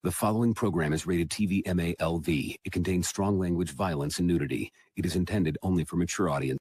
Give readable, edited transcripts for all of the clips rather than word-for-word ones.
The following program is rated TV MALV. It contains strong language, violence, and nudity. It is intended only for mature audience.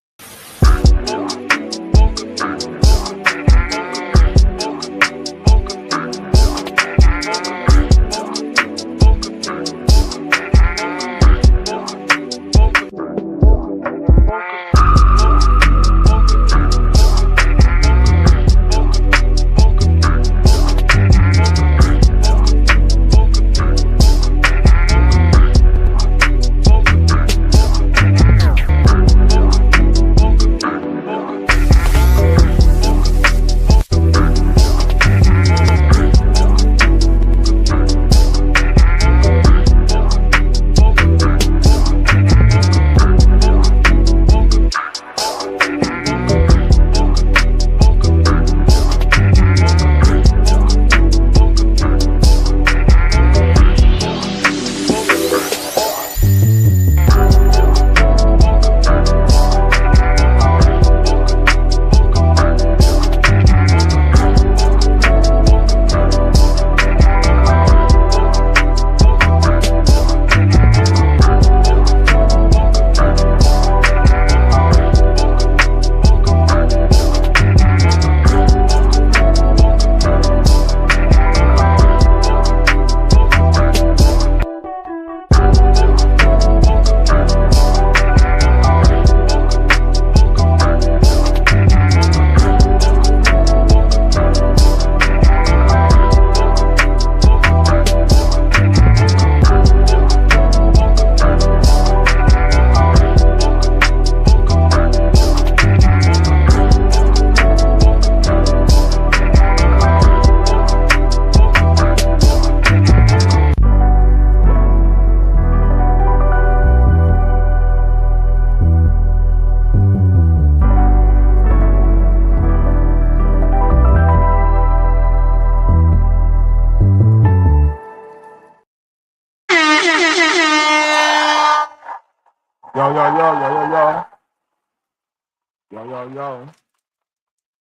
Yo.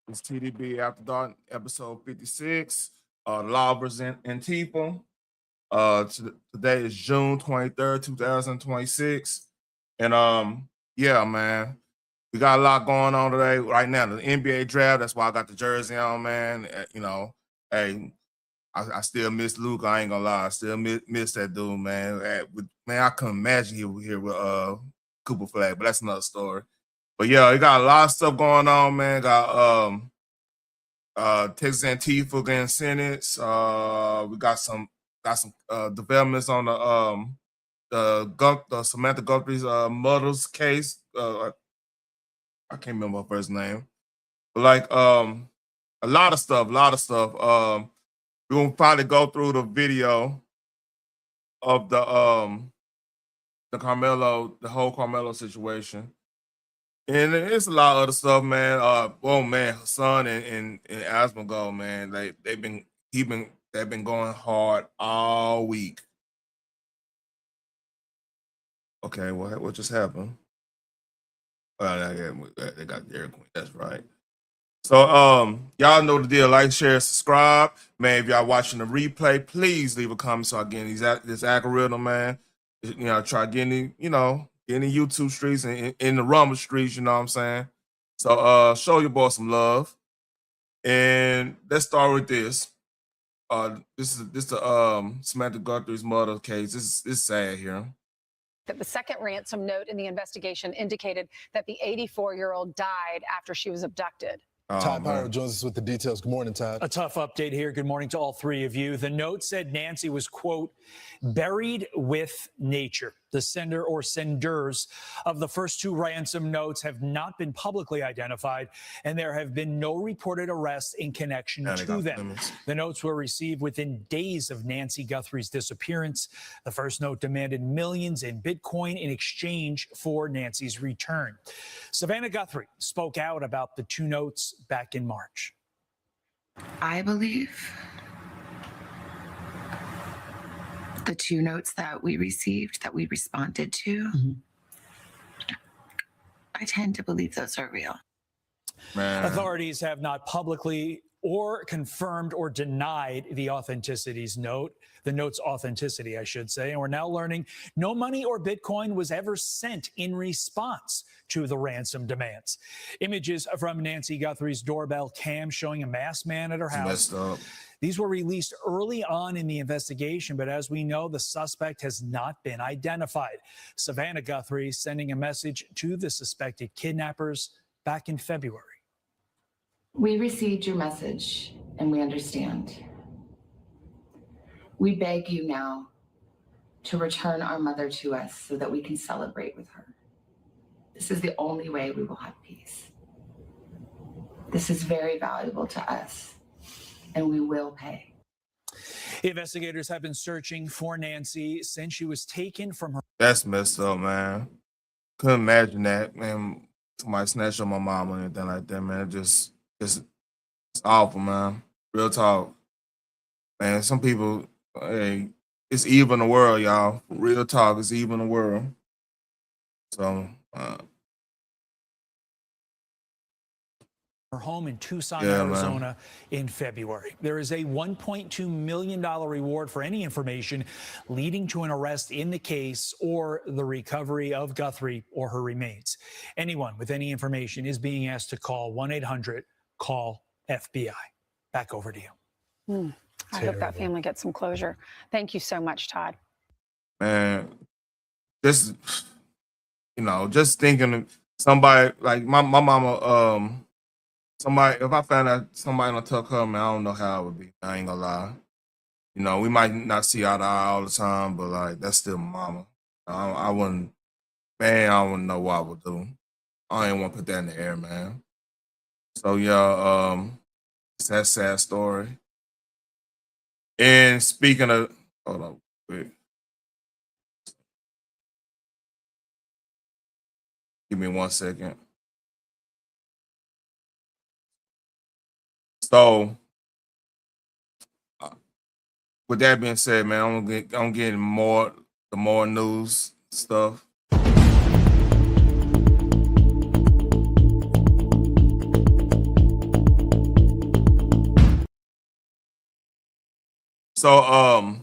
It's TTB After Dark, episode 56. Law present Antifa. Today is June 23rd, 2026. And yeah, man. We got a lot going on today. Right now, the NBA draft. That's why I got the jersey on, man. Hey, I still miss Luke. I ain't gonna lie. I still miss that dude, man. Man, I couldn't imagine he was here with Cooper Flag, but that's another story. But yeah, we got a lot of stuff going on, man. Got Texas Antifa getting sentenced. We got some developments on the Samantha Guthrie's mother's case. I can't remember her first name, but like a lot of stuff. We're gonna probably go through the video of the Karmelo, the whole Karmelo situation. And it's a lot of other stuff, man. Hasan and Asmongold, man. They've been going hard all week. Okay, what just happened? They got Dairy Queen. That's right. So y'all know the deal. Like, share, subscribe, man. If y'all watching the replay, please leave a comment so I get this algorithm, man. Try getting in the YouTube streets and in the Rumble streets, you know what I'm saying? So show your boy some love. And let's start with this. This is the Samantha Guthrie's mother case. This is sad here. That the second ransom note in the investigation indicated that the 84-year-old died after she was abducted. Todd Pyro joins us with the details. Good morning, Todd. A tough update here. Good morning to all three of you. The note said Nancy was, quote, buried with nature. The sender or senders of the first two ransom notes have not been publicly identified, and there have been no reported arrests in connection to them. The notes were received within days of Nancy Guthrie's disappearance. The first note demanded millions in Bitcoin in exchange for Nancy's return. Savannah Guthrie spoke out about the two notes back in March. I believe the two notes that we received, that we responded to, I tend to believe those are real. Man. Authorities have not publicly or confirmed or denied the note's authenticity, I should say. And we're now learning no money or Bitcoin was ever sent in response to the ransom demands. Images from Nancy Guthrie's doorbell cam showing a masked man at her house. Messed up. These were released early on in the investigation, but as we know, the suspect has not been identified. Savannah Guthrie sending a message to the suspected kidnappers back in February. We received your message and we understand. We beg you now to return our mother to us so that we can celebrate with her. This is the only way we will have peace. This is very valuable to us, and we will pay. Investigators have been searching for Nancy since she was taken from her. That's messed up, man. Couldn't imagine that, man. Somebody snatched up my mom or anything like that, man. It's awful, man. Real talk. Man, some people, hey, it's evil in the world, y'all. Real talk, it's evil in the world. So, her home in Tucson, Yeah, Arizona in February. There is a $1.2 million reward for any information leading to an arrest in the case or the recovery of Guthrie or her remains. Anyone with any information is being asked to call 1-800-CALL-FBI. Back over to you. I hope that family gets some closure. Thank you so much, Todd. man, just, just thinking of somebody like my mama, somebody, if I found out somebody done took her, man, I don't know how it would be. I ain't gonna lie. We might not see eye to eye all the time, but like that's still my mama. I wouldn't, man, I wouldn't know what I would do. I ain't want to put that in the air, man. So yeah, it's that sad story. And speaking of, hold on, wait. Give me 1 second. So, with that being said, man, I'm getting more news stuff. So,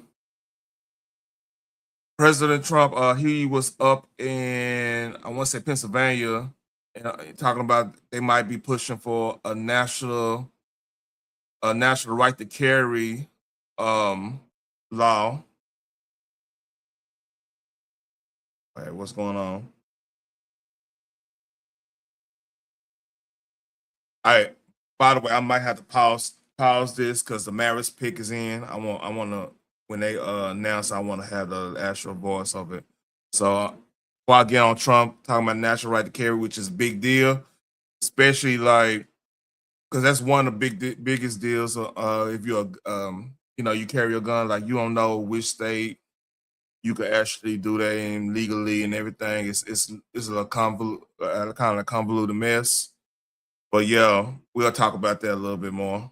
President Trump, he was up in, I want to say Pennsylvania, and talking about they might be pushing for a national right to carry law. Hey, what's going on? All right. By the way, I might have to pause this because the marriage pick is in. I want to when they announce, I want to have the actual voice of it. So before I get on Trump talking about national right to carry, which is a big deal, especially like because that's one of the biggest deals. If you're you carry a gun, like you don't know which state you could actually do that in legally and everything. It's a kind of a convoluted mess. But yeah, we'll talk about that a little bit more.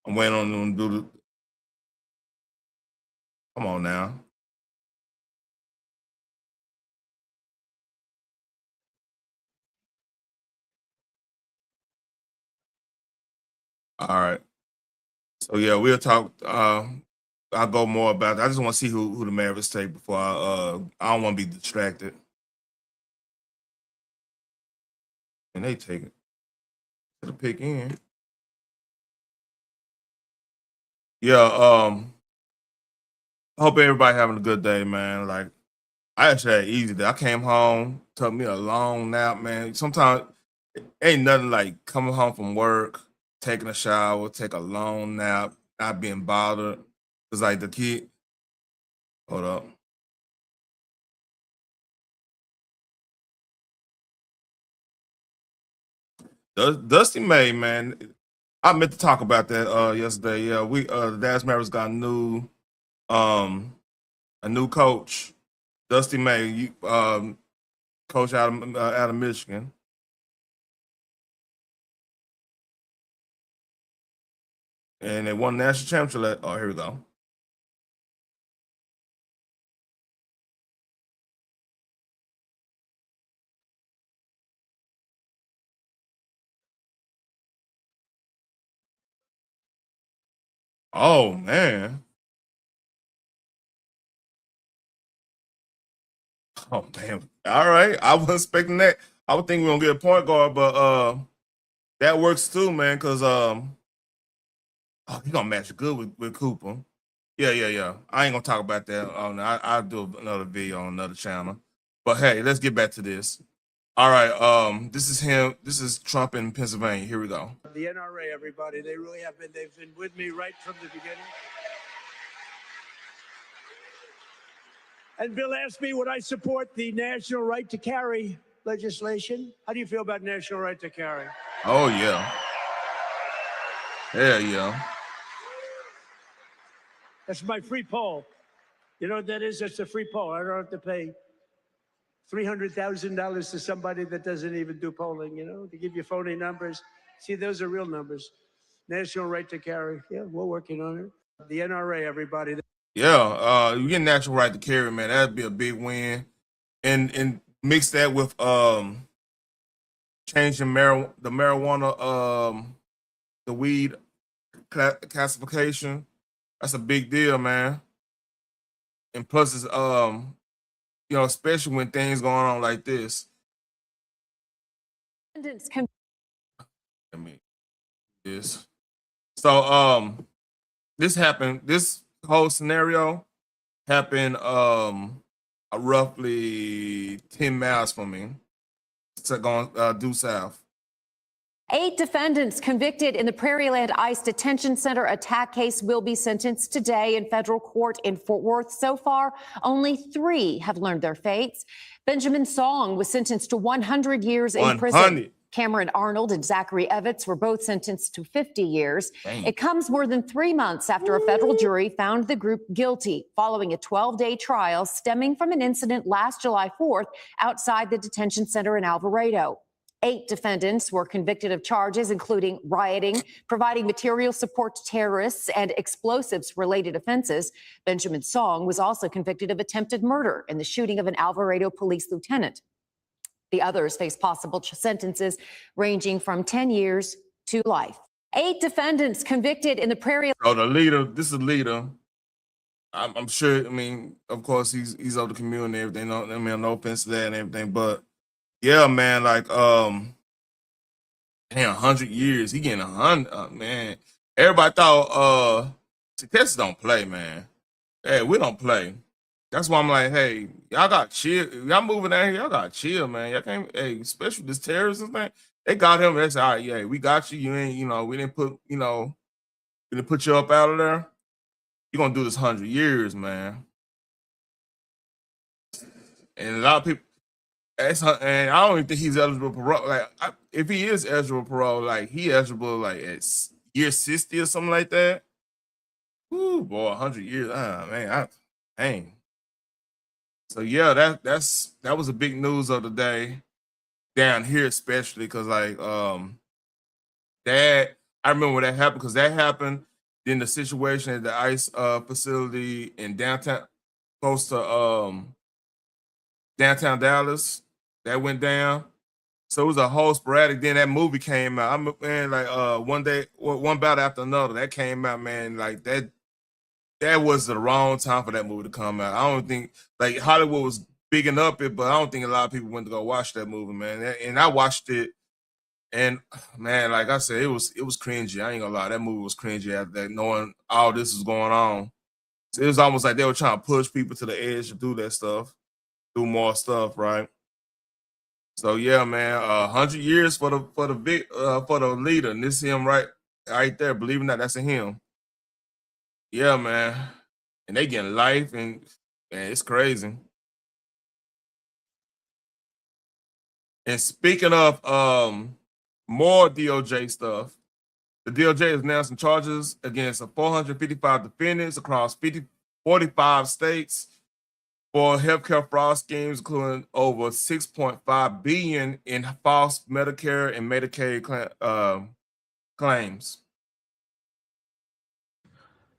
I'm waiting on them to do the. Come on now. All right. So yeah, we'll talk. I'll go more about it. I just want to see who the Mavericks take before I don't want to be distracted. And they take it to the pick in. Yeah. I hope everybody having a good day, man. Like I actually had an easy day. I came home, took me a long nap, man. Sometimes it ain't nothing like coming home from work, taking a shower, take a long nap, not being bothered. It's like the kid. Hold up. Dusty May, man. I meant to talk about that yesterday. Yeah, we the Dallas Mavericks got a new coach, Dusty May, coach out of Michigan. And they won the national championship. Oh, here we go. Oh, man. Oh, man. All right. I wasn't expecting that. I would think we're going to get a point guard, but that works too, man, because he's going to match good with Cooper. Yeah. I ain't going to talk about that. I'll do another video on another channel. But, hey, let's get back to this. All right. This is him. This is Trump in Pennsylvania. Here we go. The NRA, everybody, they really have been. They've been with me right from the beginning. And Bill asked me, would I support the national right to carry legislation? How do you feel about national right to carry? Oh, yeah. Yeah. That's my free poll. You know what that is? That's a free poll. I don't have to pay $300,000 to somebody that doesn't even do polling, you know, to give you phony numbers. See, those are real numbers. National right to carry. Yeah, we're working on it. The NRA, everybody. Yeah, you get natural right to carry, man. That'd be a big win. And mix that with changing the marijuana, the weed classification. That's a big deal, man. And plus, it's you know, especially when things going on like this. I mean, this. So this happened. This whole scenario happened roughly 10 miles from me. So going due south. 8 defendants convicted in the Prairieland ICE detention center attack case will be sentenced today in federal court in Fort Worth. So far, only 3 have learned their fates. Benjamin Song was sentenced to 100 years in prison. Cameron Arnold and Zachary Evans were both sentenced to 50 years. Dang. It comes more than 3 months after a federal jury found the group guilty following a 12-day trial stemming from an incident last July 4th outside the detention center in Alvarado. 8 defendants were convicted of charges including rioting, providing material support to terrorists, and explosives-related offenses. Benjamin Song was also convicted of attempted murder in the shooting of an Alvarado police lieutenant. The others face possible sentences ranging from 10 years to life. 8 defendants convicted in the Prairie. Oh, the leader. This is the leader. I'm sure. I mean, of course, he's of the community and everything. I mean, no offense to that and everything, but. Yeah, man, like, 100 years. He getting 100, man. Everybody thought, Texas don't play, man. Hey, we don't play. That's why I'm like, hey, y'all got chill. Y'all moving down here, y'all got chill, man. Y'all can't, hey, especially this terrorism thing. They got him. They said, all right, yeah, we got you. You ain't, you know, we didn't put you up out of there. You're going to do this 100 years, man. And a lot of people, and I don't even think he's eligible for parole. Like, if he is eligible for parole, like he eligible like at year 60 or something like that. Ooh, boy, 100 years. Man, dang. So yeah, that was a big news of the day down here, especially because like that I remember when that happened because that happened. Then the situation at the ICE facility in downtown, close to downtown Dallas. That went down. So it was a whole sporadic. Then that movie came out. I'm man, like one bout after another. That came out, man. Like that was the wrong time for that movie to come out. I don't think like Hollywood was bigging up it, but I don't think a lot of people went to go watch that movie, man. And I watched it, and man, like I said, it was cringy. I ain't gonna lie, that movie was cringy after that, knowing all this was going on. So it was almost like they were trying to push people to the edge to do that stuff, do more stuff, right? So yeah, man, 100 years for the leader, and this him right there. Believe it or not, that's a him. Yeah, man, and they getting life, and man, it's crazy. And speaking of more DOJ stuff, the DOJ has announced some charges against 455 defendants across 45 states. For healthcare fraud schemes, including over $6.5 billion in false Medicare and Medicaid claims.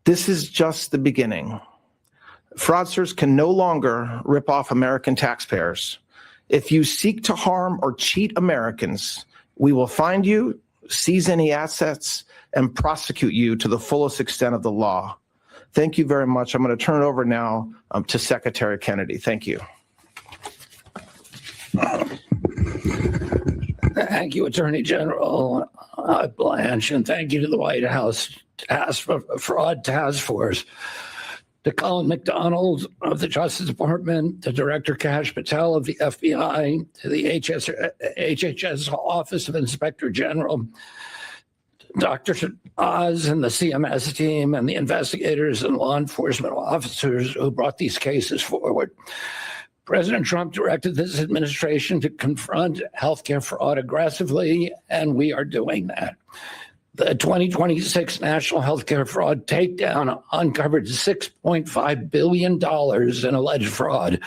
This is just the beginning. Fraudsters can no longer rip off American taxpayers. If you seek to harm or cheat Americans, we will find you, seize any assets, and prosecute you to the fullest extent of the law. Thank you very much. I'm going to turn it over now to Secretary Kennedy. Thank you. Thank you, Attorney General Blanche, and thank you to the White House Fraud Task Force, to Colin McDonald of the Justice Department, to Director Kash Patel of the FBI, to the HHS Office of Inspector General, Dr. Oz and the CMS team, and the investigators and law enforcement officers who brought these cases forward. President Trump directed this administration to confront healthcare fraud aggressively, and we are doing that. The 2026 National Healthcare Fraud Takedown uncovered $6.5 billion in alleged fraud,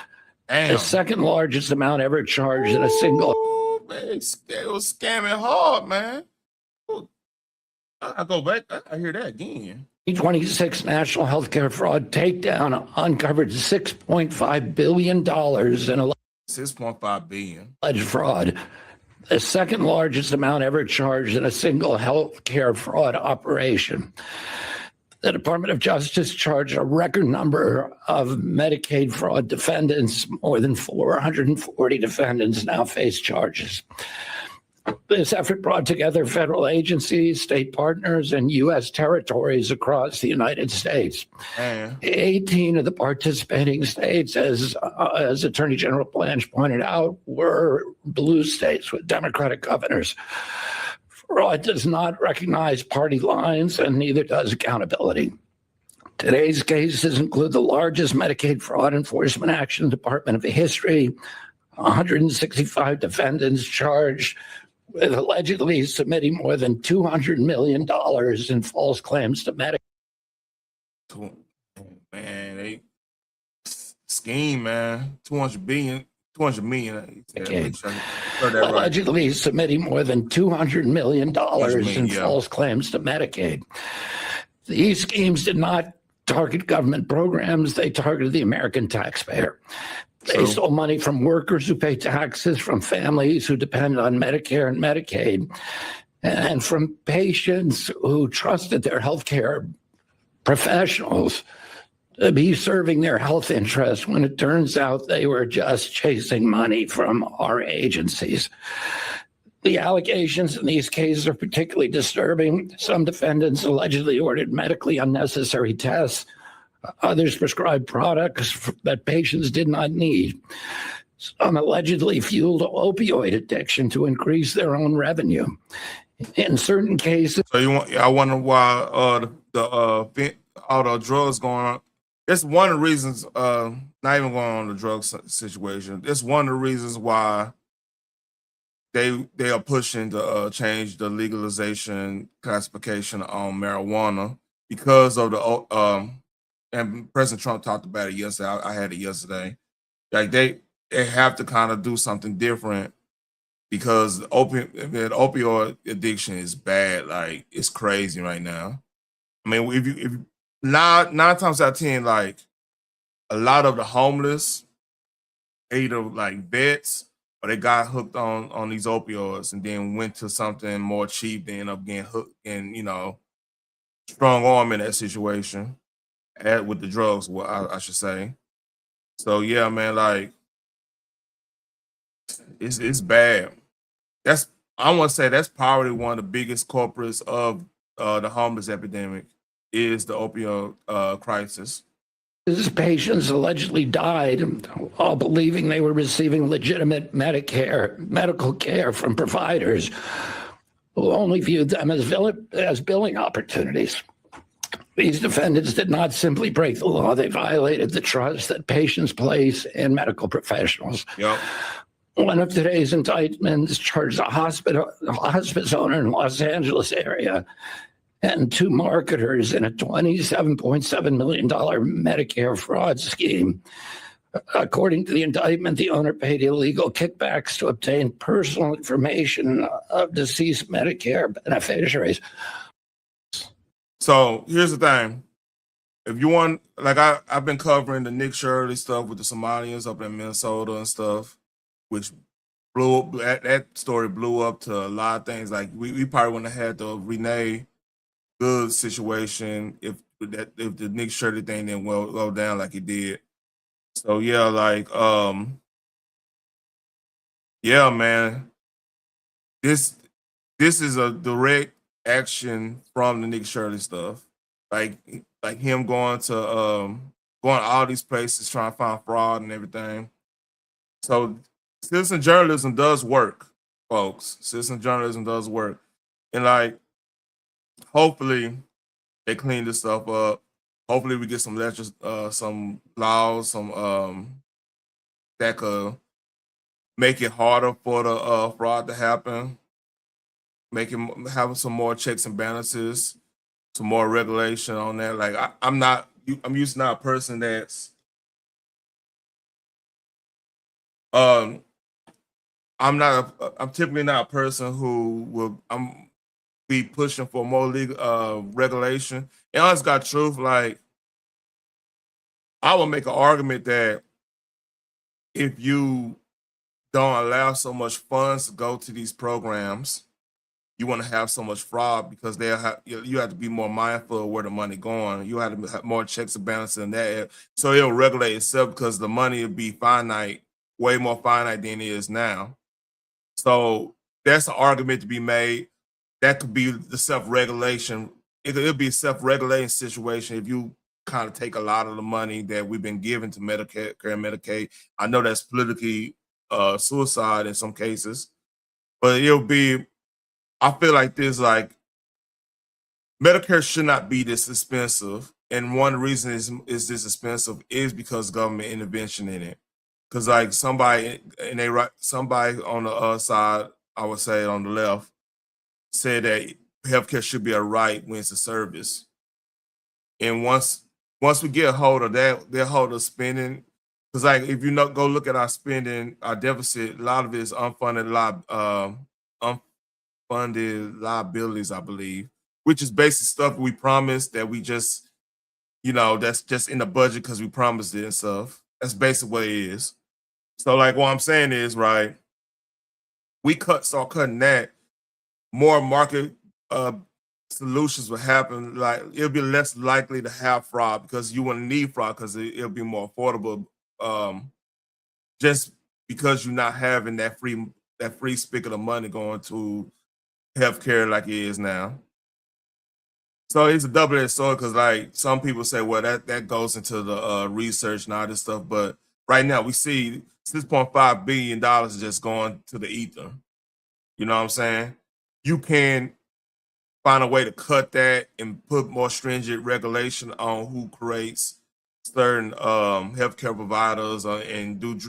the second largest amount ever charged in a single. Man, it was scamming hard, man. I go back, I hear that again. 2026 National Healthcare Fraud Takedown uncovered $6.5 billion in $6.5 billion alleged fraud, the second largest amount ever charged in a single healthcare fraud operation. The Department of Justice charged a record number of Medicaid fraud defendants. More than 440 defendants now face charges. This effort brought together federal agencies, state partners, and U.S. territories across the United States. 18 of the participating states, as Attorney General Blanche pointed out, were blue states with Democratic governors. Fraud does not recognize party lines, and neither does accountability. Today's cases include the largest Medicaid fraud enforcement action in the Department of History, 165 defendants charged with allegedly submitting more than $200 million in false claims to Medicare. Man, they scheme, man. 200 million. Allegedly submitting more than $200 million in false claims to Medicaid. These schemes did not target government programs. They targeted the American taxpayer. They stole money from workers who pay taxes, from families who depend on Medicare and Medicaid, and from patients who trusted their healthcare professionals to be serving their health interests when it turns out they were just chasing money from our agencies. The allegations in these cases are particularly disturbing. Some defendants allegedly ordered medically unnecessary tests. Others prescribed products that patients did not need. Some allegedly fueled opioid addiction to increase their own revenue. In certain cases, I wonder why all the drugs going on. It's one of the reasons. Not even going on the drug situation. It's one of the reasons why they are pushing to change the legalization classification on marijuana, because of the and President Trump talked about it yesterday. I had it yesterday. Like they have to kind of do something different, because the opioid addiction is bad. Like, it's crazy right now. I mean, if nine times out of 10, like, a lot of the homeless either like vets or they got hooked on these opioids and then went to something more cheap, then end up getting hooked and, strong arm in that situation. With the drugs, I should say. So yeah, man, like it's bad. I want to say that's probably one of the biggest culprits of the homeless epidemic is the opioid crisis. These patients allegedly died while believing they were receiving legitimate medical care from providers who only viewed them as billing opportunities. These defendants did not simply break the law, they violated the trust that patients place in medical professionals. Yep. One of today's indictments charged a hospice owner in Los Angeles area and two marketers in a $27.7 million Medicare fraud scheme. According to the indictment, the owner paid illegal kickbacks to obtain personal information of deceased Medicare beneficiaries. So here's the thing. If you want, like I've been covering the Nick Shirley stuff with the Somalians up in Minnesota and stuff, which blew up, that story blew up to a lot of things. Like we probably wouldn't have had the Renee good situation if the Nick Shirley thing didn't go down like it did. So yeah, like yeah, man. This is a direct action from the Nick Shirley stuff. Like him going to all these places trying to find fraud and everything. So citizen journalism does work, folks. Citizen journalism does work. And like hopefully they clean this stuff up. Hopefully we get some some laws, some that could make it harder for the fraud to happen. Make it have some more checks and balances, some more regulation on that. Like I'm used not a person that's I'm typically not a person who will be pushing for more legal regulation. And honest God truth, like I will make an argument that if you don't allow so much funds to go to these programs, you want to have so much fraud because you have to be more mindful of where the money going. You have to have more checks and balances in that. So it'll regulate itself because the money will be finite, way more finite than it is now. So that's an argument to be made. That could be the self-regulation. It'll be a self-regulating situation if you kind of take a lot of the money that we've been given to Medicare and Medicaid. I know that's politically suicide in some cases, but I feel like Medicare should not be this expensive. And one reason is this expensive is because government intervention in it. Because like somebody on the other side, I would say on the left, said that healthcare should be a right when it's a service. And once we get a hold of that, they'll hold of spending. Because like if you go look at our spending, our deficit, a lot of it is unfunded liabilities, I believe, which is basically stuff we promised that we just, that's just in the budget because we promised it and stuff. That's basically what it is. So like what I'm saying is, right, we start cutting that, more market solutions will happen. Like it'll be less likely to have fraud because you wouldn't need fraud because it'll be more affordable. Just because you're not having that free spigot of money going to healthcare like it is now. So it's a double-edged sword because like some people say, well, that goes into the research and all this stuff. But right now we see $6.5 billion just going to the ether. You know what I'm saying? You can find a way to cut that and put more stringent regulation on who creates certain healthcare providers and do,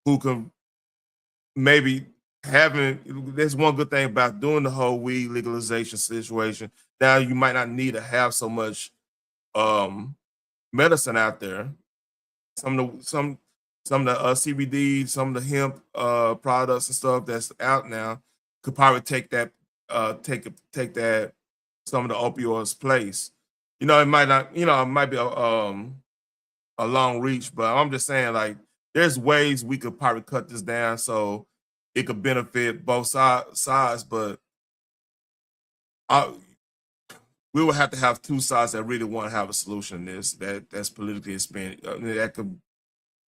who can maybe there's one good thing about doing the whole weed legalization situation. Now you might not need to have so much medicine out there. Some of the CBD, some of the hemp products and stuff that's out now could probably take that some of the opioids place. It might not, it might be a long reach, but I'm just saying like there's ways we could probably cut this down so it could benefit both sides, but we will have to have two sides that really want to have a solution to this that's politically expanded, that could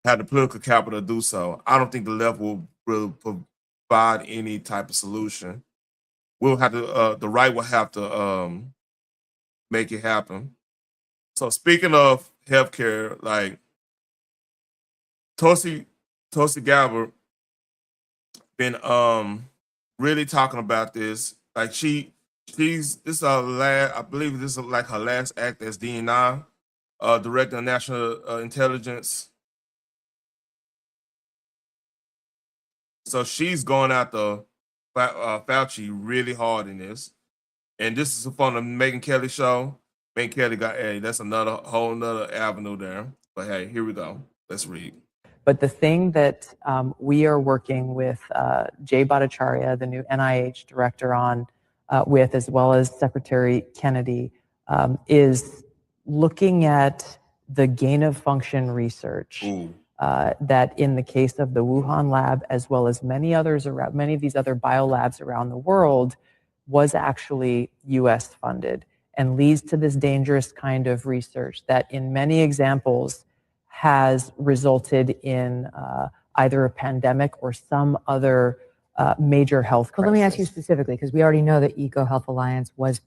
have the political capital to do so. I don't think the left will really provide any type of solution. We'll have to, the right will have to make it happen. So speaking of healthcare, like Tulsi Gabbard been really talking about this. Like she's this I believe this is like her last act as DNI, Director of National Intelligence. So she's going after Fauci really hard in this. And this is from the Megyn Kelly show. Megyn Kelly that's whole nother avenue there. But hey, here we go. Let's read. But the thing that we are working with Jay Bhattacharya, the new NIH director, on with, as well as Secretary Kennedy, is looking at the gain of function research that in the case of the Wuhan lab, as well as many of these other biolabs around the world, was actually US funded and leads to this dangerous kind of research that in many examples has resulted in either a pandemic or some other major health crisis. Well, let me ask you specifically, because we already know that EcoHealth Alliance was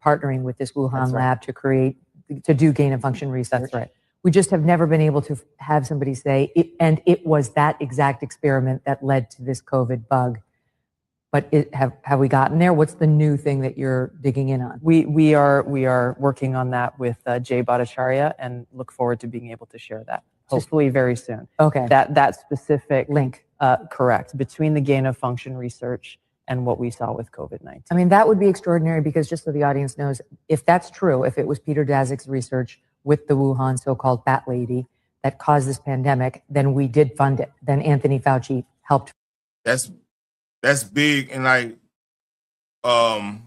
partnering with this Wuhan lab to do gain of function research. That's right. We just have never been able to have somebody say, it was that exact experiment that led to this COVID bug. But have we gotten there? What's the new thing that you're digging in on? We are working on that with Jay Bhattacharya and look forward to being able to share that hopefully very soon. Okay. That specific link. Correct, between the gain of function research and what we saw with COVID-19. I mean, that would be extraordinary because just so the audience knows, if that's true, if it was Peter Daszak's research with the Wuhan so-called bat lady that caused this pandemic, then we did fund it. Then Anthony Fauci helped. That's big, and like, I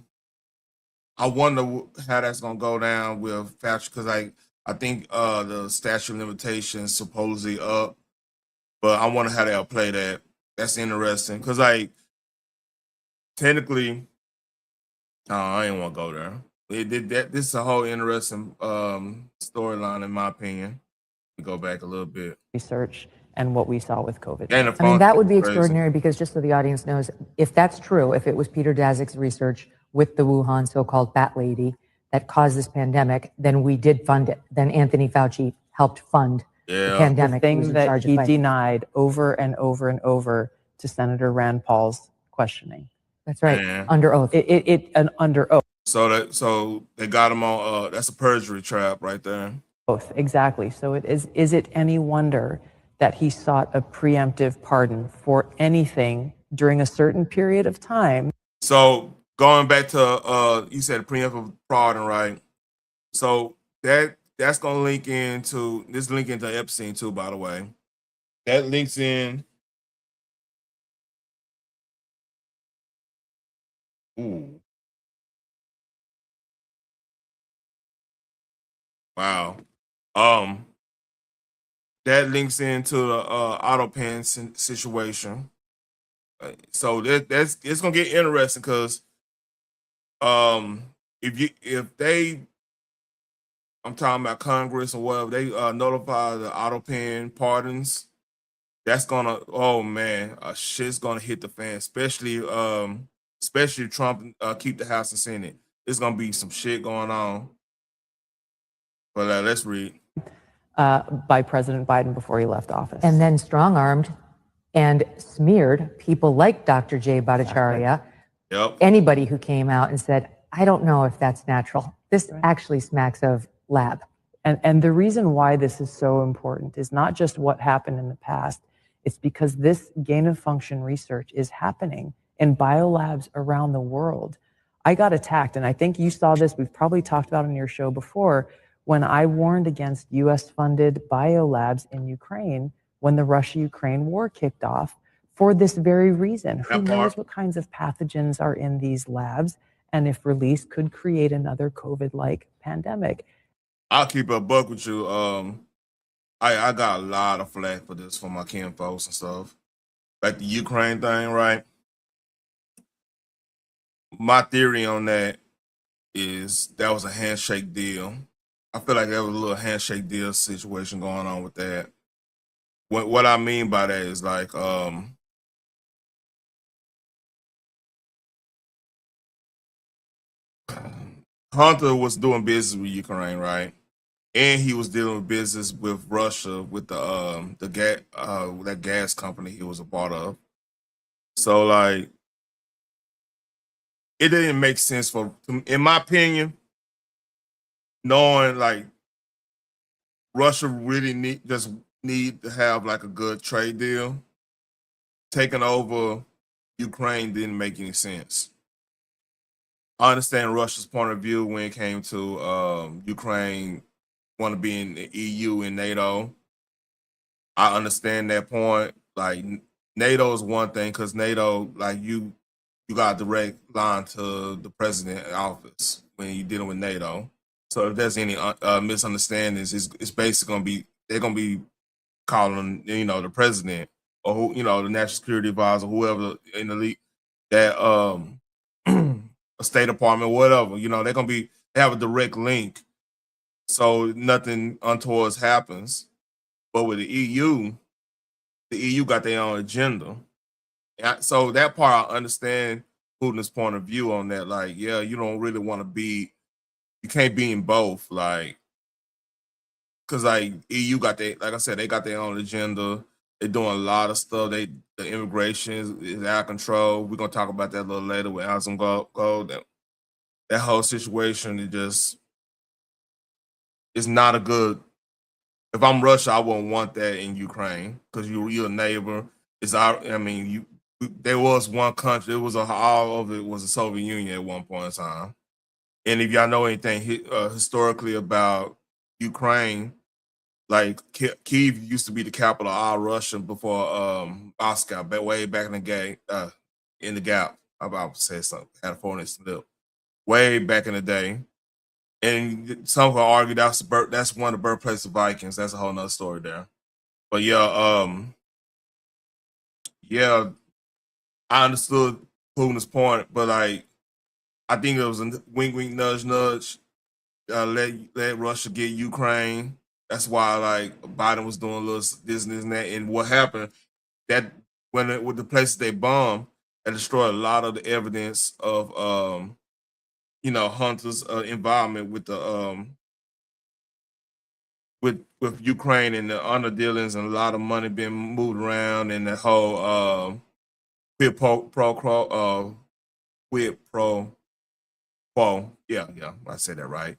wonder how that's gonna go down with Fauci, because I think the statute of limitations supposedly up, but I wonder how they'll play that. That's interesting, because like technically, I ain't want to go there. This is a whole interesting storyline, in my opinion. We go back a little bit. Research and what we saw with COVID. I mean, that would be extraordinary because just so the audience knows, if that's true, if it was Peter Daszak's research with the Wuhan so-called bat lady that caused this pandemic, then we did fund it. Then Anthony Fauci helped fund the pandemic. The thing that he denied over and over and over to Senator Rand Paul's questioning. That's right, Yeah. under oath. Under oath. So they got him on. That's a perjury trap right there. Oath, exactly. So is it any wonder that he sought a preemptive pardon for anything during a certain period of time? So going back to you said preemptive pardon, right? So that's gonna link into Epstein too, by the way. That links in. Ooh. Wow. That links into the auto pen situation. So it's gonna get interesting because if they, I'm talking about Congress or whatever, they notify the auto pen pardons, that's gonna, oh man, shit's gonna hit the fan, especially if Trump keep the House and Senate. There's gonna be some shit going on. But let's read. By President Biden before he left office. And then strong-armed and smeared people like Dr. Jay Bhattacharya, anybody who came out and said, I don't know if that's natural. This actually smacks of lab. And the reason why this is so important is not just what happened in the past, it's because this gain of function research is happening in biolabs around the world. I got attacked, and I think you saw this, we've probably talked about it on your show before, when I warned against US-funded biolabs in Ukraine when the Russia-Ukraine war kicked off for this very reason. Who knows what kinds of pathogens are in these labs, and if released, could create another COVID-like pandemic. I'll keep a buck with you. I got a lot of flack for this from my kinfolks and stuff. Like the Ukraine thing, right? My theory on that is that was a handshake deal. I feel like there was a little handshake deal situation going on with that. What I mean by that is like Hunter was doing business with Ukraine, right? And he was dealing with business with Russia with that gas company he was a part of. So like it didn't make sense in my opinion, knowing like Russia really need to have like a good trade deal. Taking over Ukraine didn't make any sense. I understand Russia's point of view when it came to Ukraine want to be in the EU and NATO. I understand that point. Like NATO is one thing because NATO, like you got a direct line to the president in office when you're dealing with NATO. So if there's any misunderstandings, it's basically gonna be they're gonna be calling the president or who the national security advisor, whoever in the league that a State Department, whatever. You know, they have a direct link, so nothing untoward happens. But with the EU got their own agenda. So that part I understand Putin's point of view on that. Like, yeah, you don't really want to be, you can't be in both. Like, because like EU got like I said, they got their own agenda. They're doing a lot of stuff. The immigration is out of control. We're gonna talk about that a little later with Asmongold. That whole situation is not a good. If I'm Russia, I wouldn't want that in Ukraine because you're a neighbor. There was one country. All of it was the Soviet Union at one point in time. And if y'all know anything historically about Ukraine, like Kyiv used to be the capital of all Russia before Moscow, way back in the game, in the gap. I'm about to say something. Had a phone slip. Way back in the day. And some could argue that's one of the birthplaces of Vikings. That's a whole nother story there. But yeah, I understood Putin's point, but like I think it was a wink, wink, nudge, nudge. Let Russia get Ukraine. That's why like Biden was doing a little this and that. And what happened that with the places they bombed, it destroyed a lot of the evidence of Hunter's involvement with the with Ukraine and the under dealings and a lot of money being moved around and the whole quid pro quo. Yeah, I said that right.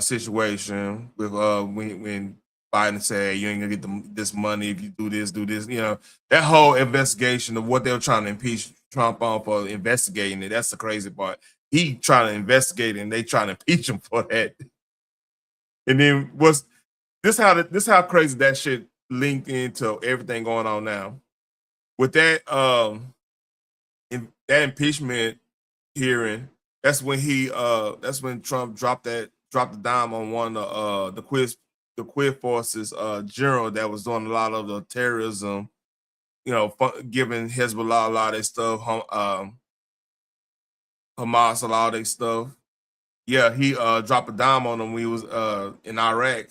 Situation with when Biden said you ain't gonna get this money if you do this. That whole investigation of what they were trying to impeach Trump on for investigating it. That's the crazy part. He trying to investigate it and they trying to impeach him for that. And then this how crazy that shit linked into everything going on now. With that that impeachment hearing, that's when Trump dropped the dime on one of the Quid Forces general that was doing a lot of the terrorism, giving Hezbollah a lot of their stuff, Hamas a lot of their stuff. Yeah, he dropped a dime on them when he was in Iraq,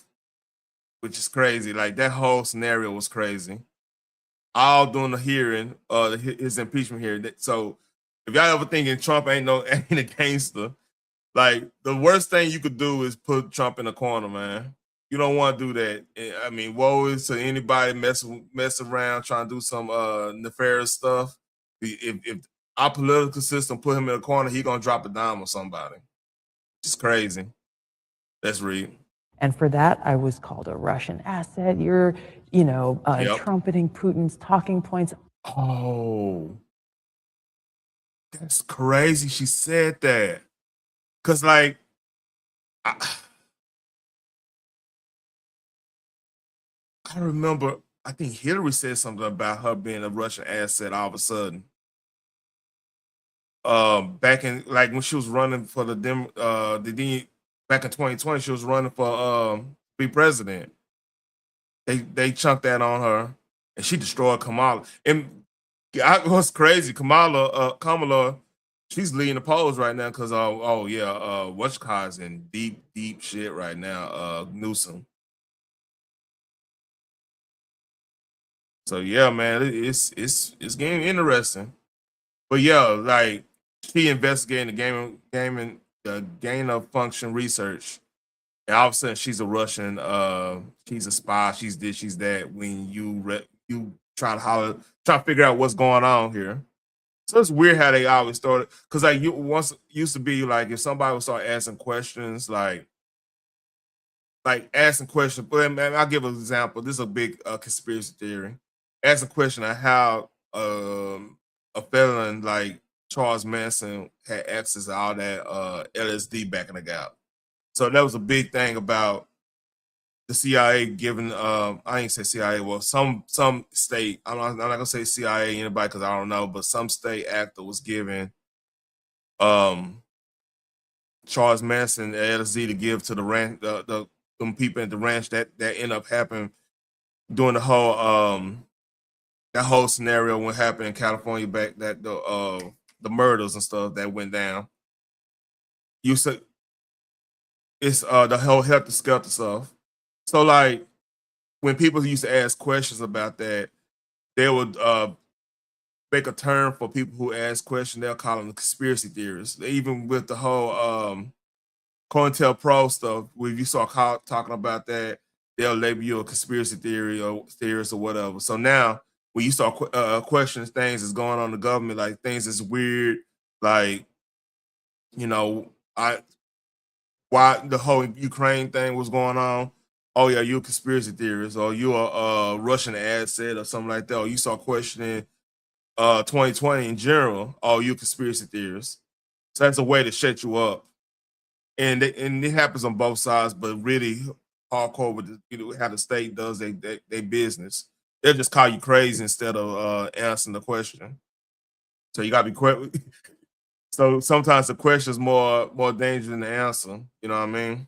which is crazy. Like that whole scenario was crazy. All during the hearing, his impeachment hearing. So if y'all ever thinking Trump ain't a gangster, like the worst thing you could do is put Trump in a corner, man. You don't want to do that. I mean, woe is to anybody mess around trying to do some nefarious stuff. If our political system put him in a corner, he gonna drop a dime on somebody. It's crazy. Let's read. And for that, I was called a Russian asset. You're, trumpeting Putin's talking points. Oh, that's crazy. She said that. Because, like, I remember, I think Hillary said something about her being a Russian asset all of a sudden. Back in, like, when she was running for back in 2020, she was running for be president. They chunked that on her, and she destroyed Kamala. And what's crazy, Kamala, she's leading the polls right now because what's in deep shit right now, Newsom. So yeah, man, it's getting interesting. But yeah, like she investigating the gain of function research. And all of a sudden, she's a Russian. She's a spy. She's this. She's that. When you try to figure out what's going on here, so it's weird how they always started. Because like once used to be like if somebody would start asking questions, like asking questions. But I'll give an example. This is a big conspiracy theory. Ask a question of how a felon like Charles Manson had access to all that LSD back in the gap. So that was a big thing about the CIA giving. I ain't say CIA. Well, some state. I'm not gonna say CIA anybody because I don't know. But some state actor was giving Charles Manson the LSD to give to the ranch, them people at the ranch that ended up happening during the whole that whole scenario when happened in California back the murders and stuff that went down. you said it's the whole helter skelter stuff. So like when people used to ask questions about that, they would make a term for people who ask questions. They'll call them conspiracy theorists. Even with the whole COINTELPRO stuff, when you start talking about that, they'll label you a conspiracy theory or theorist or whatever. So now, when you start questioning things that's going on in the government, like things that's weird, like why the whole Ukraine thing was going on. Oh yeah, you a conspiracy theorist, or you a Russian asset, or something like that. Or you start questioning 2020 in general. Oh, you a conspiracy theorist. So that's a way to shut you up. And it happens on both sides, but really hardcore with how the state does they business. They'll just call you crazy instead of answering the question. So you gotta be quick. So sometimes the question is more dangerous than the answer. You know what I mean?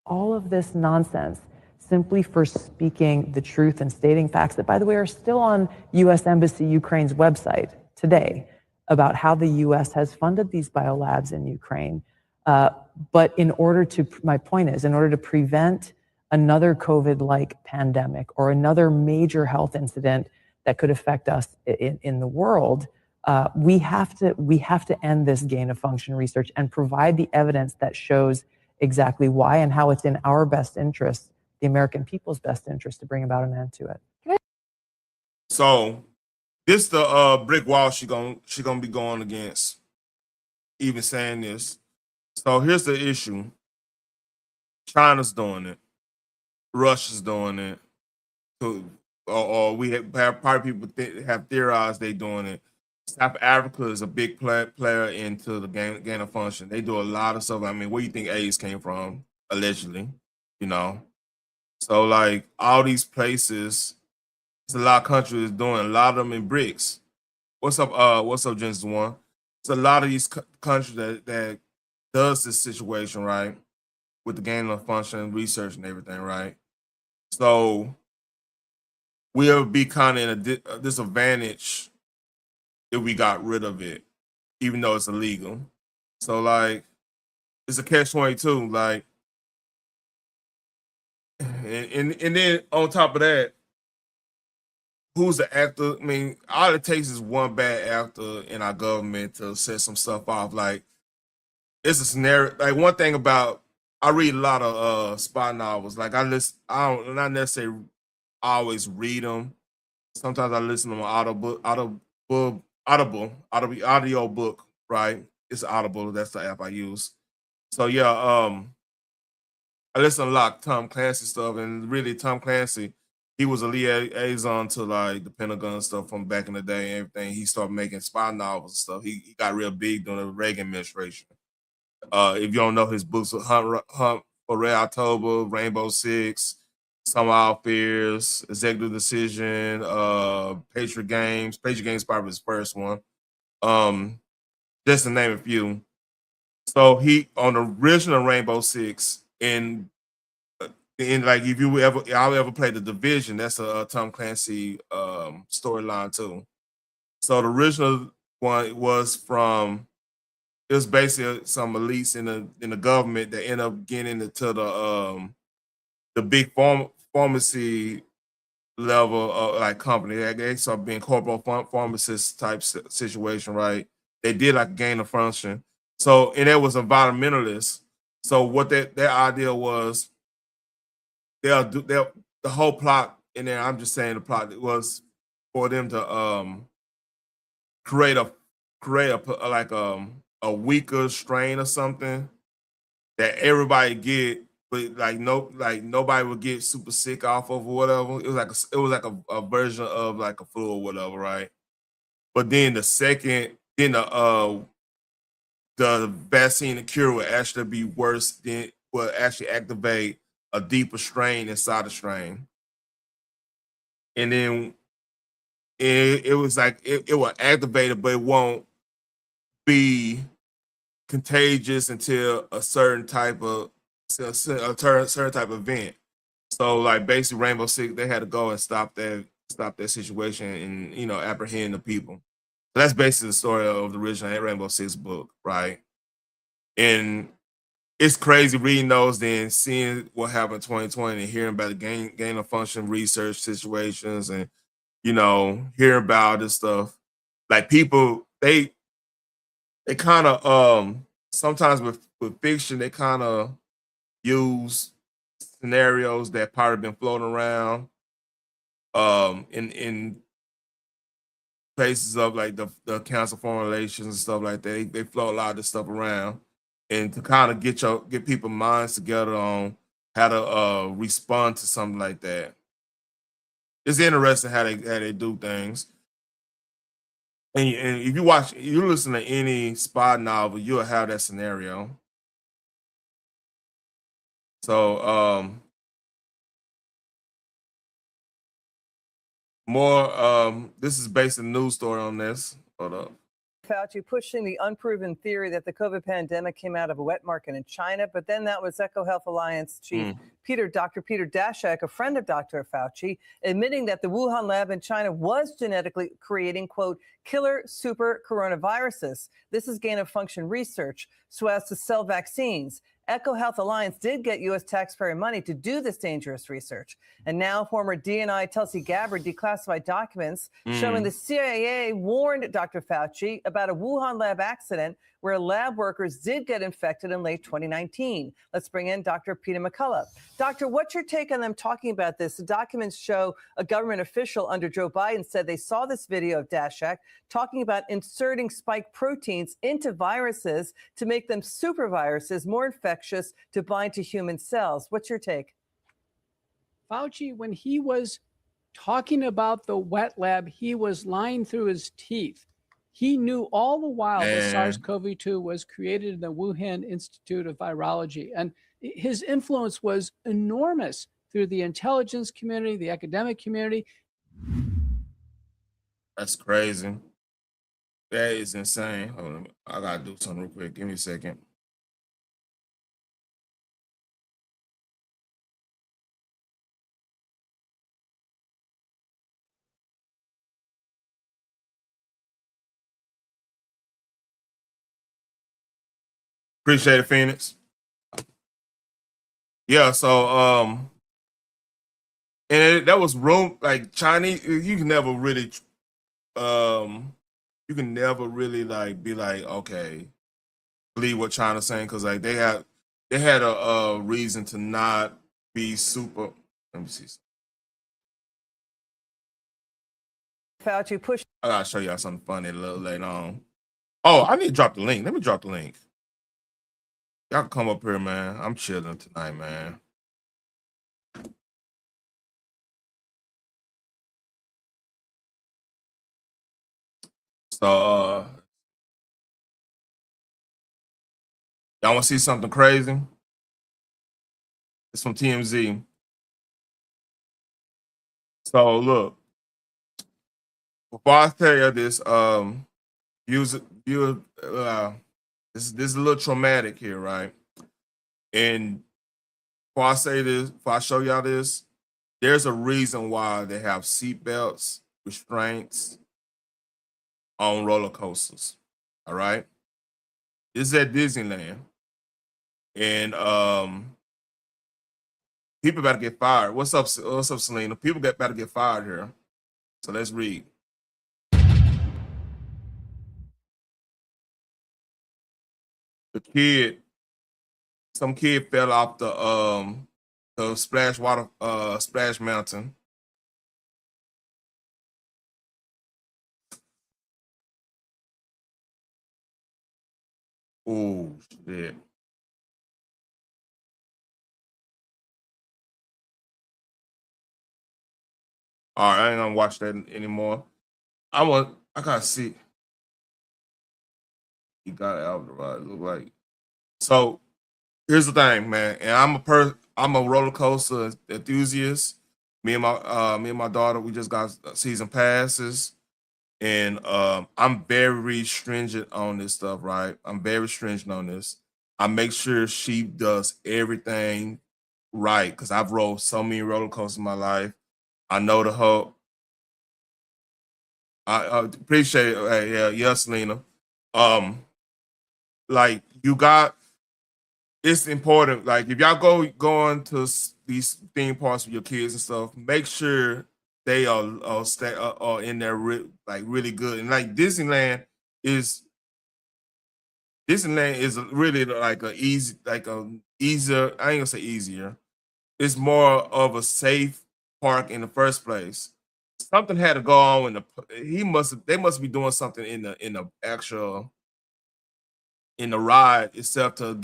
All of this nonsense simply for speaking the truth and stating facts that, by the way, are still on U.S. Embassy Ukraine's website today about how the U.S. has funded these biolabs in Ukraine. But my point is, in order to prevent another COVID-like pandemic or another major health incident that could affect us in the world, we have to end this gain of function research and provide the evidence that shows exactly why and how it's in our best interest, the American people's best interest, to bring about an end to it. So this the brick wall she gonna be going against, even saying this. So here's the issue. China's doing it. Russia's doing it. Or we have probably people have theorized they doing it. South Africa is a big player into the gain of function. They do a lot of stuff. I mean, where do you think AIDS came from? Allegedly, So like all these places, it's a lot of countries doing a lot of them in BRICS. What's up, Genesis One? It's a lot of these countries that does this situation, right? With the gain of function research and everything, right? So we'll be kind of in a disadvantage if we got rid of it, even though it's illegal. So like, it's a catch-22. Like, and then on top of that, who's the actor? I mean, all it takes is one bad actor in our government to set some stuff off. Like, it's a scenario. Like, one thing about, I read a lot of spy novels. Like, I don't not necessarily always read them. Sometimes I listen to my audio book, right? It's Audible. That's the app I use. So yeah, I listen to a lot of Tom Clancy stuff, and really Tom Clancy, he was a liaison to like the Pentagon stuff from back in the day and everything. He started making spy novels and stuff. He got real big during the Reagan administration. If you don't know his books, Hunt for Red October, Rainbow Six, Some of Our Fears, Executive Decision, Patriot Games. Patriot Games probably his first one. Just to name a few. So he on the original Rainbow Six, and like if y'all ever played The Division, that's a Tom Clancy storyline too. So the original one was it was basically some elites in the government that end up getting into the big pharmacy level like company. They start being corporate pharmacist type situation, right? They did like gain of function. So, and it was environmentalist. So what their idea was, the whole plot in there, I'm just saying the plot, was for them to create a weaker strain or something that everybody get, but like nobody would get super sick off of or whatever. It was like a version of like a flu or whatever, right? But then the vaccine and cure would actually be worse, than will actually activate a deeper strain inside the strain. And then it was like it will activate it, but it won't be contagious until a certain type of event. So like basically Rainbow Six, they had to go and stop that situation and apprehend the people. So that's basically the story of the original Rainbow Six book, right? And it's crazy reading those, then seeing what happened in 2020 and hearing about the gain of function research situations and, hearing about this stuff. Like people, they kind of sometimes with fiction, they kind of use scenarios that probably been floating around in places of like the council foreign relations and stuff like that. They float a lot of this stuff around, and to kind of get people's minds together on how to respond to something like that. It's interesting how they do things. And if you listen to any spy novel, you'll have that scenario. So this is based on a news story on this. Hold up. Fauci pushing the unproven theory that the COVID pandemic came out of a wet market in China, but then that was EcoHealth Alliance chief Dr. Peter Daszak, a friend of Dr. Fauci, admitting that the Wuhan lab in China was genetically creating, quote, killer super coronaviruses. This is gain of function research so as to sell vaccines. EcoHealth Alliance did get U.S. taxpayer money to do this dangerous research. And now former DNI Tulsi Gabbard declassified documents showing the CIA warned Dr. Fauci about a Wuhan lab accident where lab workers did get infected in late 2019. Let's bring in Dr. Peter McCullough. Doctor, what's your take on them talking about this? The documents show a government official under Joe Biden said they saw this video of Daszak talking about inserting spike proteins into viruses to make them super viruses more infectious to bind to human cells. What's your take? Fauci, when he was talking about the wet lab, he was lying through his teeth. He knew all the while that SARS-CoV-2 was created in the Wuhan Institute of Virology. And his influence was enormous through the intelligence community, the academic community. That's crazy. That is insane. Hold on. I got to do something real quick. Give me a second. Appreciate it, Phoenix. Yeah, so and that was room like Chinese. You can never really like be like, okay, believe what China's saying, because like they had a reason to not be super. Let me see. Fauci pushed. I gotta show y'all something funny a little later on. Oh, I need to drop the link. Let me drop the link. Y'all can come up here, man. I'm chilling tonight, man. So, y'all want to see something crazy? It's from TMZ. So, look. Before I tell you this, this is a little traumatic here, right? And before I say this, before I show y'all this, there's a reason why they have seatbelts, restraints on roller coasters. All right. This is at Disneyland. And people about to get fired. What's up, Selena? People about to get fired here. So let's read. Some kid fell off the splash mountain. Oh shit. All right, I ain't gonna watch that anymore. I gotta see. He got it out the ride. Look like. So here's the thing, man. And I'm a roller coaster enthusiast. Me and my daughter, we just got season passes. And I'm very stringent on this stuff, right? I'm very stringent on this. I make sure she does everything right, because I've rode so many roller coasters in my life. I know the whole. I appreciate it. Hey, yeah, Selena. Like you got it's important. Like if y'all going to these theme parks with your kids and stuff, make sure they are in there like really good. And like Disneyland is really like easier. I ain't gonna say easier. It's more of a safe park in the first place. Something had to go on in they must be doing something in the actual in the ride itself to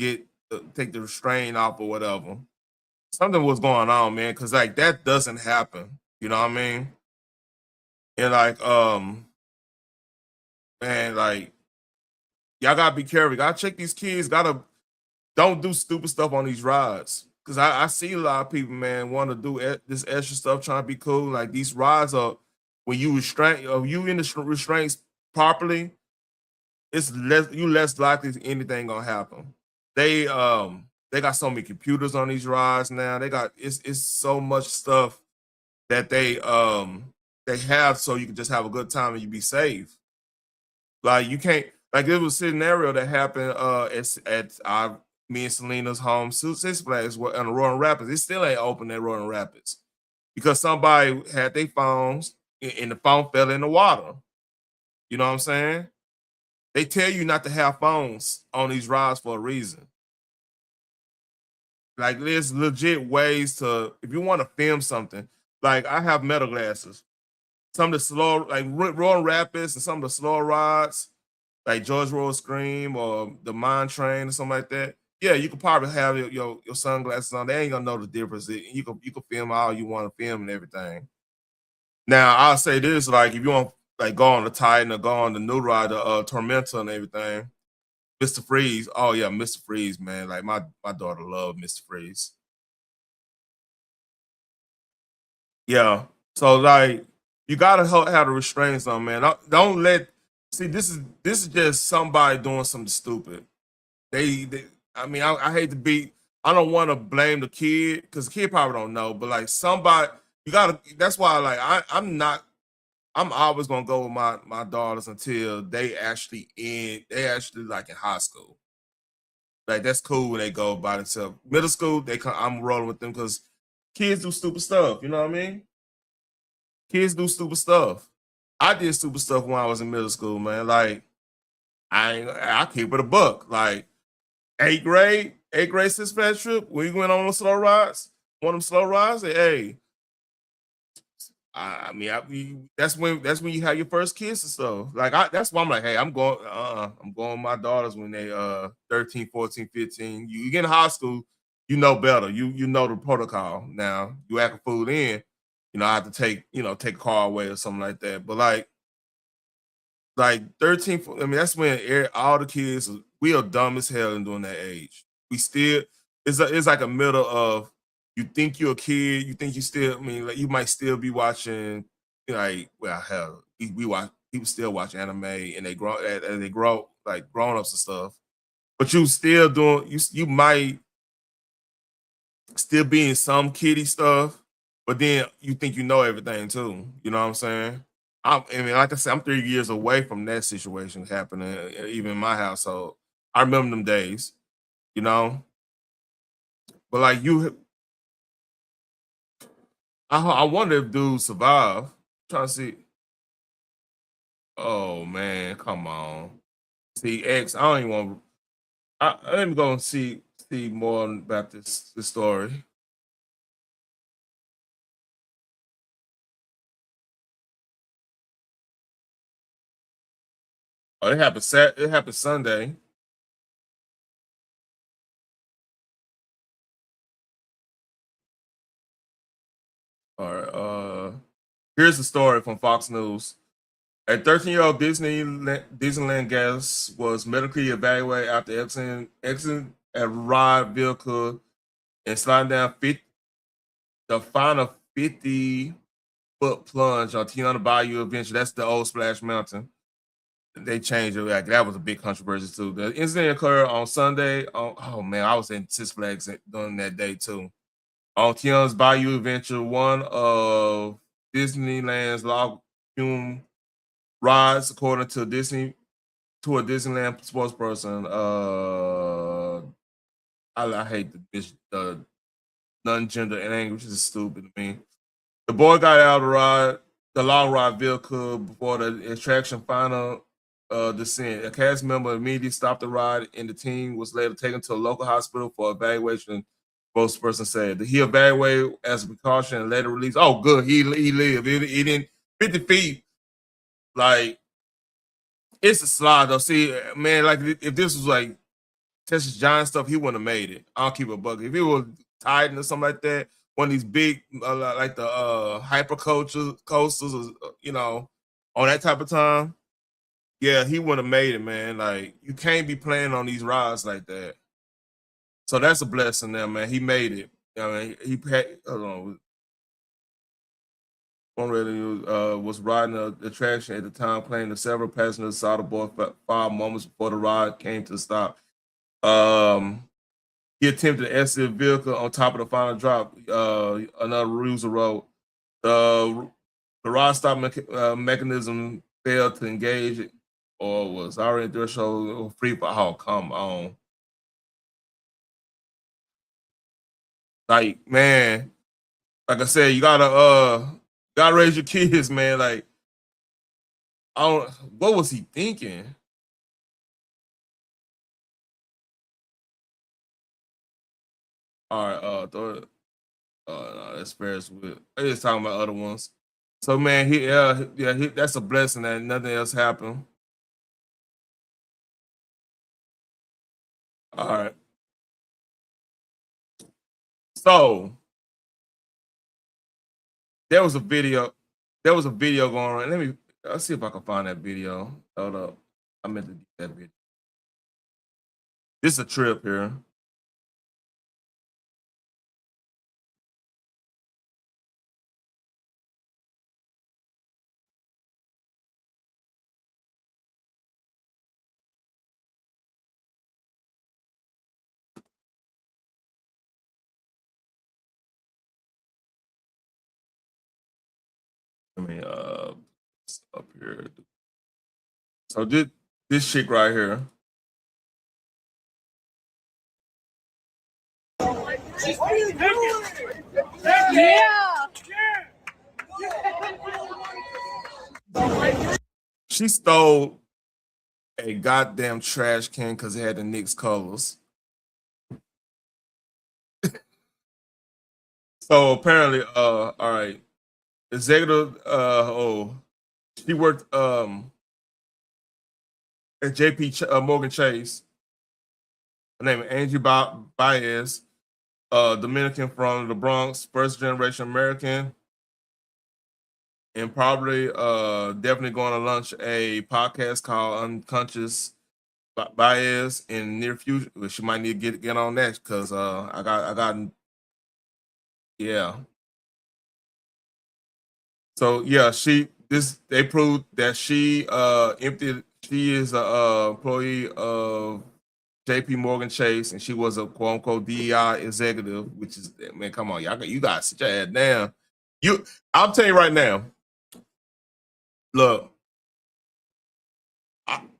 take the restraint off or whatever. Something was going on, man, because like that doesn't happen. You know what I mean? And like man, like y'all gotta be careful. Gotta check these kids. Don't do stupid stuff on these rides. Cause I see a lot of people, man, want to do this extra stuff, trying to be cool. Like these rides are when you in the restraints properly, it's less likely anything gonna happen. They got so many computers on these rides now. They got it's so much stuff that they have so you can just have a good time and you be safe. Like you can't like there was a scenario that happened at me and Selena's home Six Flags in the Roaring Rapids. It still ain't open at Roaring Rapids because somebody had their phones and the phone fell in the water. You know what I'm saying? They tell you not to have phones on these rides for a reason. Like there's legit ways to if you want to film something. Like I have metal glasses. Some of the slow like Roaring Rapids and some of the slower rides like George Road Scream or the Mine Train or something like that. Yeah, you could probably have your sunglasses on. They ain't gonna know the difference. You can film all you want to film and everything. Now I'll say this: like if you want like go on the Titan or go on the new ride, the Tormentor and everything, Mr. Freeze. Oh yeah, Mr. Freeze, man. Like my daughter loved Mr. Freeze. Yeah. So like you gotta have the restraints on, man. Don't let see this is just somebody doing something stupid. I mean, I hate to be. I don't want to blame the kid because the kid probably don't know, but like somebody, you gotta. That's why, like, I'm not. I'm always gonna go with my daughters until they actually like in high school. Like that's cool when they go by themselves. Middle school, I'm rolling with them because kids do stupid stuff. You know what I mean? Kids do stupid stuff. I did stupid stuff when I was in middle school, man. Like I keep it a buck. Like eighth grade Six Flags trip, we went on the slow rides. One of them slow rides, hey, I mean, that's when you have your first kiss and stuff. Like that's why I'm like, hey, I'm going with my daughters when they 13, 14, 15. You get in high school, you know better. You know the protocol. Now you act a fool in, I have to take a car away or something like that. But like 13, I mean, that's when all the kids, we are dumb as hell in doing that age. We still, it's like a middle of, you think you're a kid, you think you still, I mean, like you might still be watching, like, well, hell, people still watch anime and they grow like grown-ups and stuff. But you still doing, you might still be in some kiddie stuff, but then you think you know everything too. You know what I'm saying? I mean, like I said, I'm 3 years away from that situation happening, even in my household. I remember them days, you know. But like I wonder if dudes survive. I'm trying to see. Oh man, come on. See, X. I don't even want. Let me go and see more about this story. Oh, it happened. It happened Sunday. All right. Here's the story from Fox News. A 13-year-old Disneyland guest was medically evaluated after exiting a ride vehicle and sliding down the final 50-foot plunge on Tiana Bayou Adventure. That's the old Splash Mountain. They changed it. Like, that was a big controversy too. The incident occurred on Sunday. Oh man, I was in Six Flags during that day too. On Tiana's Bayou Adventure, one of Disneyland's log flume rides, according to a Disneyland spokesperson. I hate the non-gender language is stupid to me. The boy got out of the long ride vehicle before the attraction final descent. A cast member immediately stopped the ride, and the team was later taken to a local hospital for evaluation. Both person said he evaluated as a precaution and later released. Oh, good, he lived. He didn't 50 feet. Like it's a slide though. See, man, like if this was like Texas Giant stuff, he wouldn't have made it. I'll keep it a bucket. If he was Titan or something like that, one of these big like the hyper coasters, or, you know, on that type of time, yeah, he wouldn't have made it, man. Like you can't be playing on these rides like that. So that's a blessing there, man. He made it. I mean, he had, hold on. One radio was riding the attraction at the time, claiming that several passengers saw the boy 5 moments before the ride came to a stop. He attempted to exit the vehicle on top of the final drop. Another user wrote, the ride stop mechanism failed to engage it or was already threshold free for. Oh, come on. Like, man, like I said, you gotta raise your kids, man. Like, what was he thinking? All right, no, that's Ferris Wheel. I just talking about other ones. So man, that's a blessing that nothing else happened. All right. So there was a video going on. Let's see if I can find that video. Hold up. I meant to get that video. This is a trip here. Let me up here. So this chick right here. Yeah. She stole a goddamn trash can because it had the Knicks colors. So apparently, all right, executive. She worked at JP Morgan Chase. Her name is Angie Baez, Dominican from the Bronx, first generation American, and probably definitely going to launch a podcast called Unconscious Baez in near future. She might need to get on that because I got yeah. So yeah, they proved that she is a employee of JP Morgan Chase, and she was a quote unquote DEI executive, which is, man, come on, y'all, you guys sit your head down. I'll tell you right now. Look,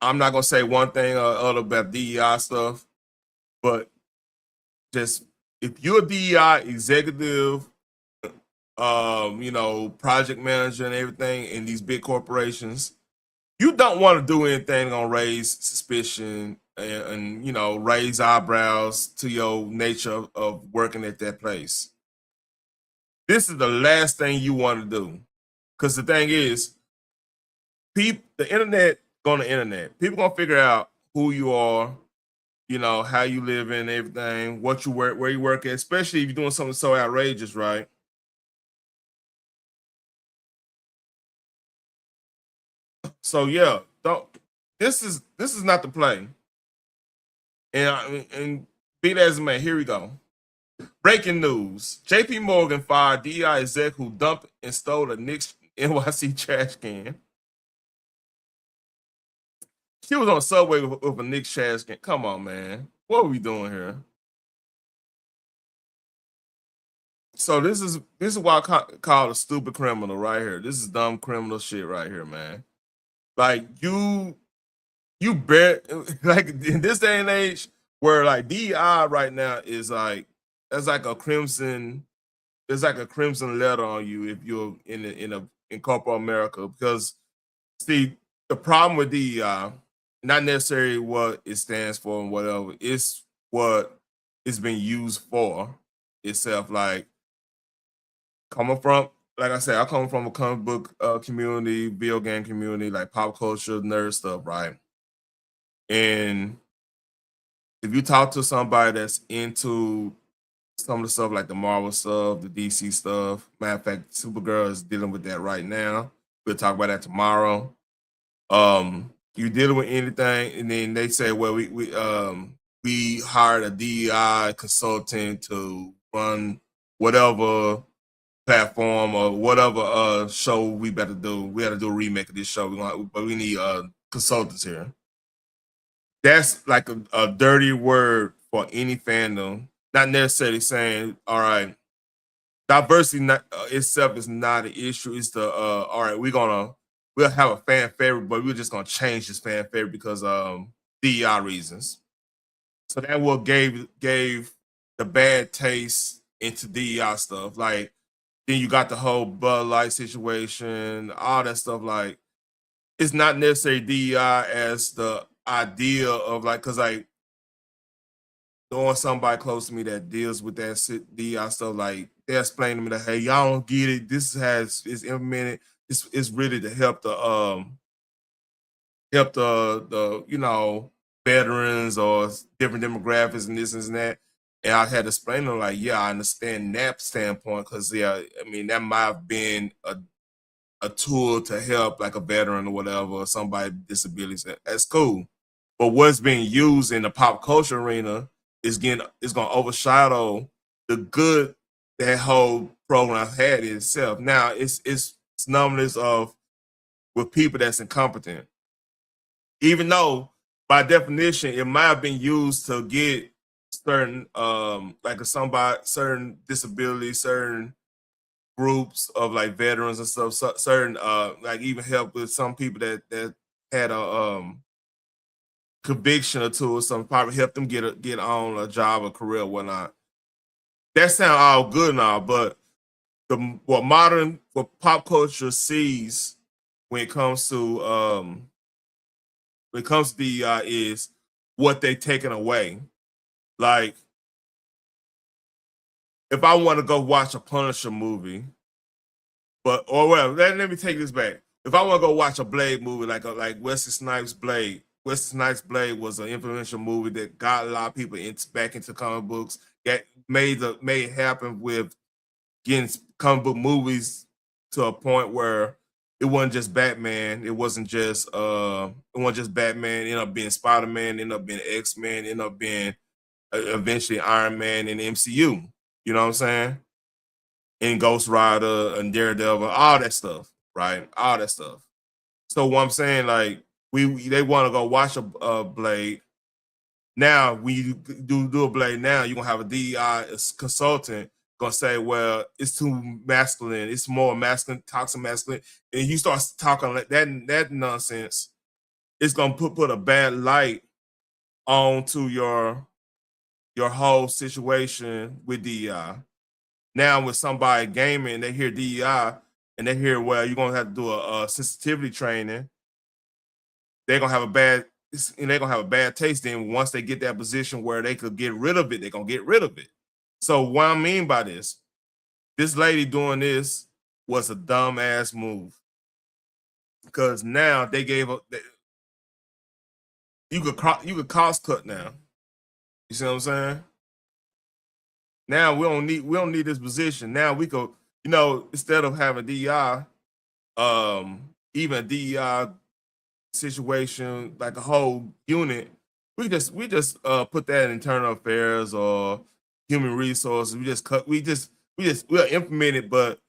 I'm not gonna say one thing or other about DEI stuff, but just if you're a DEI executive, project manager and everything in these big corporations, you don't want to do anything gonna raise suspicion and raise eyebrows to your nature of working at that place. This is the last thing you want to do, because the thing is, the internet going to internet. People gonna figure out who you are, how you live and everything, what you work, where you work at, especially if you're doing something so outrageous, right? So yeah, this is not the play. And be that as it may, here we go. Breaking news: JP Morgan fired DEI exec who dumped and stole a Knicks NYC trash can. She was on a subway with a Knicks trash can. Come on, man. What are we doing here? So this is what I call a stupid criminal right here. This is dumb criminal shit right here, man. Like you bet, like in this day and age, where like DEI right now is like it's like a crimson letter on you if you're in corporate America, because see the problem with DEI, not necessarily what it stands for and whatever, it's what it's been used for itself. Like coming from, like I said, I come from a comic book community, video game community, like pop culture, nerd stuff, right? And if you talk to somebody that's into some of the stuff like the Marvel stuff, the DC stuff, matter of fact, Supergirl is dealing with that right now. We'll talk about that tomorrow. You dealing with anything, and then they say, well, we hired a DEI consultant to run whatever platform or whatever show we better do. We got to do a remake of this show, but we need consultants here. That's like a dirty word for any fandom. Not necessarily saying, all right, diversity itself is not an issue. It's the all right, we'll have a fan favorite, but we're just gonna change this fan favorite because DEI reasons. So that what gave the bad taste into DEI stuff. Like then you got the whole Bud Light situation, all that stuff. Like it's not necessarily DEI as the idea of like, cause like knowing somebody close to me that deals with that DEI stuff, like they explain to me that, hey, y'all don't get it. This is implemented. It's really to help the you know, veterans or different demographics and this and that. And I had to explain to them like, yeah, I understand that standpoint, because yeah, I mean that might have been a tool to help like a veteran or whatever, or somebody with disabilities. That's cool. But what's being used in the pop culture arena is gonna overshadow the good that whole program had in itself. Now it's numbers of with people that's incompetent, even though by definition it might have been used to get certain certain disabilities, certain groups of like veterans and stuff, certain like even help with some people that had a conviction or two or something, probably help them get on a job or career or whatnot. That sounds all good and all, but what pop culture sees when it comes to DEI is what they taken away. Like if I want to go watch a Punisher movie, let me take this back. If I want to go watch a Blade movie, like Wesley Snipes' Blade, Wesley Snipes' Blade was an influential movie that got a lot of people back into comic books. That made it happen with getting comic book movies to a point where it wasn't just Batman. It wasn't just Batman. It ended up being Spider-Man. Ended up being X-Men. Ended up being eventually Iron Man in the MCU. You know what I'm saying? And Ghost Rider and Daredevil, all that stuff, right? All that stuff. So what I'm saying, like they want to go watch a Blade. Now, when you do a Blade now, you're gonna have a DEI consultant gonna say, well, it's too masculine, it's more masculine, toxic masculine, and you start talking like that nonsense, it's gonna put a bad light onto your whole situation with DEI. Now, with somebody gaming and they hear DEI and they hear, well, you're gonna have to do a sensitivity training, they're gonna have a bad taste. Then once they get that position where they could get rid of it, they're gonna get rid of it. So what I mean by this lady doing this was a dumbass move, because now they gave up. You could cost cut now. You see what I'm saying? Now we don't need this position. Now we could, instead of having DEI, even a DEI situation, like a whole unit, we just put that in internal affairs or human resources. We'll implement it, but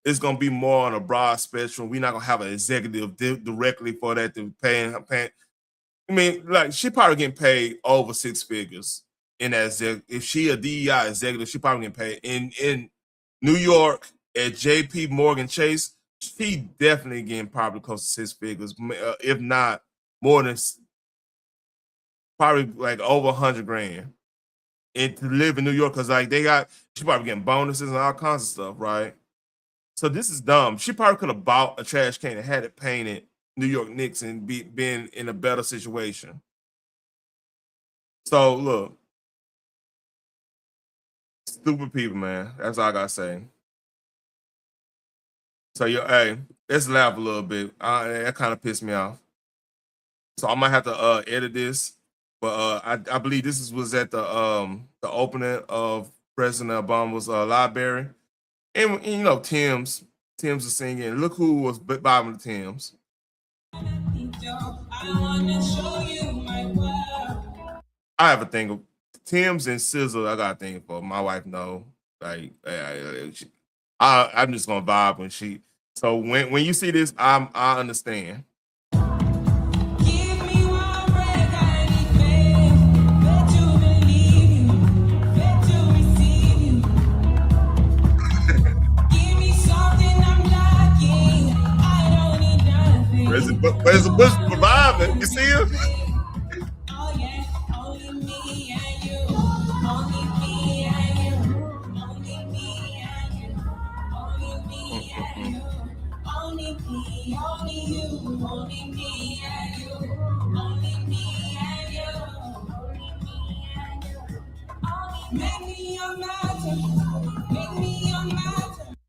it's gonna be more on a broad spectrum. We're not gonna have an executive directly for that to pay. I mean, like she probably getting paid over six figures in that. If she a DEI executive, she probably getting paid in New York at JP Morgan Chase. She definitely getting probably close to six figures, if not more than probably like over 100 grand. And to live in New York, because like she probably getting bonuses and all kinds of stuff, right? So this is dumb. She probably could have bought a trash can and had it painted New York Knicks and been in a better situation. So look, stupid people, man. That's all I gotta say. So hey, let's laugh a little bit. That kind of pissed me off. So I might have to edit this, but I believe this was at the opening of President Obama's library, and you know Tim's is singing. Look who was bobbing the Tim's. I have a thing of Tim's and Sizzle. I got a thing for my wife. No, like I'm just gonna vibe when she. So when you see this, I understand. Where's the Bush surviving? You see him?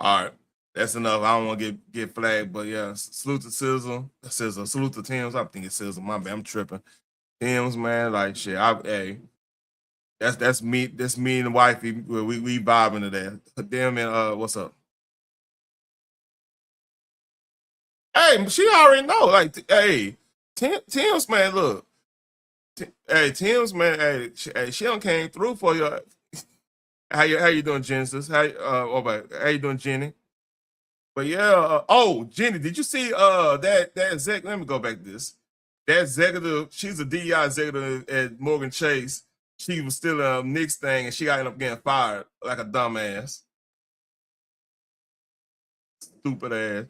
All right, that's enough. I don't want to get flagged, but yeah, salute to Sizzle. Salute to Tim's. I'm thinking Sizzle. My bad, I'm tripping. Tim's, man, like shit. Hey, that's me. That's me and the wifey. We vibing to that. Damn, and what's up? Hey, she already know. Like, hey, Tim's, man, look. Hey, Tim's, man, hey, she done came through for you. How you doing, Genesis? How you doing, Jenny? But yeah, Jenny, did you see that exec? Let me go back to this. That executive, she's a DEI executive at Morgan Chase. She was still a Knicks thing, and she ended up getting fired like a dumbass. Stupid ass.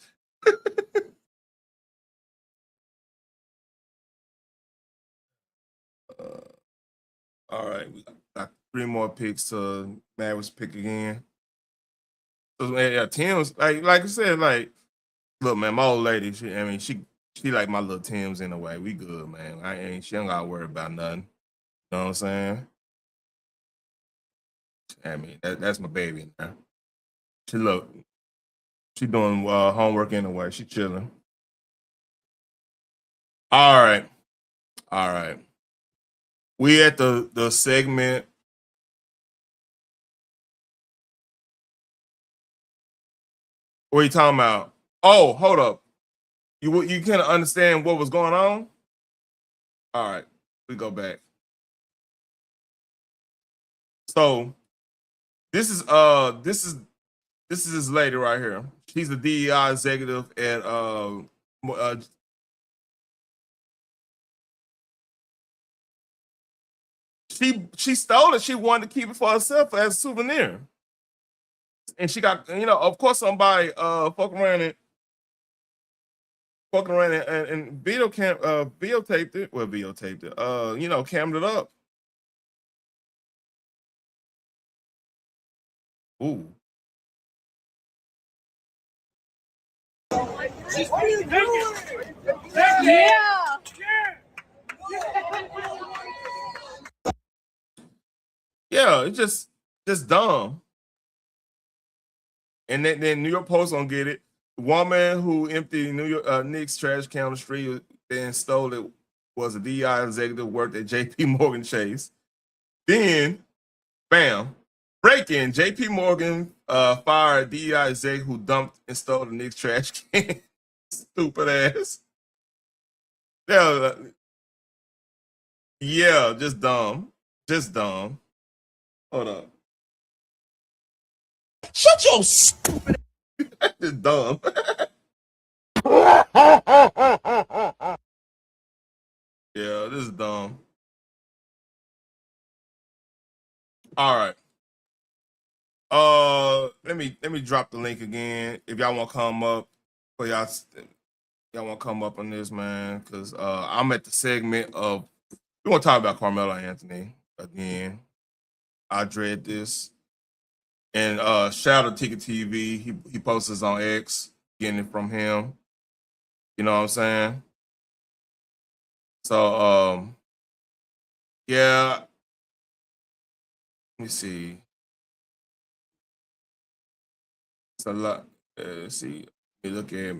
All right, we got 3 more picks to Mavericks pick again. So yeah, Tim's like I said, like, look, man, my old lady, she like my little Tim's in a way. We good, man. She don't gotta worry about nothing. You know what I'm saying? I mean, that's my baby now. She doing homework anyway. She chilling. All right. We at the segment. What are you talking about? Oh, hold up. You can't understand what was going on? All right, we go back. So this is this lady right here. She's a DEI executive at she stole it. She wanted to keep it for herself as a souvenir. And she got, of course somebody fucking around and videotaped it. Well, videotaped it. Cammed it up. Ooh. What are you doing? Yeah. Yeah, it's just dumb. And then New York Post gonna get it. The woman who emptied New York Knicks trash can on the street then stole it was a DI executive worked at JP Morgan Chase. Then, bam, break-in. JP Morgan fired DI exec who dumped and stole the Knicks trash can. Stupid ass. Yeah, just dumb. Just dumb. Hold up. Shut your stupid ass. That's just dumb. Yeah, this is dumb. All right. Let me drop the link again. If y'all want to come up, for y'all want to come up on this, man, because I'm at the segment of We want to talk about Carmelo Anthony again. I dread this. And shout out to TTB. He posts this on X, getting it from him. You know what I'm saying? So yeah. Let me see. It's a lot. Let's see. Let me look at.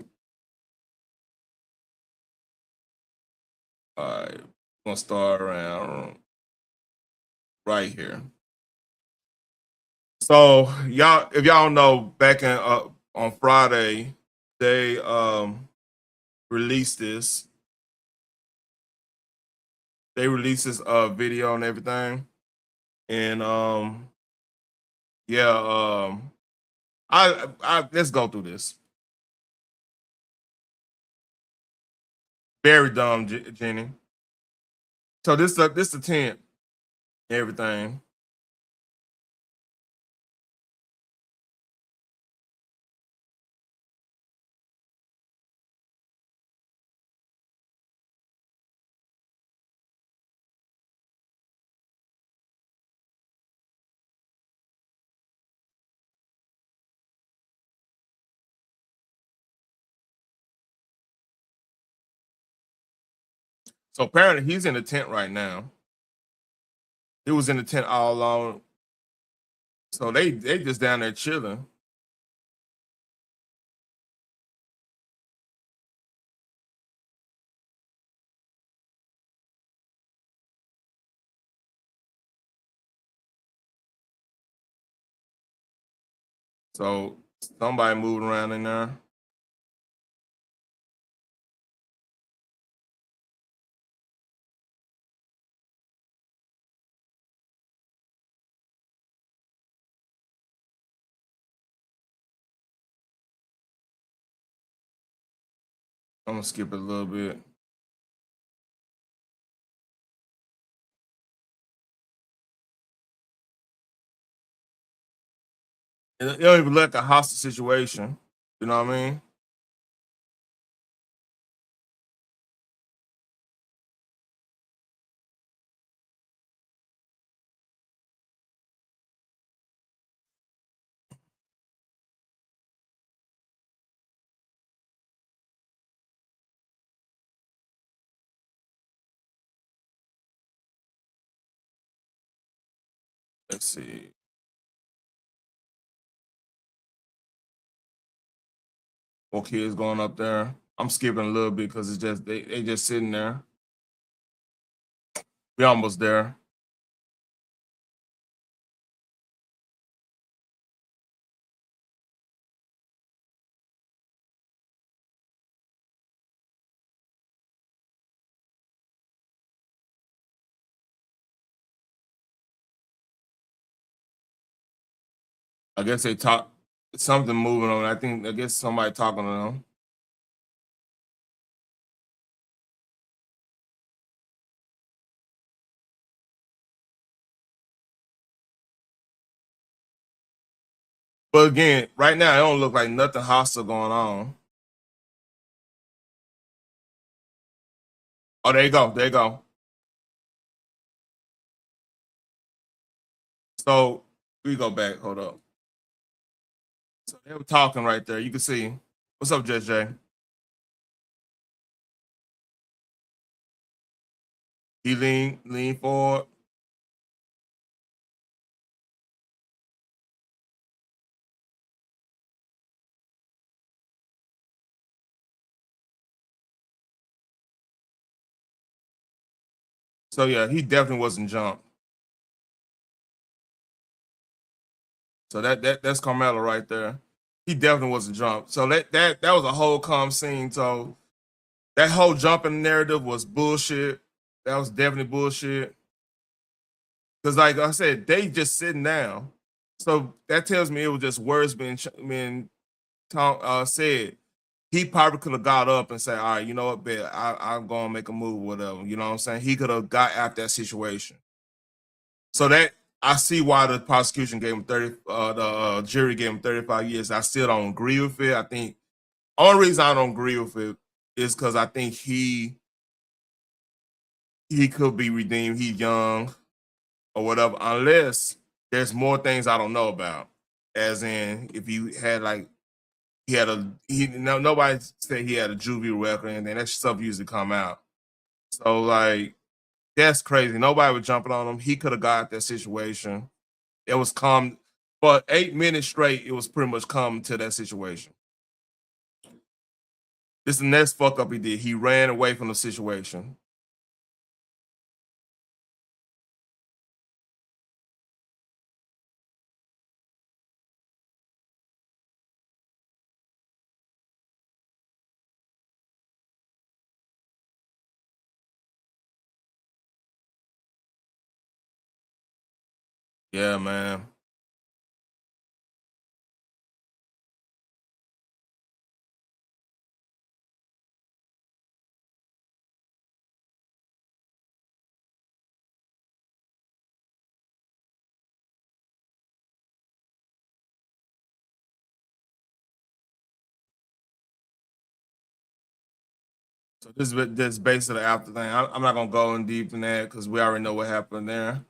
All right, I'm gonna start around right here. So y'all, if y'all know, back in on Friday, they released this. They released this video and everything, and yeah, I let's go through this. Very dumb, Jenny. So this the tent, everything. So apparently he's in the tent right now. He was in the tent all along. So they just down there chilling. So somebody moving around in there. I'm gonna skip it a little bit. It don't even look like a hostage situation. You know what I mean? Let's see. More kids going up there. I'm skipping a little bit because it's just they just sitting there. We almost there. I guess they talk something moving on. I guess somebody talking to them. But again, right now it don't look like nothing hostile going on. Oh, there you go. There you go. So we go back. Hold up. So they were talking right there. You can see. What's up, JJ? He lean forward. So yeah, he definitely wasn't jumped. So that's Carmelo right there. He definitely wasn't jumped. So that was a whole calm scene. So that whole jumping narrative was bullshit. That was definitely bullshit. Because like I said, they just sitting down. So that tells me it was just words being said. He probably could have got up and said, all right, you know what, bet I'm going to make a move or whatever. You know what I'm saying? He could have got at that situation. So that I see why the prosecution gave him 30, the jury gave him 35 years. I still don't agree with it. I think only reason I don't agree with it is because I think he he could be redeemed. He's young or whatever, unless there's more things I don't know about. As in, if you had like nobody said he had a juvie record, and then that stuff usually come out. So like that's crazy. Nobody was jumping on him. He could have got that situation. It was calm, but 8 minutes straight, it was pretty much calm to that situation. This is the next fuck up he did. He ran away from the situation. Yeah, man. So this is basically the after thing. I'm not gonna go in deep in that because we already know what happened there.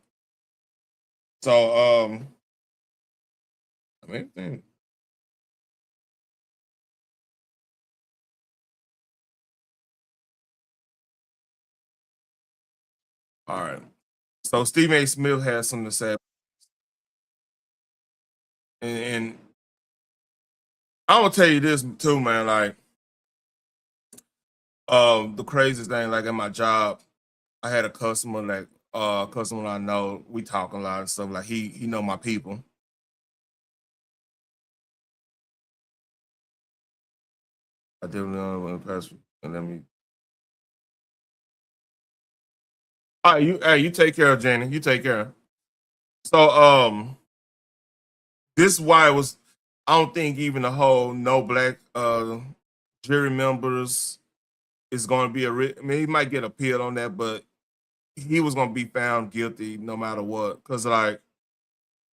So I mean, all right. So Stephen A. Smith has something to say, and I'm gonna tell you this too, man. Like, the craziest thing, like at my job, I had a customer, like customer I know. We talk a lot and stuff. Like he know my people. I definitely know the past. And let me. All right, you take care of Jenny. You take care. So this is why it was. I don't think even the whole no black jury members is going to be I mean, he might get appeal on that, but he was going to be found guilty no matter what. Cause like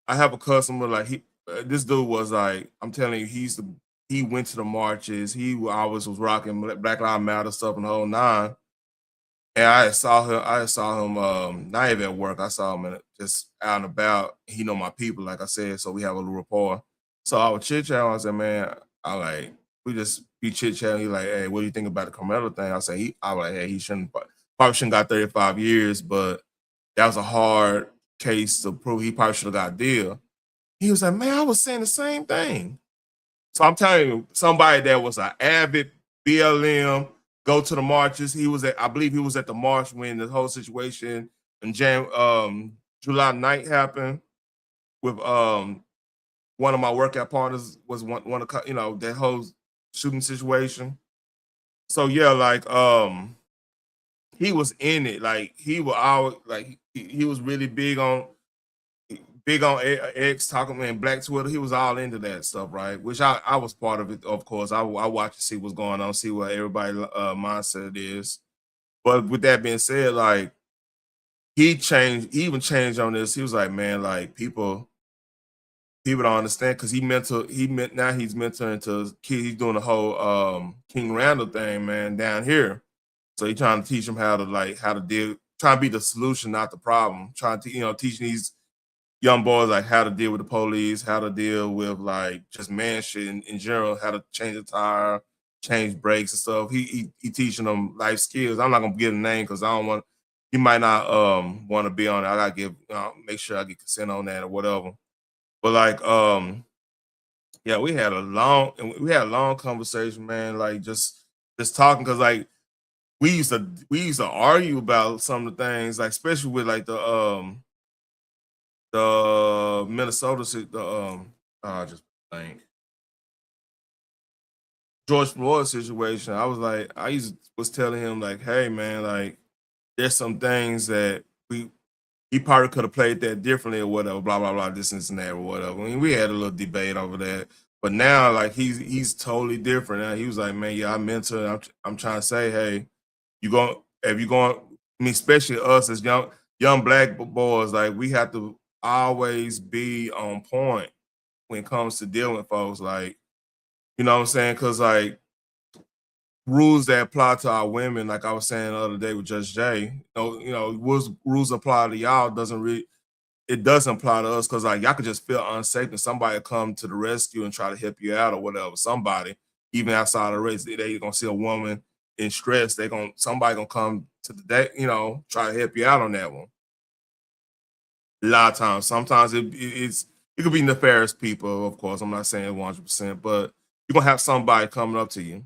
I have a customer like this dude was like, I'm telling you, he went to the marches. He always was rocking Black Lives Matter stuff and the whole nine. And I saw him not even at work. I saw him just out and about. He know my people, like I said, so we have a little rapport. So I was chit chatting. I said, man, we just be chit chatting. He like, hey, what do you think about the Karmelo thing? I was like, hey, he probably shouldn't got 35 years, but that was a hard case to prove. He probably should have got a deal. He was like, man, I was saying the same thing. So I'm telling you, somebody that was an avid BLM, go to the marches. I believe he was at the march when the whole situation in July 9th happened with one of my workout partners was one of that whole shooting situation. So yeah, like he was in it. Like he was always like he was really big on X talking in Black Twitter. He was all into that stuff, right? Which I was part of it, of course. I watch to see what's going on, see what everybody mindset is. But with that being said, like he even changed on this. He was like, man, like people don't understand because he's mentoring to kids. He's doing the whole King Randall thing, man, down here. So he's trying to teach them how to deal, trying to be the solution, not the problem. Trying to teaching these young boys like how to deal with the police, how to deal with like just man shit in general, how to change a tire, change brakes and stuff. He teaching them life skills. I'm not gonna give a name because I don't want. He might not want to be on it. I gotta make sure I get consent on that or whatever. But like yeah, we had a long conversation, man. Like just talking because like we used to argue about some of the things, like especially with like the Minnesota, I just think George Floyd situation. I was telling him like, hey man, like there's some things that he probably could have played that differently or whatever, blah blah blah, this and that or whatever. I mean, we had a little debate over that, but now like he's totally different. Now he was like, man, yeah, I mentor. I'm trying to say, hey, I mean, especially us as young black boys, like we have to always be on point when it comes to dealing with folks. Like, you know what I'm saying? Because like rules that apply to our women, like I was saying the other day with Judge Jay, rules apply to y'all it doesn't apply to us because like y'all could just feel unsafe and somebody come to the rescue and try to help you out or whatever. Somebody, even outside the race, they gonna see a woman in stress. Somebody gonna come to the day, try to help you out on that one. A lot of times, sometimes it could be nefarious people, of course. I'm not saying 100%, but you're gonna have somebody coming up to you.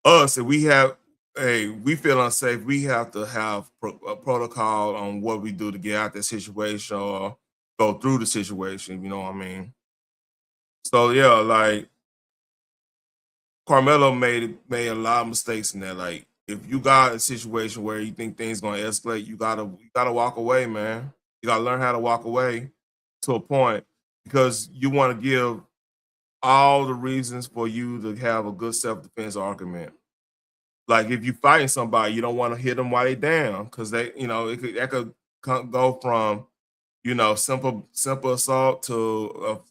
Us, if we feel unsafe, we have to have a protocol on what we do to get out that situation or go through the situation, you know what I mean? So yeah, like Karmelo made a lot of mistakes in that. Like if you got a situation where you think things gonna escalate, you gotta walk away, man. You gotta learn how to walk away to a point because you want to give all the reasons for you to have a good self-defense argument. Like if you fighting somebody, you don't want to hit them while they down because that could go from simple assault to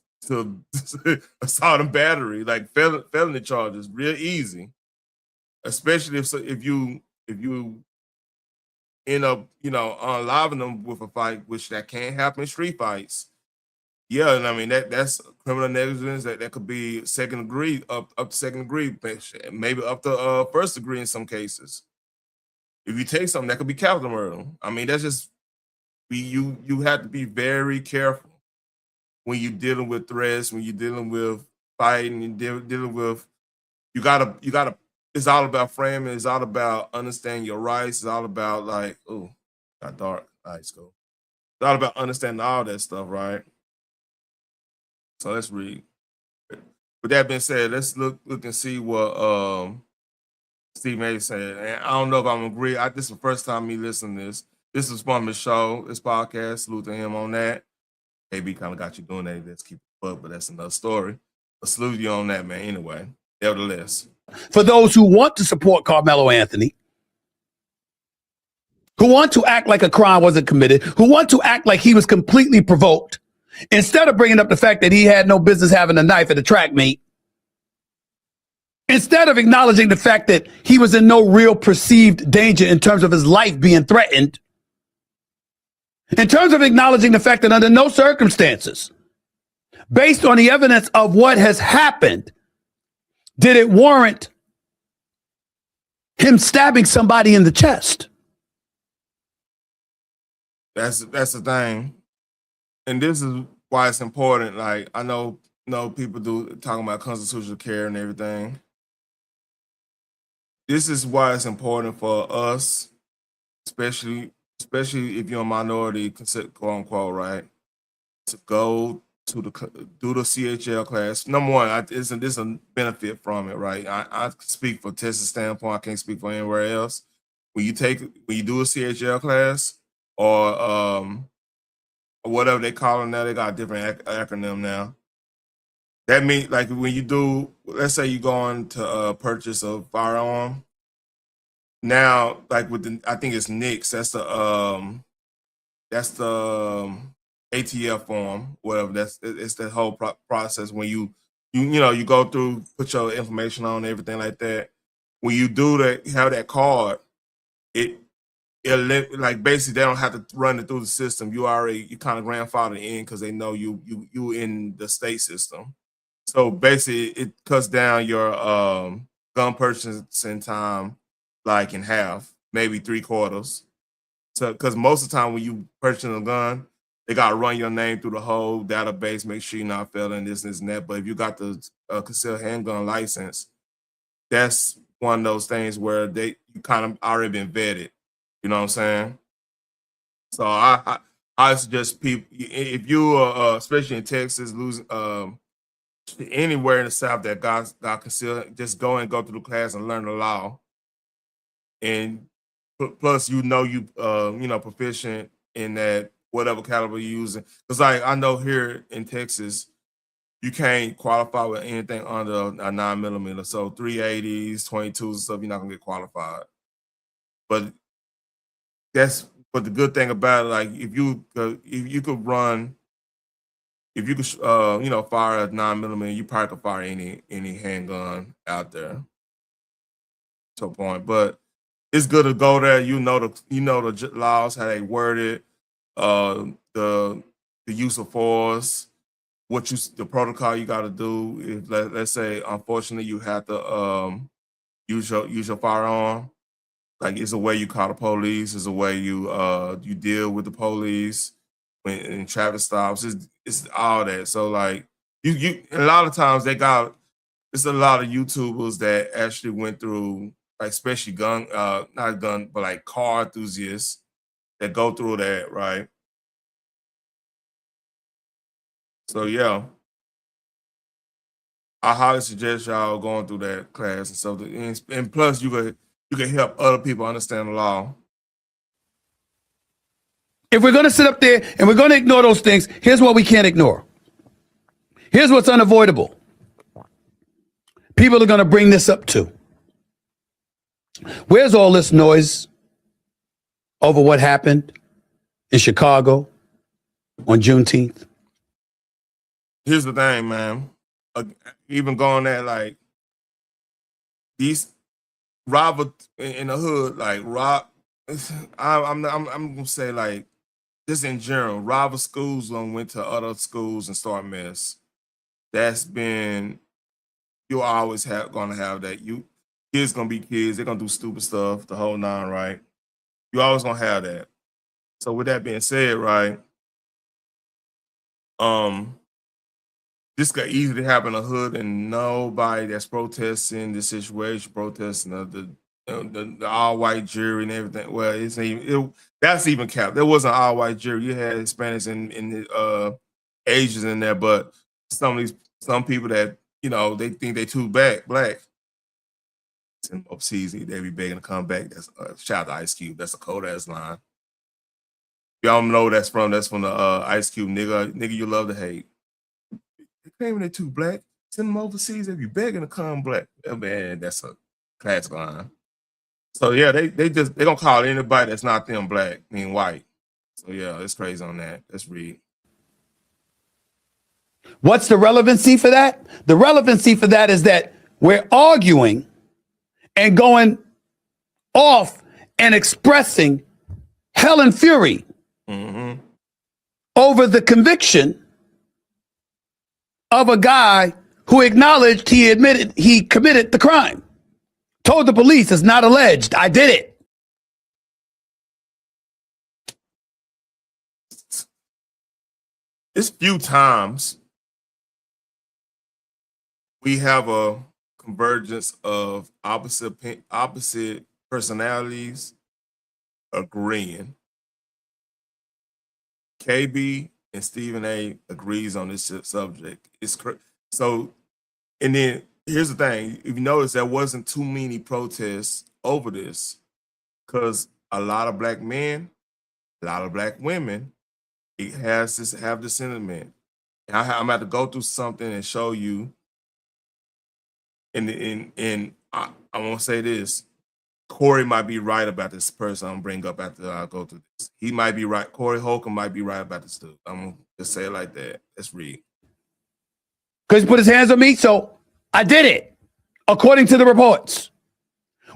assault and battery, like felony charges, real easy. Especially if you end up unaliving them with a fight, which that can't happen in street fights. Yeah, and I mean that's criminal negligence. That could be second degree, up to second degree, maybe up to first degree in some cases. If you take something, that could be capital murder. I mean, that's just you have to be very careful when you're dealing with threats, when you're dealing with fighting, and dealing with you gotta. It's all about framing. It's all about understanding your rights. It's all about got dark. All right, go. It's all about understanding all that stuff, right? So let's read. With that being said, let's look and see what Steve May said. And I don't know if I'm agree. This is the first time me listening to this. This is from the show, this podcast. Salute to him on that. AB kind of got you doing that. Let's keep it up, but that's another story. But salute you on that, man. Anyway, nevertheless. For those who want to support Carmelo Anthony, who want to act like a crime wasn't committed, who want to act like he was completely provoked, instead of bringing up the fact that he had no business having a knife at a track meet, instead of acknowledging the fact that he was in no real perceived danger in terms of his life being threatened, in terms of acknowledging the fact that under no circumstances, based on the evidence of what has happened, did it warrant him stabbing somebody in the chest. That's the thing. And this is why it's important. Like I know people talking about constitutional care and everything. This is why it's important for us, especially if you're a minority, quote unquote, right, to go to do the CHL class. Number one, there's a benefit from it, right? I speak for Texas standpoint. I can't speak for anywhere else. When you do a CHL class or whatever they call them now, they got a different acronym now. That means like when you do, let's say you go on to purchase a firearm. Now, like with I think it's NICS. That's the ATF form, whatever. It's the whole process when you go through, put your information on, everything like that. When you do that, have that card, it like basically they don't have to run it through the system. You kind of grandfathered in because they know you in the state system. So basically, it cuts down your gun purchasing time like in half, maybe 3/4. So because most of the time when you purchase a gun, they gotta run your name through the whole database, make sure you're not failing this and that. But if you got the concealed handgun license, that's one of those things where you kind of already been vetted. You know what I'm saying? So I suggest people, if you especially in Texas, losing anywhere in the South that got concealed, just go through the class and learn the law. And plus, you proficient in that whatever caliber you're using. Because like I know here in Texas, you can't qualify with anything under a 9mm. So 380s, 22s, and stuff, you're not gonna get qualified. But the good thing about it, like if you could fire a 9mm, you probably could fire any handgun out there. to a point, but it's good to go there. You know the laws, how they worded, the use of force, the protocol you got to do. If let's say, unfortunately, you have to use your firearm. Like, it's a way you call the police. It's a way you deal with the police when in traffic stops. It's all that. So like you a lot of times it's a lot of YouTubers that actually went through, like, especially not gun, but like car enthusiasts that go through that, right? So yeah, I highly suggest y'all going through that class and stuff. And plus, you can help other people understand the law. If we're going to sit up there and we're going to ignore those things, here's what we can't ignore. Here's what's unavoidable. People are going to bring this up too. Where's all this noise over what happened in Chicago on Juneteenth? Here's the thing, man. Even going there, like, these robber in the hood, like I'm gonna say, like, just in general, rival schools went to other schools and start mess. That's been, you're always gonna have that. Kids gonna be kids. They're gonna do stupid stuff, the whole nine, right? You always gonna have that. So with that being said, right, this could easily happen in the hood, and nobody that's protesting the situation, protesting the all-white jury and everything. Well, that's even capped. There wasn't an all-white jury. You had Hispanics and Asians in there, but some people that, they think they too black. Send them overseas, they be begging to come back. That's shout out to Ice Cube. That's a cold ass line. Y'all know that's from the Ice Cube, nigga. You love to hate. They claiming they too black. Send them overseas. They be begging to come black. Oh, man, that's a classic line. So yeah, they gonna call anybody that's not them black, mean white. So yeah, it's crazy on that. Let's read. What's the relevancy for that? The relevancy for that is that we're arguing and going off and expressing hell and fury over the conviction of a guy who acknowledged he admitted he committed the crime. Told the police, it's not alleged, I did it. It's few times we have a convergence of opposite personalities agreeing. KB and Stephen A agrees on this subject. So, and then here's the thing. If you notice, there wasn't too many protests over this, because a lot of black men, a lot of black women, have the sentiment. And I'm about to go through something and show you. And I want to say this. Corey might be right about this person I'm gonna bring up after I go through this. He might be right. Corey Holcomb might be right about this dude. I'm gonna just say it like that. Let's read. Because he put his hands on me, so I did it, according to the reports.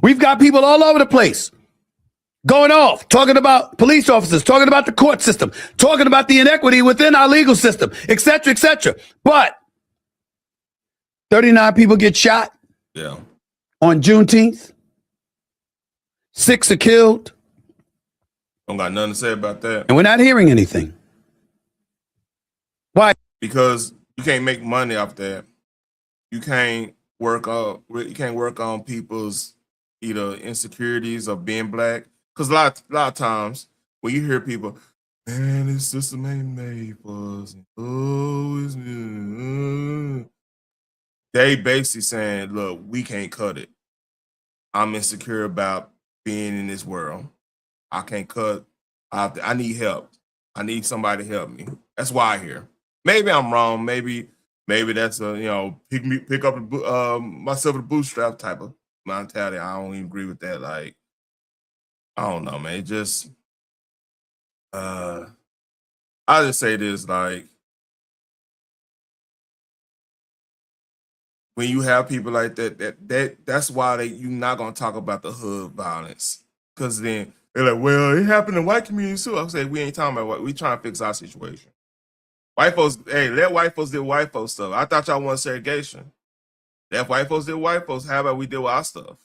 We've got people all over the place going off, talking about police officers, talking about the court system, talking about the inequity within our legal system, et cetera, et cetera. But 39 people get shot on Juneteenth. 6 are killed. Don't got nothing to say about that. And we're not hearing anything. Why? Because you can't make money off that. You can't work on people's either insecurities of being black. Because a lot of times when you hear people, man, this system ain't made for us. Oh, it's they basically saying, look, we can't cut it. I'm insecure about being in this world. I can't cut. I need help. I need somebody to help me. That's why I'm here. Maybe I'm wrong. Maybe that's a pick up myself with a bootstrap type of mentality. I don't even agree with that. Like, I don't know, man. It just I will just say this, like, when you have people like that's why you're not gonna talk about the hood violence, because then they're like, well, it happened in white communities too. I say we ain't talking about what we trying to fix our situation. White folks, hey, let white folks do white folks stuff. I thought y'all wanted segregation. That white folks did white folks. How about we deal with our stuff?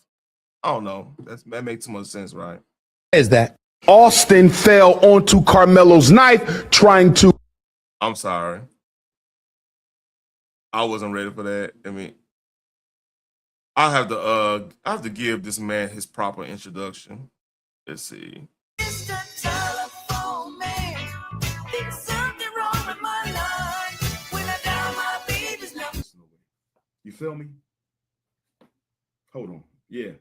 I don't know. That makes too much sense, right? Is that Austin fell onto Karmelo's knife trying to. I'm sorry. I wasn't ready for that. I mean, I have to give this man his proper introduction. Let's see. You feel me? Hold on. Yeah.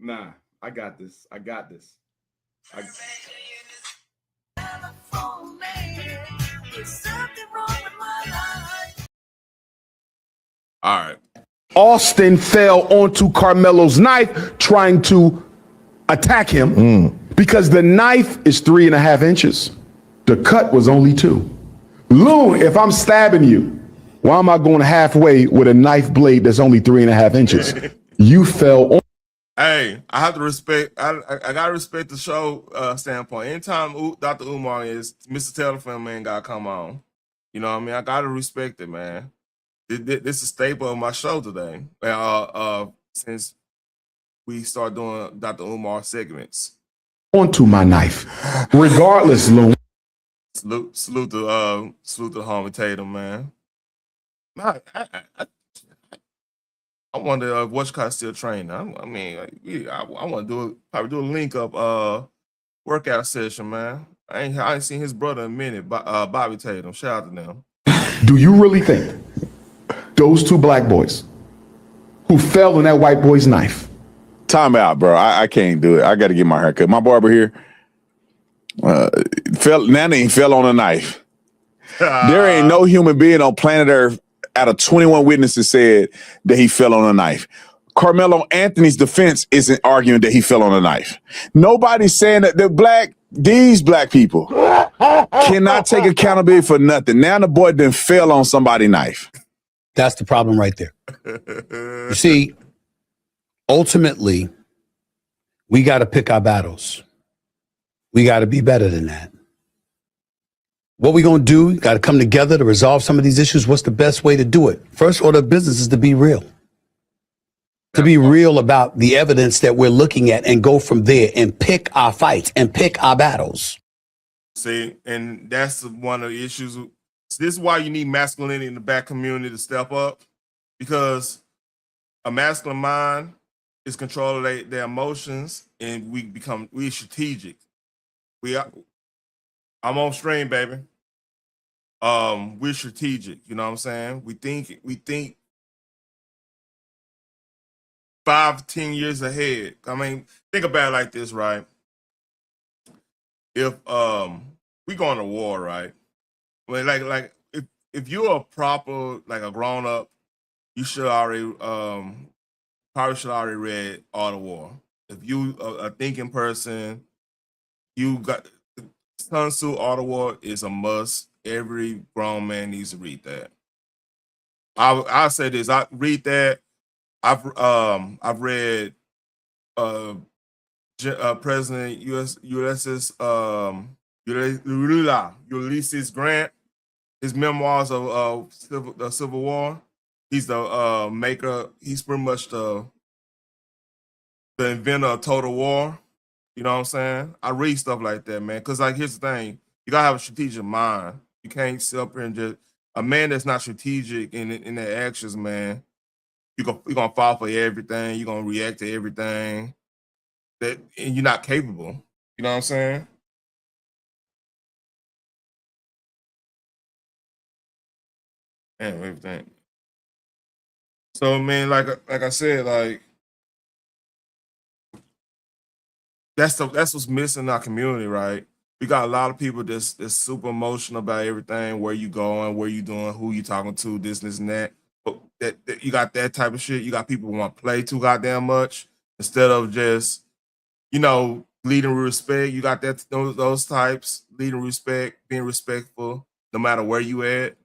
Nah, I got this. All right. Austin fell onto Karmelo's knife trying to attack him because the knife is 3.5 inches. The cut was only 2. Loon, if I'm stabbing you, why am I going halfway with a knife blade that's only 3.5 inches? You fell on. Hey, I have to respect. I gotta respect the show standpoint. Anytime Dr. Umar is Mr. Telephone Man, gotta come on. You know what I mean? I gotta respect it, man. This is a staple of my show today. Since we start doing Dr. Umar segments. Onto my knife, regardless, Loon. Salute to homie Tatum, man. I wonder if Westcott's still training. I mean, I want to probably do a link up workout session, man. I ain't seen his brother in a minute, Bobby Tatum. Shout out to them. Do you really think those 2 black boys who fell on that white boy's knife? Time out, bro. I can't do it. I got to get my haircut. My barber here fell on a knife. There ain't no human being on planet Earth out of 21 witnesses said that he fell on a knife. Carmelo Anthony's defense isn't arguing that he fell on a knife. Nobody's saying that these black people cannot take accountability for nothing. Now the boy done fell on somebody's knife. That's the problem right there. You see, ultimately, we got to pick our battles. We got to be better than that. What we going to do, got to come together to resolve some of these issues. What's the best way to do it? First order of business is to be real. To be real about the evidence that we're looking at and go from there and pick our fights and pick our battles. See, and that's one of the issues. This is why you need masculinity in the black community to step up, because a masculine mind is control of their emotions, and we strategic. I'm on stream, baby. We're strategic. You know what I'm saying? We think 5-10 years ahead. I mean, think about it like this, right? If we going to war, right? Well, like if you're a proper, like a grown up, you should already probably should already read Art of War. If you a thinking person, you got Sun Tzu Art of War is a must. Every grown man needs to read that. I'll say this. I read that. I've read President Ulysses Grant, his memoirs of the Civil War. He's the maker. He's pretty much the inventor of total war. You know what I'm saying? I read stuff like that, man. Because like, here's the thing: you gotta have a strategic mind. You can't sit up here and just a man that's not strategic in their actions, man. You're gonna fall for everything. You're gonna react to everything. And you're not capable. You know what I'm saying? And everything. So, man, like I said, like that's what's missing in our community, right? We got a lot of people that's super emotional about everything, where you going, where you doing, who you talking to, this and that. But that you got that type of shit. You got people who want to play too goddamn much instead of just, leading with respect. You got those types, leading respect, being respectful, no matter where you at.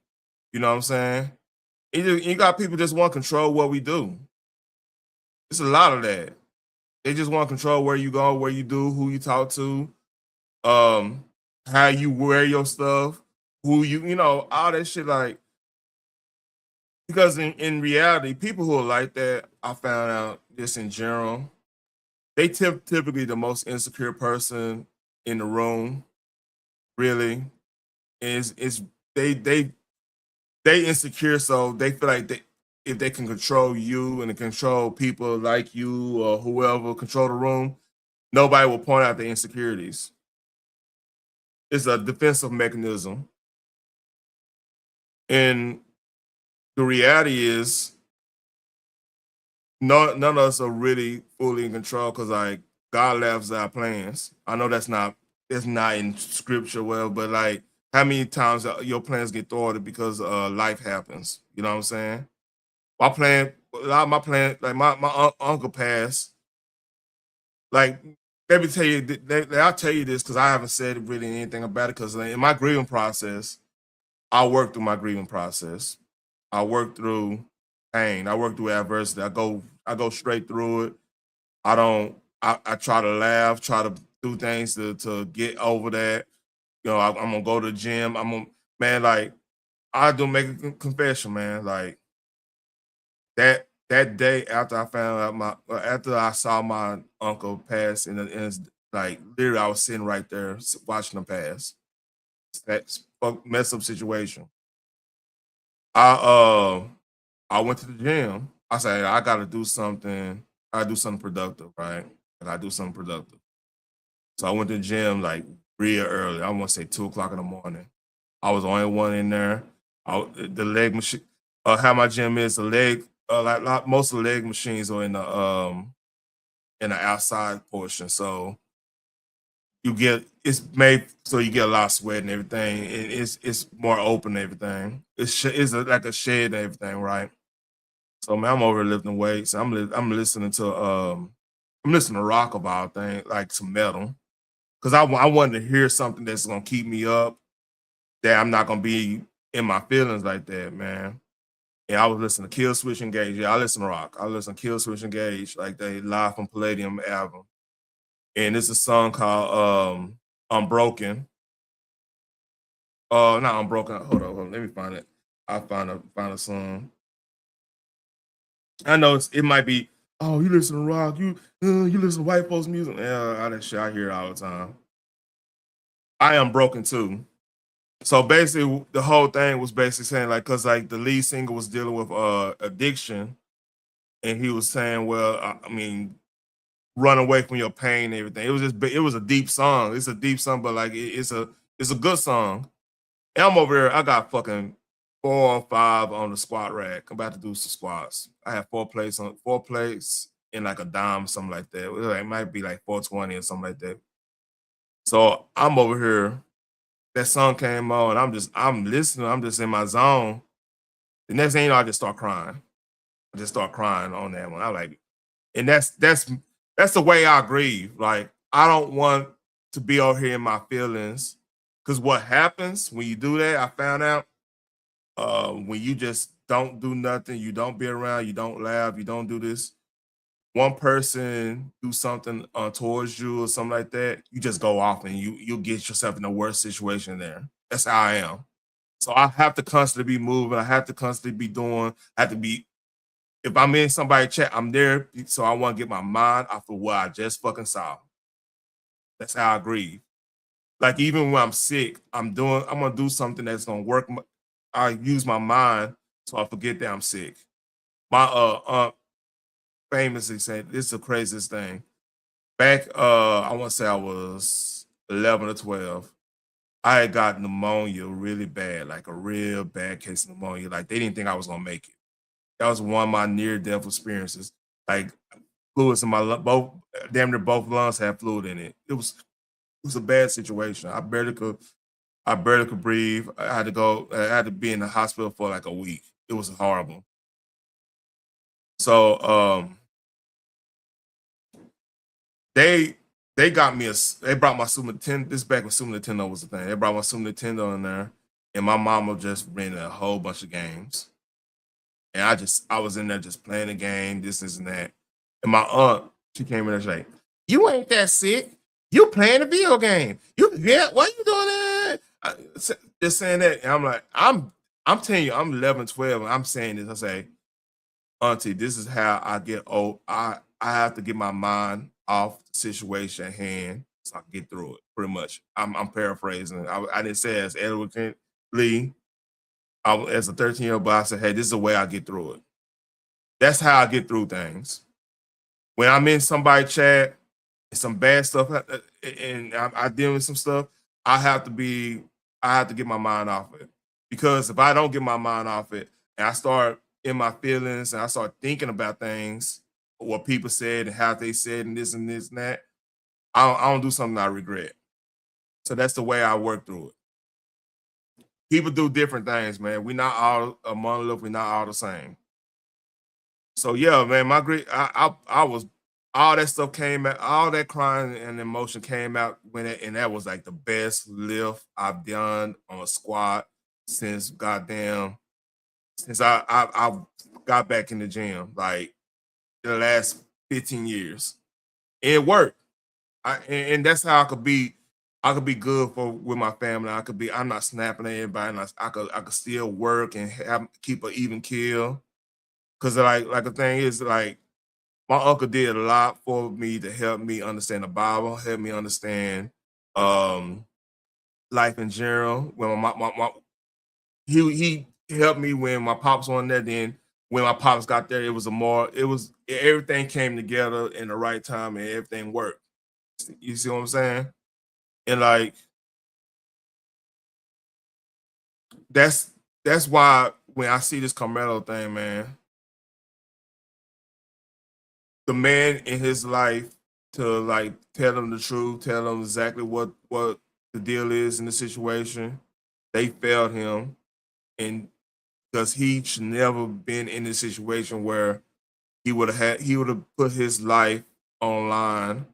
You know what I'm saying? You got people just want to control what we do. It's a lot of that. They just want to control where you go, where you do, who you talk to, how you wear your stuff, who you know, all that shit. Like, because in reality, people who are like that, I found out just in general, they typically the most insecure person in the room. Really, is they insecure, so they feel like if they can control you and control people like you or whoever control the room, nobody will point out the insecurities. It's a defensive mechanism. And the reality is none of us are really fully in control because like God laughs at our plans. I know that's not in scripture well, but like how many times your plans get thwarted because life happens? You know what I'm saying? A lot of my plan, like my uncle passed. Like, let me tell you, I'll tell you this because I haven't said really anything about it. Because in my grieving process, I work through my grieving process. I work through pain. I work through adversity. I go straight through it. I don't. I try to laugh. Try to do things to get over that. You know, I'm gonna go to the gym. Man. Like, I do make a confession, man. Like that day after I found out after I saw my uncle pass, and it's like literally I was sitting right there watching him pass. That messed up situation. I went to the gym. I said I gotta do something. I do something productive, right? And I do something productive. So I went to the gym like real early. I want to say 2:00 in the morning. I was the only one in there. The leg machine. How my gym is, the leg. Most of the leg machines are in the outside portion. So it's made so you get a lot of sweat and everything. It's more open and everything. It's like a shed and everything, right? So man, I'm over here lifting weights. I'm listening to rock of all things, like some metal, because I wanted to hear something that's gonna keep me up. That I'm not gonna be in my feelings like that, man. Yeah, I was listening to Kill Switch Engage. Yeah, I listen to rock. I listen to Kill Switch Engage, like they Live from Palladium album. And it's a song called Unbroken. Not Unbroken. Hold on. Let me find it. I'll find a song. I know it might be, oh, you listen to rock, you listen to white folks music. Yeah, all that shit I hear all the time. I am broken too. So basically, the whole thing was basically saying like, cause like the lead singer was dealing with addiction, and he was saying, well, I mean, run away from your pain and everything. It was a deep song. It's a deep song, but like it's a good song. And I'm over here. I got fucking 4 or 5 on the squat rack. I'm about to do some squats. I have 4 plates in like a dime, something like that. It might be like 420 or something like that. So I'm over here. That song came on. I'm listening. I'm just in my zone. The next thing you know, I just start crying. I just start crying on that one. I like it. And that's the way I grieve. Like, I don't want to be out here in my feelings. Because what happens when you do that, I found out, when you just don't do nothing, you don't be around, you don't laugh, you don't do this. One person do something towards you or something like that, you just go off and you'll get yourself in the worst situation there. That's how I am. So I have to constantly be moving. I have to constantly be doing. I have to be. If I'm in somebody's chat, I'm there. So I want to get my mind off of what I just fucking saw. That's how I grieve. Like even when I'm sick, I'm gonna do something that's gonna work. I use my mind so I forget that I'm sick. My aunt famously said, "This is the craziest thing." Back, I want to say I was 11 or 12. I had got pneumonia really bad, like a real bad case of pneumonia. Like they didn't think I was gonna make it. That was one of my near-death experiences. Like fluids in my both, damn near both lungs had fluid in it. It was a bad situation. I barely could breathe. I had to be in the hospital for like a week. It was horrible. So they got me they brought my Super Nintendo. This back when Super Nintendo was the thing. They brought my Super Nintendo in there, and my mama just rented a whole bunch of games. And I was in there just playing the game, this and that. And my aunt, she came in and she's like, "You ain't that sick. You playing a video game. Why you doing that?" Just saying that. And I'm like, I'm telling you, I'm 11, 12, and I'm saying this. I say, "Auntie, this is how I get old. I have to get my mind off the situation at hand so I can get through it." Pretty much. I'm paraphrasing. I didn't say it as eloquently. As a 13-year-old, but I said, "Hey, this is the way I get through it." That's how I get through things. When I'm in somebody's chat and some bad stuff, and I deal with some stuff, I have to get my mind off it. Because if I don't get my mind off it, and I start in my feelings, and I start thinking about things, what people said and how they said, and this and that, I don't do something I regret. So that's the way I work through it. People do different things, man. We're not all a monolith. We're not all the same. So yeah, man, I was all that stuff came out, all that crying and emotion came out and that was like the best lift I've done on a squat since I got back in the gym, like the last 15 years. It worked. And that's how I could be good with my family. I'm not snapping at everybody, and I could still work and keep an even keel. Cause like the thing is, like, my uncle did a lot for me to help me understand the Bible, help me understand life in general. When he helped me when my pops was on there. Then when my pops got there, everything came together in the right time and everything worked. You see what I'm saying? And like that's why when I see this Karmelo thing, man, the man in his life to like tell him the truth, tell him exactly what the deal is in the situation. They failed him, and because he should never been in a situation where he would have put his life online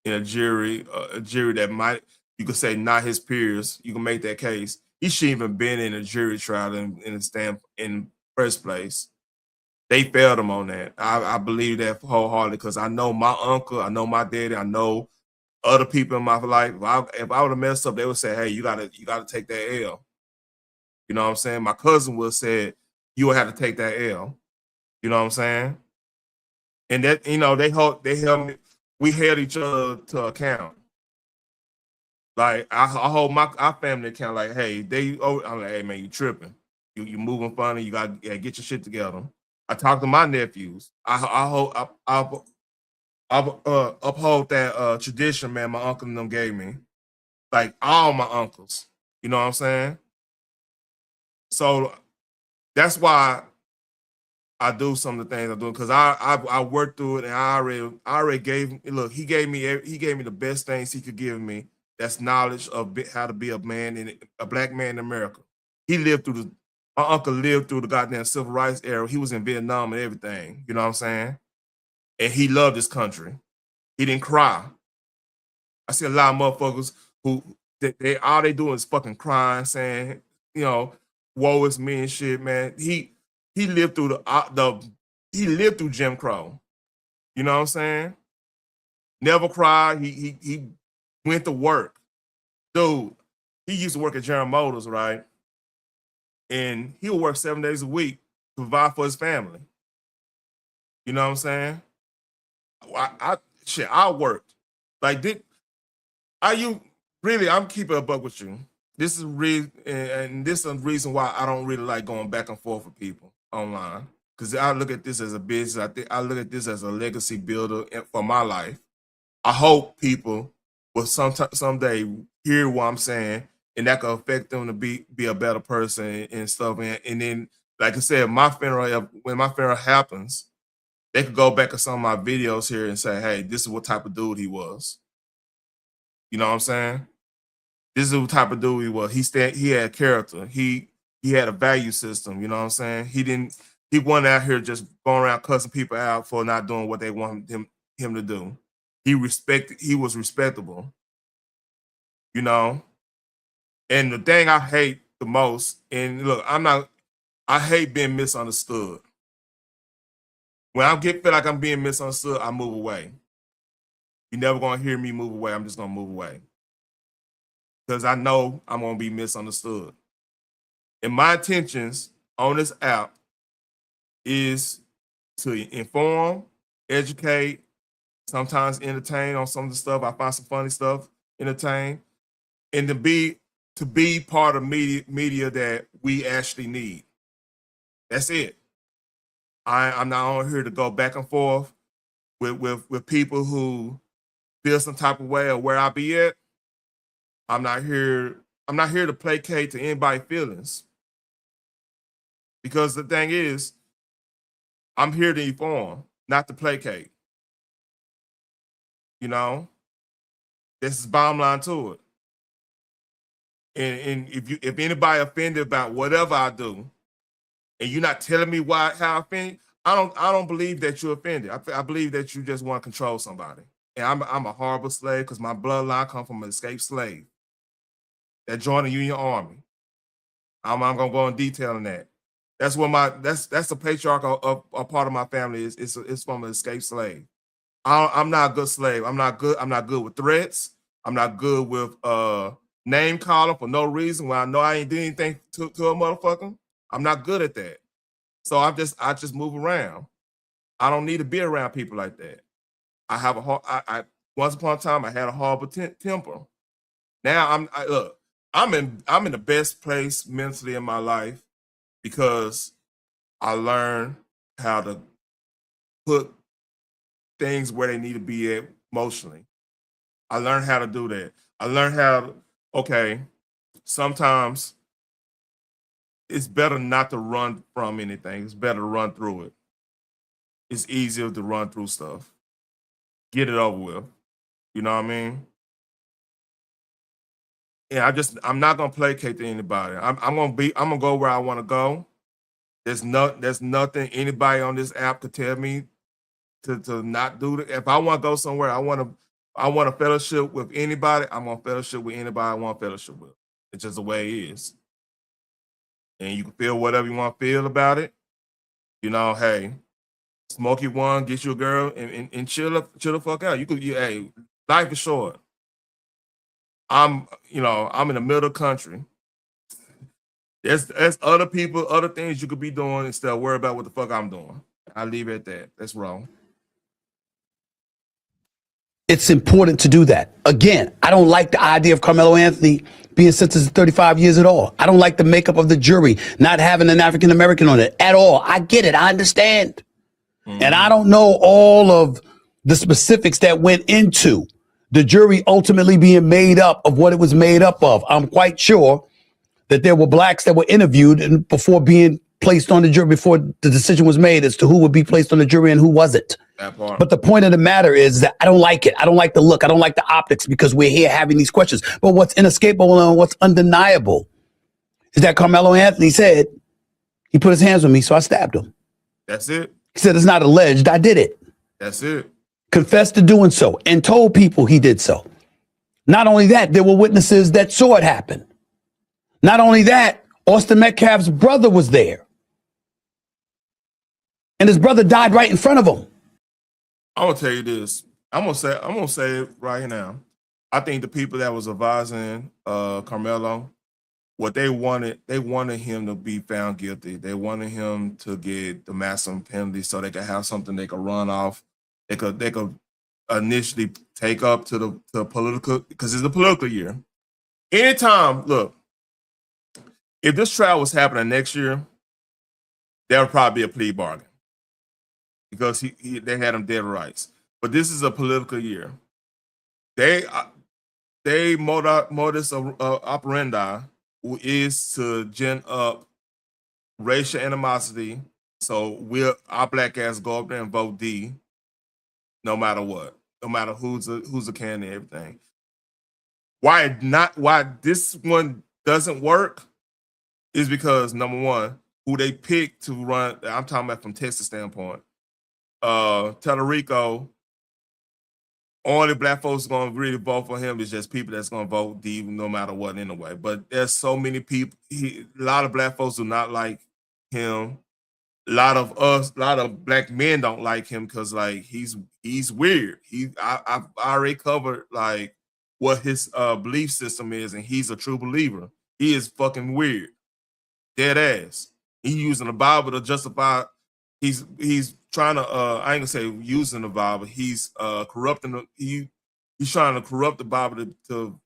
in a jury that might, you could say, not his peers. You can make that case. He shouldn't even been in a jury trial in the first place. They failed him on that. I believe that wholeheartedly because I know my uncle, I know my daddy, I know other people in my life. If I would have messed up, they would say, "Hey, you gotta take that L." You know what I'm saying? My cousin would have said, "You would have to take that L." You know what I'm saying? And that, they held me. We held each other to account. Like I hold our family account. Like, hey, I'm like, "Hey, man, you tripping? You moving funny? You gotta get your shit together." I talk to my nephews. I uphold that tradition, man. My uncle and them gave me, like all my uncles. You know what I'm saying? So that's why I do some of the things I do because I worked through it and I already gave. Look, he gave me the best things he could give me. That's knowledge of how to be a black man in America. My uncle lived through the goddamn civil rights era. He was in Vietnam and everything. You know what I'm saying? And he loved his country. He didn't cry. I see a lot of motherfuckers who all they do is fucking crying, saying, "Woe is me" and shit, man. He lived through he lived through Jim Crow. You know what I'm saying? Never cried. He went to work. Dude, he used to work at General Motors, right? And he would work 7 days a week to provide for his family. You know what I'm saying? I worked. Like, I'm keeping a buck with you. This is this is the reason why I don't really like going back and forth with people online. Because I look at this as a business. I look at this as a legacy builder for my life. I hope people will someday hear what I'm saying, and that could affect them to be a better person and stuff. And then, like I said, when my funeral happens, they could go back to some of my videos here and say, "Hey, this is what type of dude he was." You know what I'm saying? This is the type of dude he was. He had character. He had a value system. You know what I'm saying? He wasn't out here just going around cussing people out for not doing what they wanted him to do. He was respectable. You know? And the thing I hate the most, and look, I hate being misunderstood. When I feel like I'm being misunderstood, I move away. You're never gonna hear me move away. I'm just gonna move away. Because I know I'm gonna be misunderstood. And my intentions on this app is to inform, educate, sometimes entertain on some of the stuff. I find some funny stuff, entertain, and to be part of media that we actually need. That's it. I'm not on here to go back and forth with people who feel some type of way or where I be at. I'm not here to placate to anybody's feelings. Because the thing is, I'm here to inform, not to placate. You know? This is bottom line to it. And if anybody offended about whatever I do, and you're not telling me how I offended, I don't believe that you're offended. I believe that you just want to control somebody. And I'm a horrible slave because my bloodline comes from an escaped slave that joined the Union Army. I'm gonna go in detail on that. That's what that's the patriarch of a part of my family is from an escaped slave. I'm not a good slave. I'm not good with threats. I'm not good with name calling for no reason when I know I ain't did anything to a motherfucker. I'm not good at that. So I just move around. I don't need to be around people like that. I have I once upon a time I had a horrible temper. Now I'm in the best place mentally in my life because I learned how to put things where they need to be at emotionally. I learned how to do that. I learned sometimes it's better not to run from anything. It's better to run through it. It's easier to run through stuff. Get it over with. You know what I mean? And I'm not gonna placate to anybody. I'm gonna go where I want to go. There's nothing anybody on this app could tell me to not do it. If I want to go somewhere, I want to fellowship with anybody. I'm gonna fellowship with anybody I want to fellowship with. It's just the way it is. And you can feel whatever you want to feel about it. You know, hey, smoke you one, get you a girl, and chill the fuck out. Hey, life is short. I'm in the middle of the country. There's other people, other things you could be doing instead of worry about what the fuck I'm doing. I leave it at that. That's wrong. It's important to do that. Again, I don't like the idea of Karmelo Anthony being sentenced to 35 years at all. I don't like the makeup of the jury, not having an African American on it at all. I get it. I understand. And I don't know all of the specifics that went into the jury ultimately being made up of what it was made up of. I'm quite sure that there were blacks that were interviewed and before being placed on the jury, before the decision was made as to who would be placed on the jury and who wasn't. But the point of the matter is that I don't like it. I don't like the look. I don't like the optics because we're here having these questions. But what's inescapable and what's undeniable is that Karmelo Anthony said he put his hands on me, so I stabbed him. That's it. He said it's not alleged. I did it. That's it. Confessed to doing so and told people he did so. Not only that, there were witnesses that saw it happen. Not only that, Austin Metcalf's brother was there. And his brother died right in front of him. I'm gonna tell you this. I'm gonna say it right now. I think the people that was advising Karmelo, what they wanted him to be found guilty. They wanted him to get the maximum penalty so they could have something they could run off. They could initially take up to the political, because it's the political year. Anytime, look, if this trial was happening next year, there would probably be a plea bargain because they had him dead rights. But this is a political year. They modus operandi is to gen up racial animosity. So our black ass go up there and vote D, no matter what, no matter who's a candidate, everything. Why this one doesn't work is because, number one, who they picked to run, I'm talking about from Texas standpoint, Tellerico, only black folks going to really vote for him is just people that's going to vote D no matter what anyway. But there's so many people, a lot of black folks do not like him. A lot of black men don't like him because like he's weird. I've already covered like what his belief system is, and he's a true believer. He is fucking weird, dead ass. He using the Bible to justify. He's trying to. I ain't gonna say using the Bible. He's corrupting. He's trying to corrupt the Bible to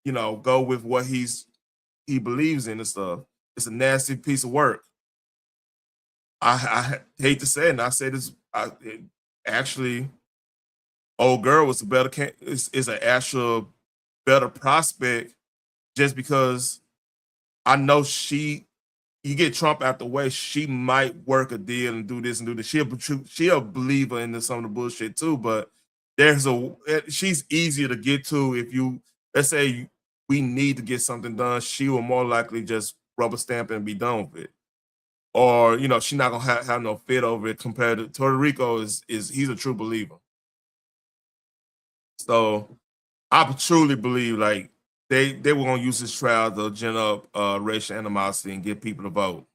go with what he believes in and stuff. It's a nasty piece of work. I hate to say it, and I say this. Actually, old girl was a better is an actual better prospect, just because I know you get Trump out the way, she might work a deal and do this and do this. She a believer in some of the bullshit too, but she's easier to get to if you, let's say we need to get something done, she will more likely just rubber stamp and be done with it. Or, she's not gonna have no fit over it. Compared to Puerto Rico he's a true believer. So I truly believe like they were gonna use this trial to gin up racial animosity and get people to vote,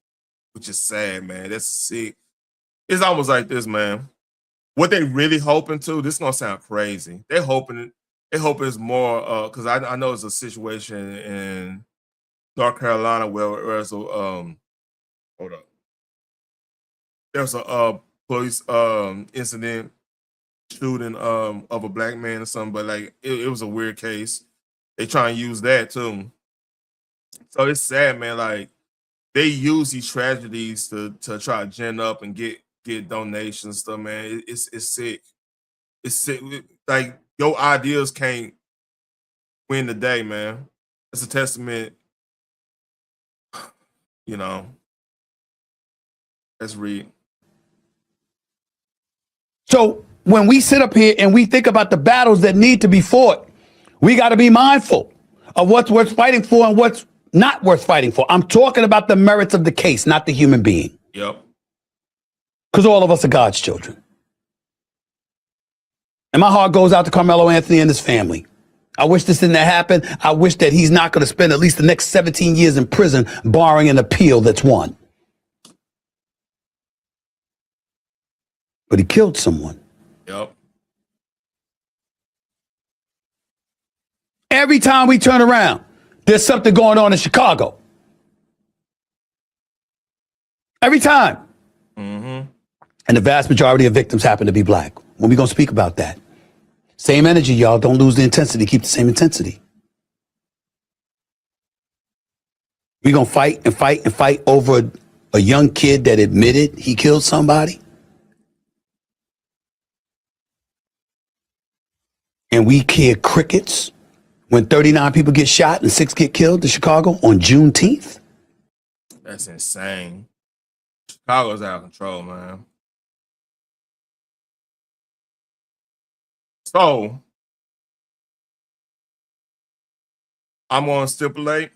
which is sad, man. That's sick. It's almost like this, man. What they really hoping to, this is gonna sound crazy. They hoping it's more because I know it's a situation in North Carolina where there's a hold up. There's a police incident shooting of a black man or something, but like it was a weird case. They try and use that too. So it's sad, man. Like they use these tragedies to try to gin up and get donations and stuff, man. It's sick. It's sick. Like your ideas can't win the day, man. It's a testament. Let's read. So when we sit up here and we think about the battles that need to be fought, we got to be mindful of what's worth fighting for and what's not worth fighting for. I'm talking about the merits of the case, not the human being. Yep. Because all of us are God's children. And my heart goes out to Karmelo Anthony and his family. I wish this didn't happen. I wish that he's not going to spend at least the next 17 years in prison, barring an appeal that's won. But he killed someone. Yep. Every time we turn around, there's something going on in Chicago. Every time. Mm-hmm. And the vast majority of victims happen to be black. When we going to speak about that? Same energy, y'all. Don't lose the intensity. Keep the same intensity. We going to fight and fight and fight over a young kid that admitted he killed somebody. And we care crickets when 39 people get shot and 6 get killed in Chicago on Juneteenth. That's insane. Chicago's out of control, man. So I'm going to stipulate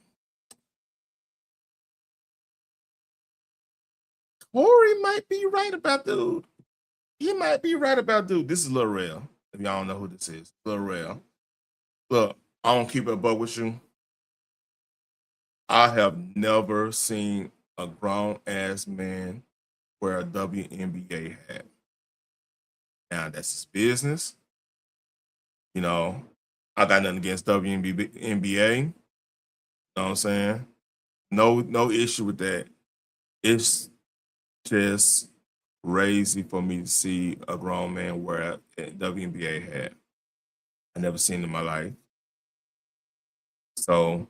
Corey might be right about dude. He might be right about dude. This is Lil Rel. If y'all don't know who this is, Lil Rel. Look, I don't keep it a buck with you. I have never seen a grown ass man wear a WNBA hat. Now that's his business. I got nothing against WNBA. You know what I'm saying? No issue with that. It's just crazy for me to see a grown man wear a WNBA hat. I never seen it in my life. So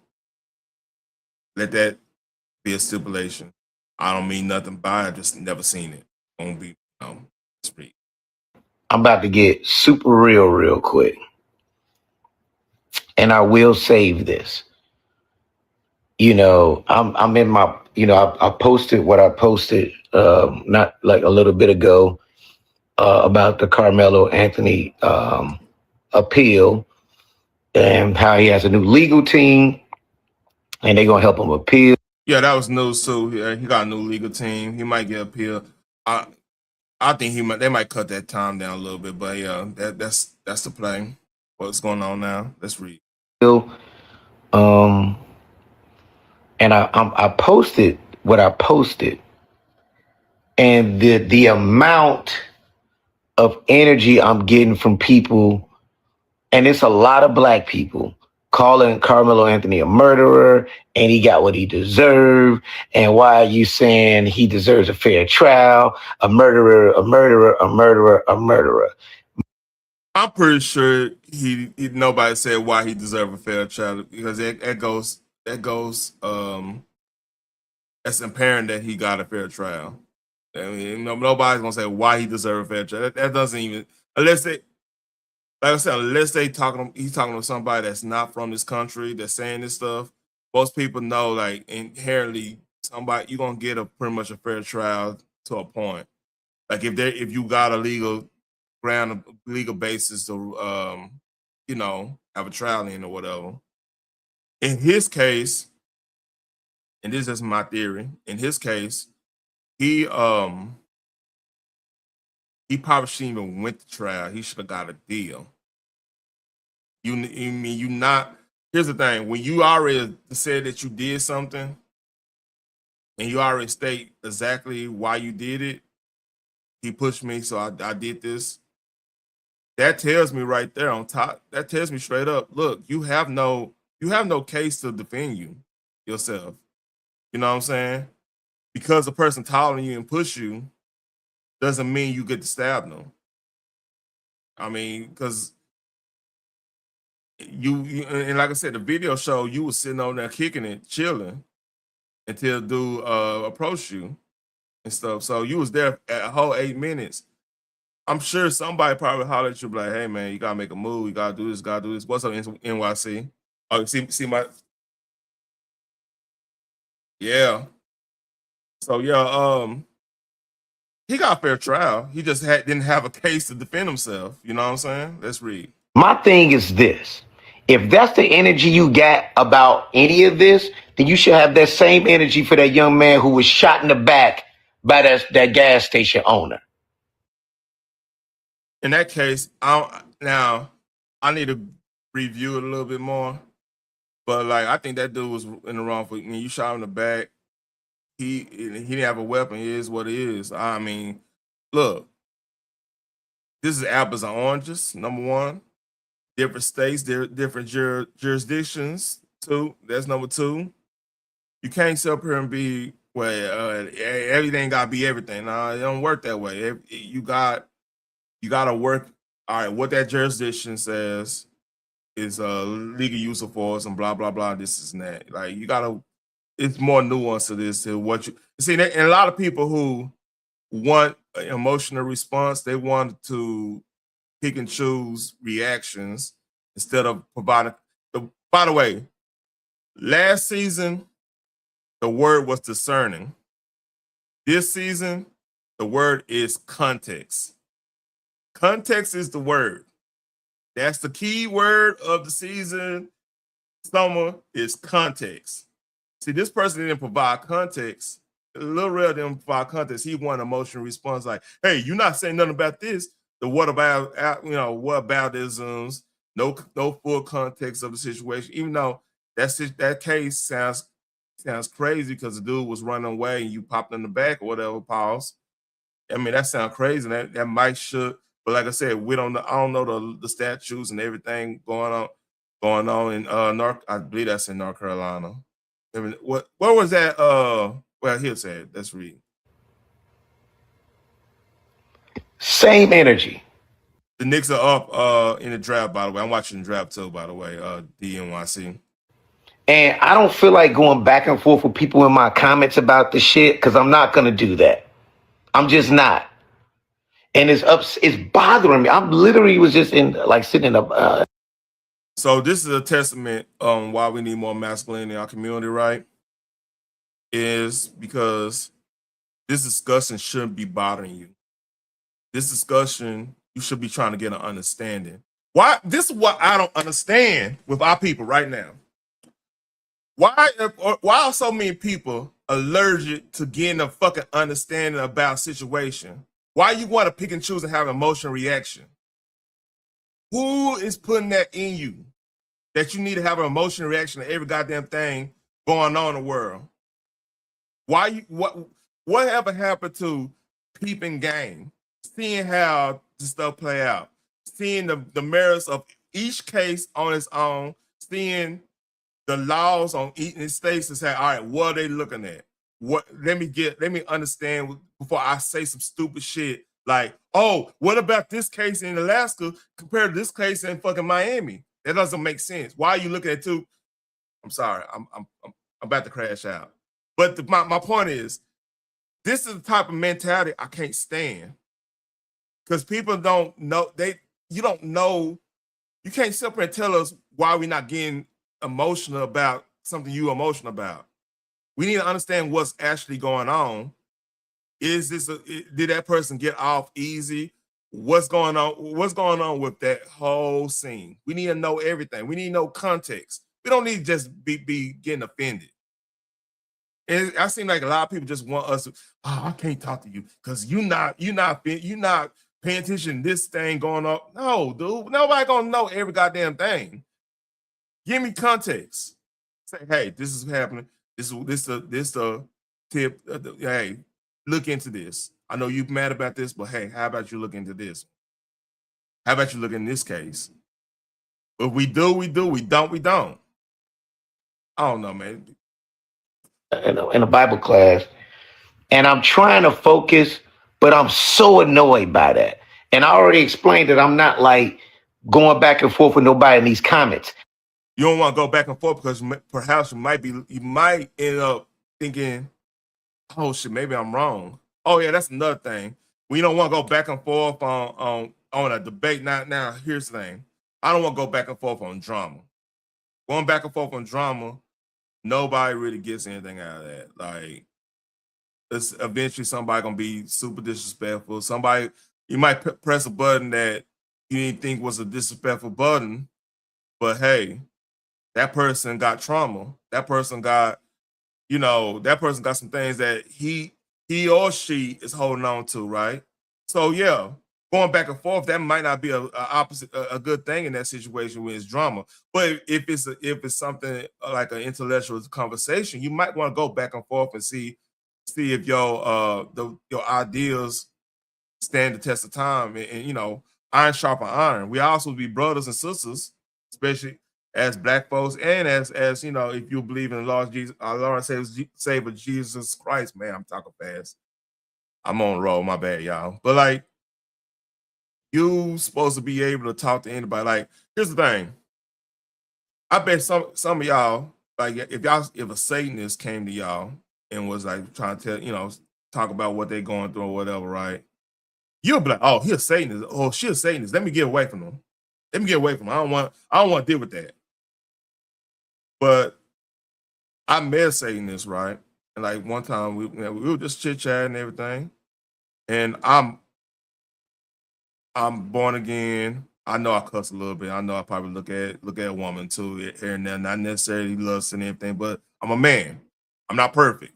let that be a stipulation. I don't mean nothing by it, just never seen it. Won't be, speak. I'm about to get super real quick. And I will save this. I'm in my, I posted what I posted not like a little bit ago about the Karmelo Anthony appeal and how he has a new legal team and they're going to help him appeal. Yeah, that was news too. Yeah, he got a new legal team. He might get appeal. I think they might cut that time down a little bit, but yeah, that's the play. What's going on now? Let's read. And I posted what I posted And the amount of energy I'm getting from people, and it's a lot of black people calling Carmelo Anthony a murderer, and he got what he deserved. And why are you saying he deserves a fair trial? A murderer, a murderer, a murderer, a murderer. I'm pretty sure he nobody said why he deserved a fair trial, because that goes that's apparent that he got a fair trial. I mean, nobody's gonna say why he deserved a fair trial. That doesn't even, unless they, like I said, unless he's talking to somebody that's not from this country that's saying this stuff. Most people know, like, inherently, you're gonna get pretty much a fair trial to a point. Like if you got a legal basis to have a trial in or whatever. In his case, and this is my theory, in his case, he probably shouldn't even went to trial. He should have got a deal. Here's the thing, when you already said that you did something and you already state exactly why you did it, he pushed me, so I did this. That tells me right there on top, that tells me straight up, look, you have no case to defend yourself. You know what I'm saying? Because the person taller than you and push you doesn't mean you get to stab them. I mean, because you and like I said, the video showed you was sitting on there kicking it, chilling, until dude approached you and stuff. So you was there a whole 8 minutes. I'm sure somebody probably hollered at you like, hey man, you gotta make a move, you gotta do this. What's up, NYC? Oh, see my, yeah. So yeah, he got a fair trial. He just didn't have a case to defend himself. You know what I'm saying? Let's read. My thing is this. If that's the energy you got about any of this, then you should have that same energy for that young man who was shot in the back by that gas station owner. In that case, I need to review it a little bit more. But like, I think that dude was in the wrong. When you shot him in the back, he didn't have a weapon. It is what it is. I mean, look, this is apples and oranges. Number one, different states, different jurisdictions. Two, that's number two. You can't sit up here and be everything gotta be everything. Nah, it don't work that way. You gotta work. All right, what that jurisdiction says is legal use of force and blah blah blah. This is that. Like, you gotta. It's more nuance to this. To what you see, and a lot of people who want an emotional response, they want to pick and choose reactions instead of providing. By the way, last season the word was discerning. This season, the word is context. Context is the word. That's the key word of the season. Summer is context. See, this person didn't provide context. Lil Rel didn't provide context. He wanted emotional response like, hey, you're not saying nothing about this. The what aboutisms, no full context of the situation. Even though that case sounds crazy because the dude was running away and you popped in the back or whatever, pause. I mean, that sounds crazy. That might should, but like I said, we don't know. I don't know the statutes and everything going on in I believe that's in North Carolina. I mean, what was that? Well, he'll say it. Let's read. Same energy. The Knicks are up in the draft, by the way. I'm watching the draft too, by the way, DNYC. And I don't feel like going back and forth with people in my comments about the shit, because I'm not going to do that. I'm just not. And it's bothering me. I'm literally was just sitting in a... So this is a testament on why we need more masculinity in our community, right? Is because this discussion shouldn't be bothering you. This discussion, you should be trying to get an understanding. Why? This is what I don't understand with our people right now. Why are so many people allergic to getting a fucking understanding about a situation? Why you want to pick and choose and have an emotional reaction? Who is putting that in you? That you need to have an emotional reaction to every goddamn thing going on in the world? Why what ever happened to peeping game, seeing how the stuff play out, seeing the merits of each case on its own, seeing the laws on each states to say, all right, what are they looking at? Let me understand before I say some stupid shit like, oh, what about this case in Alaska compared to this case in fucking Miami? That doesn't make sense. Why are you looking at two? I'm sorry, I'm about to crash out. But my point is, this is the type of mentality I can't stand. Because people don't know, you don't know, you can't sit up and tell us why we're not getting emotional about something you're emotional about. We need to understand what's actually going on. Is this did that person get off easy? What's going on? What's going on with that whole scene? We need to know everything. We need to know context. We don't need to just be getting offended. And I seem like a lot of people just want us to, oh, I can't talk to you because you're not paying attention to this thing going on. No, dude, nobody gonna know every goddamn thing. Give me context. Say, hey, this is happening. This the tip. Hey, look into this. I know you're mad about this, but hey, how about you look into this? How about you look in this case? If we do, we do. We don't, we don't. I don't know, man. In a Bible class, and I'm trying to focus, but I'm so annoyed by that. And I already explained that I'm not like going back and forth with nobody in these comments. You don't want to go back and forth because perhaps you might end up thinking, oh shit, maybe I'm wrong. Oh yeah, that's another thing. We don't want to go back and forth on a debate. Now, here's the thing. I don't want to go back and forth on drama. Going back and forth on drama, nobody really gets anything out of that. Like, it's eventually somebody gonna be super disrespectful. Somebody, you might press a button that you didn't think was a disrespectful button, but hey, that person got trauma. That person got, that person got some things that he or she is holding on to, right? So yeah, going back and forth, that might not be a good thing in that situation when it's drama. But if it's something like an intellectual conversation, you might want to go back and forth and see if your ideas stand the test of time. And iron sharpen iron. We also be brothers and sisters, especially as Black folks, and as if you believe in the Lord Jesus, our Lord and Savior Jesus Christ. Man, I'm talking fast. I'm on the roll. My bad, y'all. But like, you supposed to be able to talk to anybody. Like, here's the thing. I bet some of y'all, like, if a Satanist came to y'all and was like trying to tell, talk about what they're going through or whatever, right? You'll be like, oh, he's a Satanist. Oh, she's a Satanist. Let me get away from him. Let me get away from him. I don't want to deal with that. But I met a Satanist, right? And like one time we were just chit-chatting and everything. And I'm born again. I know I cuss a little bit. I know I probably look at a woman too here and there, not necessarily lust and everything, but I'm a man. I'm not perfect.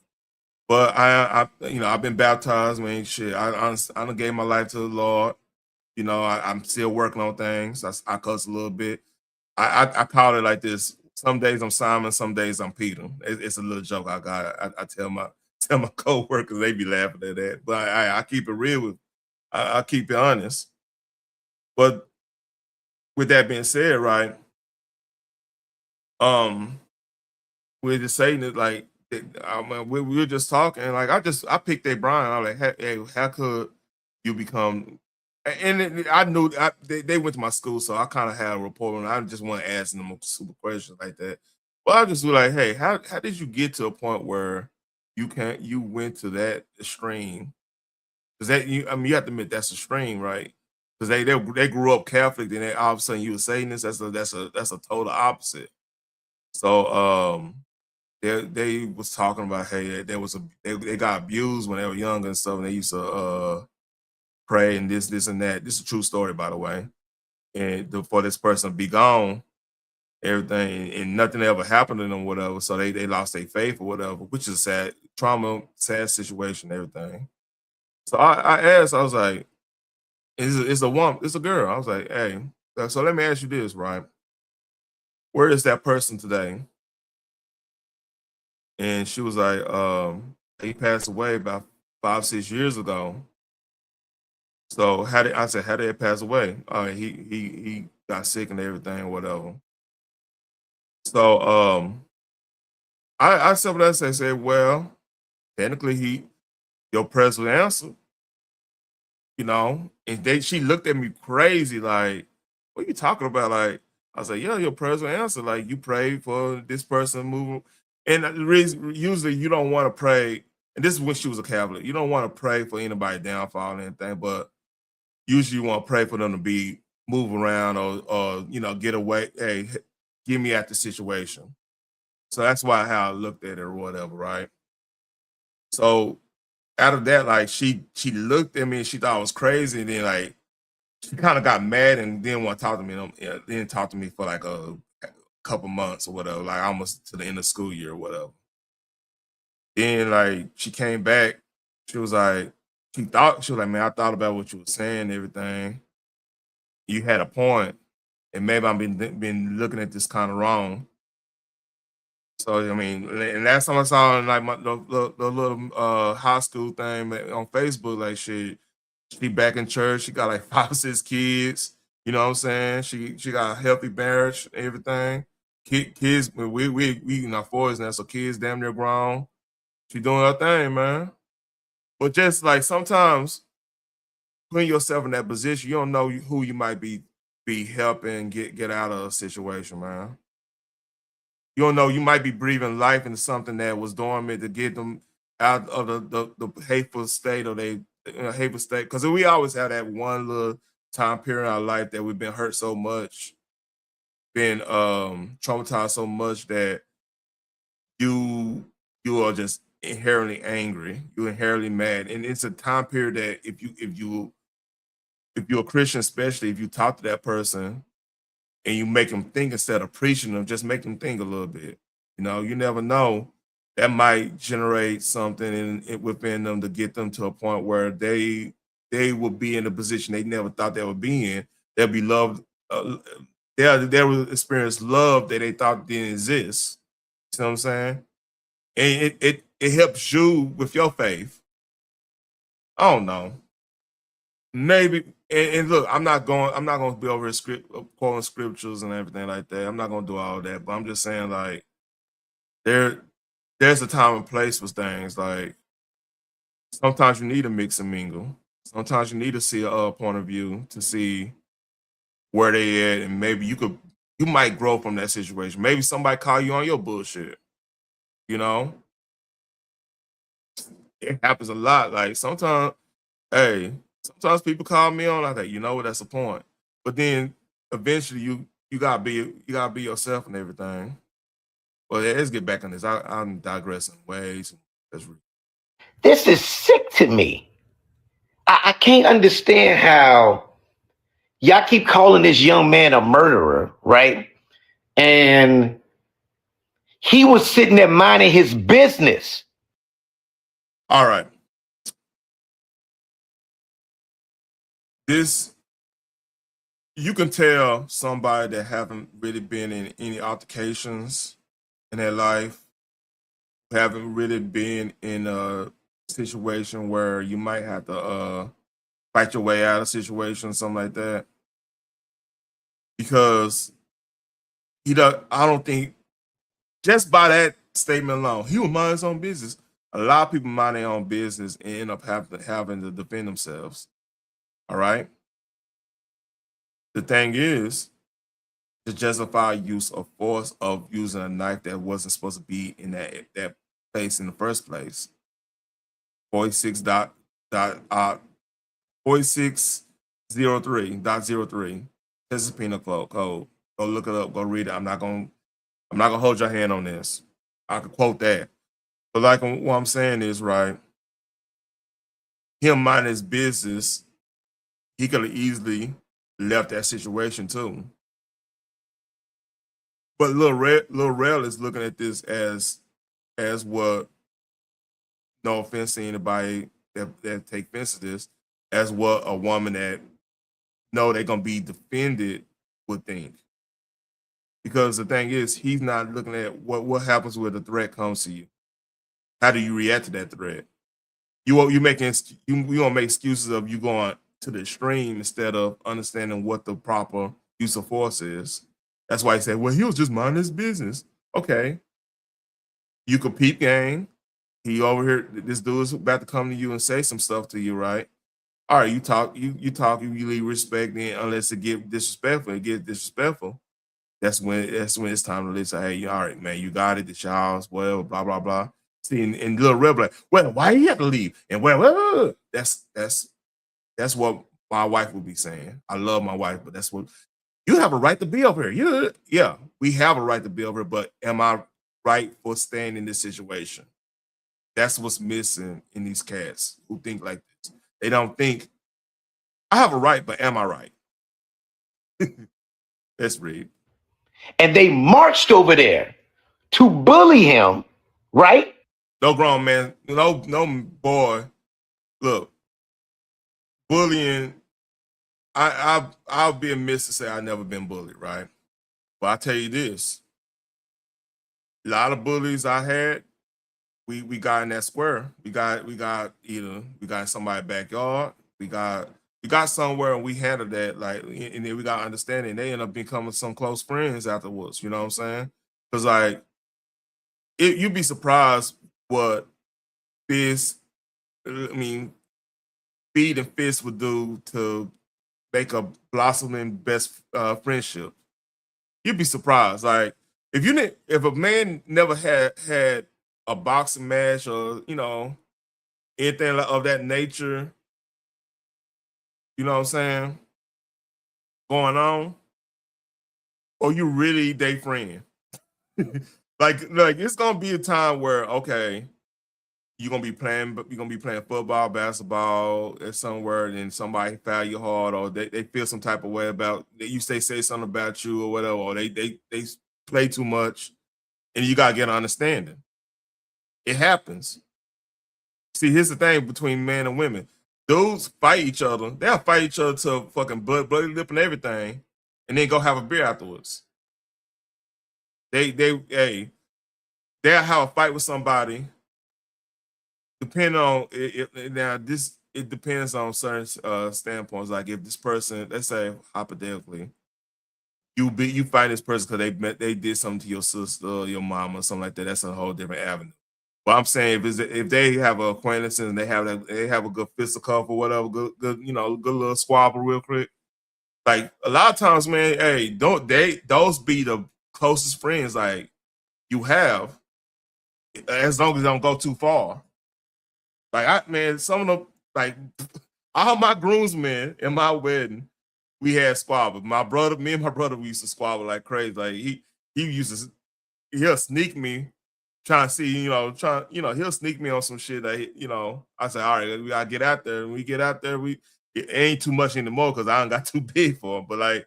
But I've been baptized, man. Shit, I done gave my life to the Lord. I'm still working on things. I cuss a little bit. I call it like this. Some days I'm Simon, some days I'm Peter. It's a little joke I got. I tell my coworkers, they be laughing at that. But I keep it real. I keep it honest. But with that being said, right? With the saying it, like, we were just talking. Like, I picked a Brian. I was like, hey, how could you become? And I knew they went to my school, so I kind of had a rapport, and I just want to ask them super questions like that. But I just was like, hey, how did you get to a point where you went to that extreme? Because you have to admit that's extreme, right? Because they grew up Catholic, then all of a sudden you were Satanist. That's a total opposite. So they was talking about, hey, they got abused when they were younger and stuff, and they used to pray and this and that. This is a true story, by the way. And for this person to be gone, everything, and nothing ever happened to them, whatever. So they lost their faith or whatever, which is sad situation, everything. So I asked, I was like, it's a woman, it's a girl. I was like, hey, so let me ask you this, right? Where is that person today? And she was like, he passed away about 5-6 years ago. So how did it pass away? He got sick and everything, whatever. So I said what I said, well, technically your prayers will answer, you know. And she looked at me crazy, like, what are you talking about? Like, I was like, yeah, your prayers will answer. Like, you prayed for this person moving. And the reason, usually you don't want to pray, and this is when she was a Catholic, you don't want to pray for anybody downfall or anything, but usually you want to pray for them to be move around or you know, get away. Hey, get me out the situation. So that's why how I looked at it or whatever, right? So out of that, like she looked at me and she thought I was crazy, and then like she kind of got mad and didn't want to talk to me. Didn't talk to me for like a couple months or whatever, like almost to the end of school year or whatever. Then like she came back, she was like, man, I thought about what you were saying and everything. You had a point, and maybe I've been looking at this kind of wrong. So I mean, and last time I saw in like the little high school thing on Facebook, like she back in church. She got like 5 or 6 kids. You know what I'm saying? She got a healthy marriage, everything. Kids, we in our 40s now, so kids damn near grown. She doing her thing, man. But just like sometimes putting yourself in that position, you don't know who you might be helping get out of a situation, man. You don't know, you might be breathing life into something that was dormant to get them out of the hateful state or they hateful state. Because we always have that one little time period in our life that we've been hurt so much, been traumatized so much that you are just inherently angry, you're inherently mad. And it's a time period that if you're a Christian, especially if you talk to that person and you make them think instead of preaching them, just make them think a little bit. You know, you never know. That might generate something within them to get them to a point where they will be in a position they never thought they would be in. They'll be loved. They will experience love that they thought didn't exist. You know what I'm saying? And it helps you with your faith. I don't know. Maybe and look, I'm not going to be over quoting scriptures and everything like that. I'm not going to do all that, but I'm just saying like there's a time and place for things. Like sometimes you need to mix and mingle. Sometimes you need to see a point of view to see where they at, and maybe you might grow from that situation. Maybe somebody call you on your bullshit. You know, it happens a lot. Like sometimes people call me on. I think, you know what, that's the point. But then eventually you gotta be yourself and everything. Well, let's get back on this. I'm digressing ways. This is sick to me. I can't understand how y'all keep calling this young man a murderer, right? And he was sitting there minding his business. All right. This, you can tell somebody that haven't really been in any altercations in their life, haven't really been in a situation where you might have to fight your way out of a situation, something like that. Because I don't think, just by that statement alone, he would mind his own business. A lot of people mind their own business and end up having to defend themselves. All right. The thing is, to justify use of force of using a knife that wasn't supposed to be in that place in the first place. 4603.03. This is penal code. Go look it up. Go read it. I'm not gonna hold your hand on this. I could quote that. But like what I'm saying is, right, him minding his business, he could have easily left that situation too. But Lil Rel is looking at this as what, no offense to anybody that take offense to this, as what a woman that know they're gonna be defended would think. Because the thing is, he's not looking at what happens when the threat comes to you. How do you react to that threat? You gonna make excuses of you going, to the extreme instead of understanding what the proper use of force is. That's why he said, well, he was just minding his business. Okay. You could peep game. He over here, this dude is about to come to you and say some stuff to you, right? All right, you talk, you leave respect in unless it get disrespectful. It gets disrespectful. That's when it's time to listen. Hey, all right, man, you got it. It's your house, well, blah, blah, blah. See, and little rebel like, well, why you have to leave? And well, that's what my wife would be saying. I love my wife, but that's what you have a right to be over here. Yeah, we have a right to be over here, but am I right for staying in this situation? That's what's missing in these cats who think like this. They don't think I have a right, but am I right? Let's read. And they marched over there to bully him, right? No grown man, no boy. Look, bullying. I'll be amiss to say I've never been bullied, right? But I tell you this: a lot of bullies I had, we got in that square. We got in somebody's backyard. We got somewhere and we handled that, like, and then we got understanding. They end up becoming some close friends afterwards. You know what I'm saying? Because like, you'd be surprised what feet and fist would do to make a blossoming best friendship. You'd be surprised. Like, if a man never had a boxing match or anything of that nature, you know what I'm saying, going on, or you really they friend. like it's gonna be a time where, okay, you're gonna be playing football, basketball at somewhere, and somebody foul you hard, or they feel some type of way about you say something about you or whatever, or they play too much, and you gotta get an understanding. It happens. See, here's the thing between men and women. Dudes fight each other. They'll fight each other to fucking bloody lip and everything, and then go have a beer afterwards. They'll have a fight with somebody. Depending on it depends on certain standpoints. Like if this person, let's say hypothetically, you find this person because they did something to your sister or your mom or something like that. That's a whole different avenue. But I'm saying if they have a acquaintance and they have a good fisticuff or whatever, good little squabble real quick. Like a lot of times, man, hey, those be the closest friends like you have, as long as they don't go too far. Like some of them, like all my groomsmen in my wedding, we had squabble. Me and my brother, we used to squabble like crazy. Like he'll sneak me, trying to see, he'll sneak me on some shit that, I say, all right, we gotta get out there. And we get out there, it ain't too much anymore because I don't got too big for him. But like,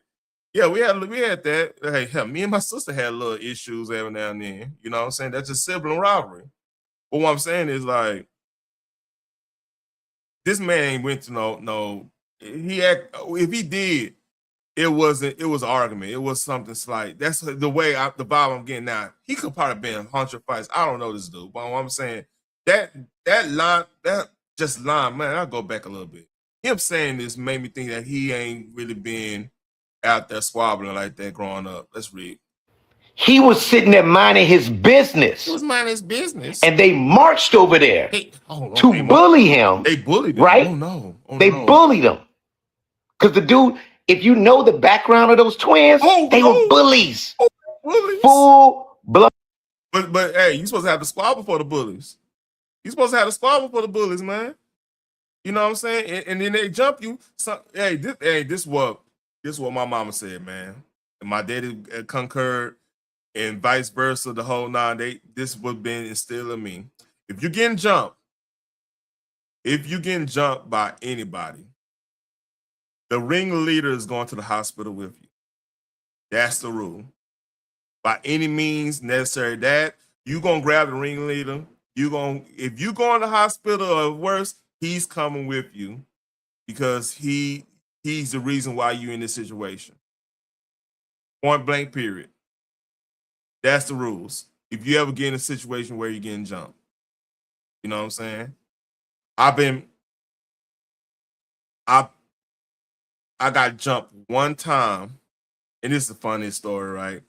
yeah, we had that. Hey, hell, me and my sister had little issues every now and then. You know what I'm saying? That's just sibling rivalry. But what I'm saying is like, this man ain't went to no. If he did, it was an argument. It was something slight. That's the way the vibe I'm getting now. He could probably been 100 fights. I don't know this dude, but what I'm saying that line, man, I'll go back a little bit. Him saying this made me think that he ain't really been out there squabbling like that growing up. Let's read. He was sitting there minding his business. He was minding his business. And they marched over there to bully him. They bullied him. Right? Oh, no. They bullied him. Because the dude, if you know the background of those twins, they were bullies. Bullies. Full blood. But hey, you supposed to have the squabble for the bullies. You supposed to have the squabble for the bullies, man. You know what I'm saying? And then they jump you. This what my mama said, man. And my daddy concurred, and vice versa. The whole nine. This would have been instilled in me. If you're getting jumped by anybody, the ringleader is going to the hospital with you. That's the rule. By any means necessary, that you gonna grab the ringleader. If you go in the hospital or worse, he's coming with you because he's the reason why you're in this situation. Point blank, period. That's the rules. If you ever get in a situation where you're getting jumped, you know what I'm saying? I got jumped one time, and this is the funniest story, right?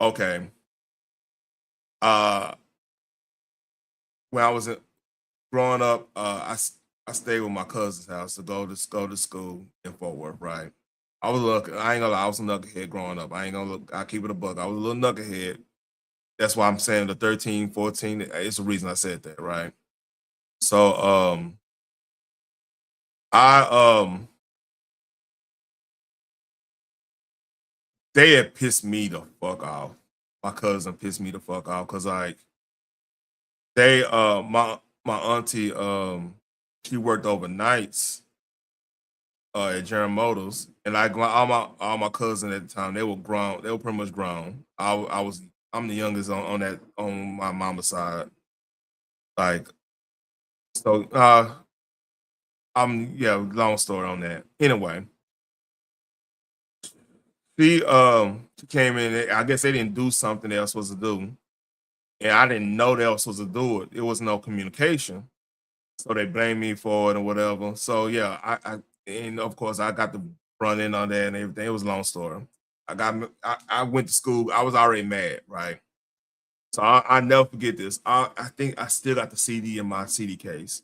Okay. When I was growing up, I stayed with my cousin's house to go to school in Fort Worth, right? I was I ain't gonna lie, I was a knucklehead growing up. I ain't gonna look, I keep it a buck. I was a little knucklehead. That's why I'm saying the 13, 14, it's the reason I said that, right? So I they had pissed me the fuck off. My cousin pissed me the fuck off because like they my auntie she worked overnights at General Motors, and like all my cousins at the time, they were grown. They were pretty much grown. I'm the youngest on that on my mama's side. Like so, yeah. Long story on that. Anyway, she came in. I guess they didn't do something they were supposed to do, and I didn't know they were supposed to do it. It was no communication, so they blamed me for it or whatever. So yeah, and of course I got to run in on that and everything. It was a long story. I went to school. I was already mad, right? So I never forget this. I think I still got the CD in my CD case.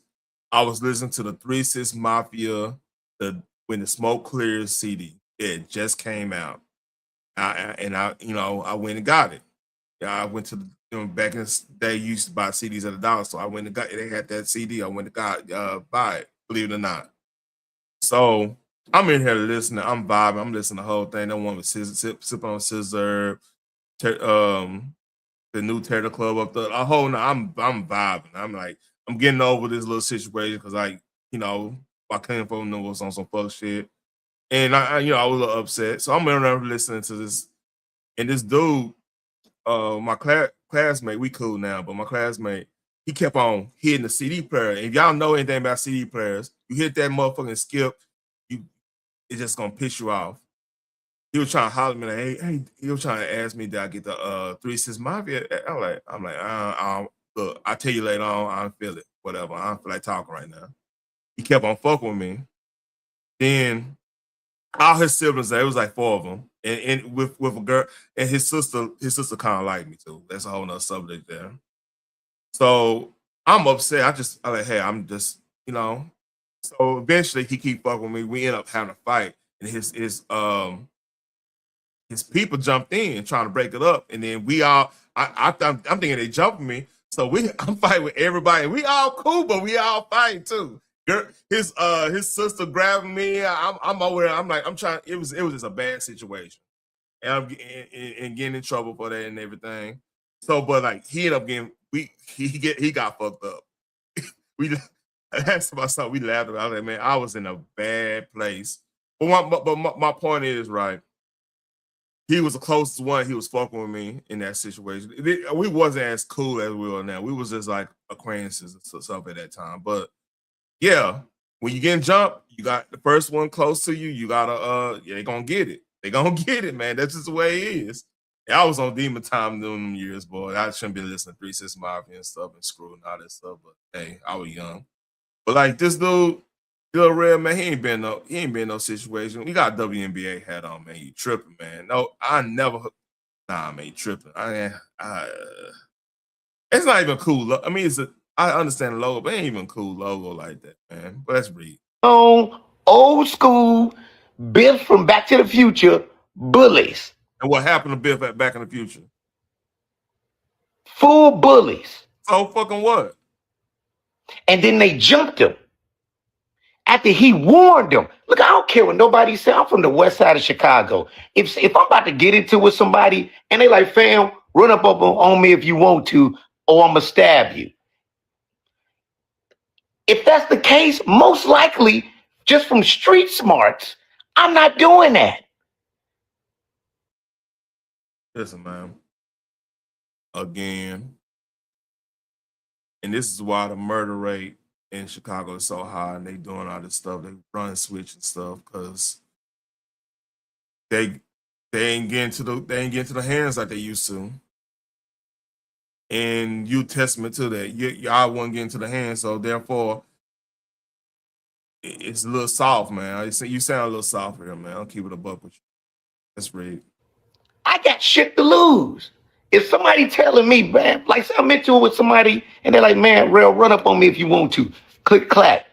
I was listening to the 3-6 Mafia, When the Smoke Clears CD. It just came out. I went and got it. Yeah, I went to back in the day, you used to buy CDs at $1, so I went and got it. They had that CD. I went and got buy it, believe it or not. So I'm in here listening. I'm vibing. I'm listening to the whole thing. That one with sip on scissor, the new Terror Club up there. I'm vibing. I'm like, I'm getting over this little situation because like, my cousin was on some fuck shit. And I was a little upset. So I'm in there listening to this. And this dude, my classmate, we cool now, but my classmate, he kept on hitting the CD player. And if y'all know anything about CD players, you hit that motherfucking skip, it's just gonna piss you off. He was trying to holler at me like, hey, he was trying to ask me, did I get the 3-6 Mafia? I'm like, look, I'll tell you later on, I don't feel it. Whatever. I don't feel like talking right now. He kept on fucking with me. Then all his siblings, there was like 4 of them, and with a girl, and his sister kind of liked me too. That's a whole nother subject there. So I'm upset. I like, hey, I'm just, So eventually he keep fucking with me. We end up having a fight, and his people jumped in trying to break it up, and then I'm thinking they jumping me. So I'm fighting with everybody. We all cool, but we all fighting too. His sister grabbing me. I'm over there. I'm like, I'm trying. It was just a bad situation, and I'm getting in trouble for that and everything. So, but like he ended up getting he got fucked up. That's my son. We laughed about it, man. I was in a bad place. But my point is right. He was the closest one. He was fucking with me in that situation. We wasn't as cool as we are now. We was just like acquaintances and stuff at that time. But yeah, when you getting jumped, you got the first one close to you. You gotta they gonna get it. They gonna get it, man. That's just the way it is. I was on demon time during them years, boy. I shouldn't be listening to 3-6 Mafia and stuff and Screw and all that stuff. But hey, I was young. But like this dude, Bill Red, man, he ain't been in no situation. We got a WNBA hat on, man. You tripping, man. No, man, you tripping. It's not even cool. I mean, I understand the logo, but it ain't even a cool logo like that, man. But let's read. Old school, Biff from Back to the Future, bullies. And what happened to Biff at Back in the Future? Full bullies. So fucking what? And then they jumped him. After he warned them. Look, I don't care what nobody say. I'm from the west side of Chicago. If I'm about to get into it with somebody and they like, fam, run up on me if you want to, or I'm going to stab you. If that's the case, most likely, just from street smarts, I'm not doing that. Listen, man. Again. And this is why the murder rate in Chicago is so high, and they doing all this stuff. They run switch and stuff because they ain't getting to the hands like they used to. And you testament to that. Y'all wasn't getting to the hands, so therefore, it's a little soft, man. You sound a little soft here, man. I'll keep it a buck with you. That's Rick. I got shit to lose. If somebody telling me, man, like say I'm into it with somebody and they're like, man, Rail, run up on me if you want to. Click, clack.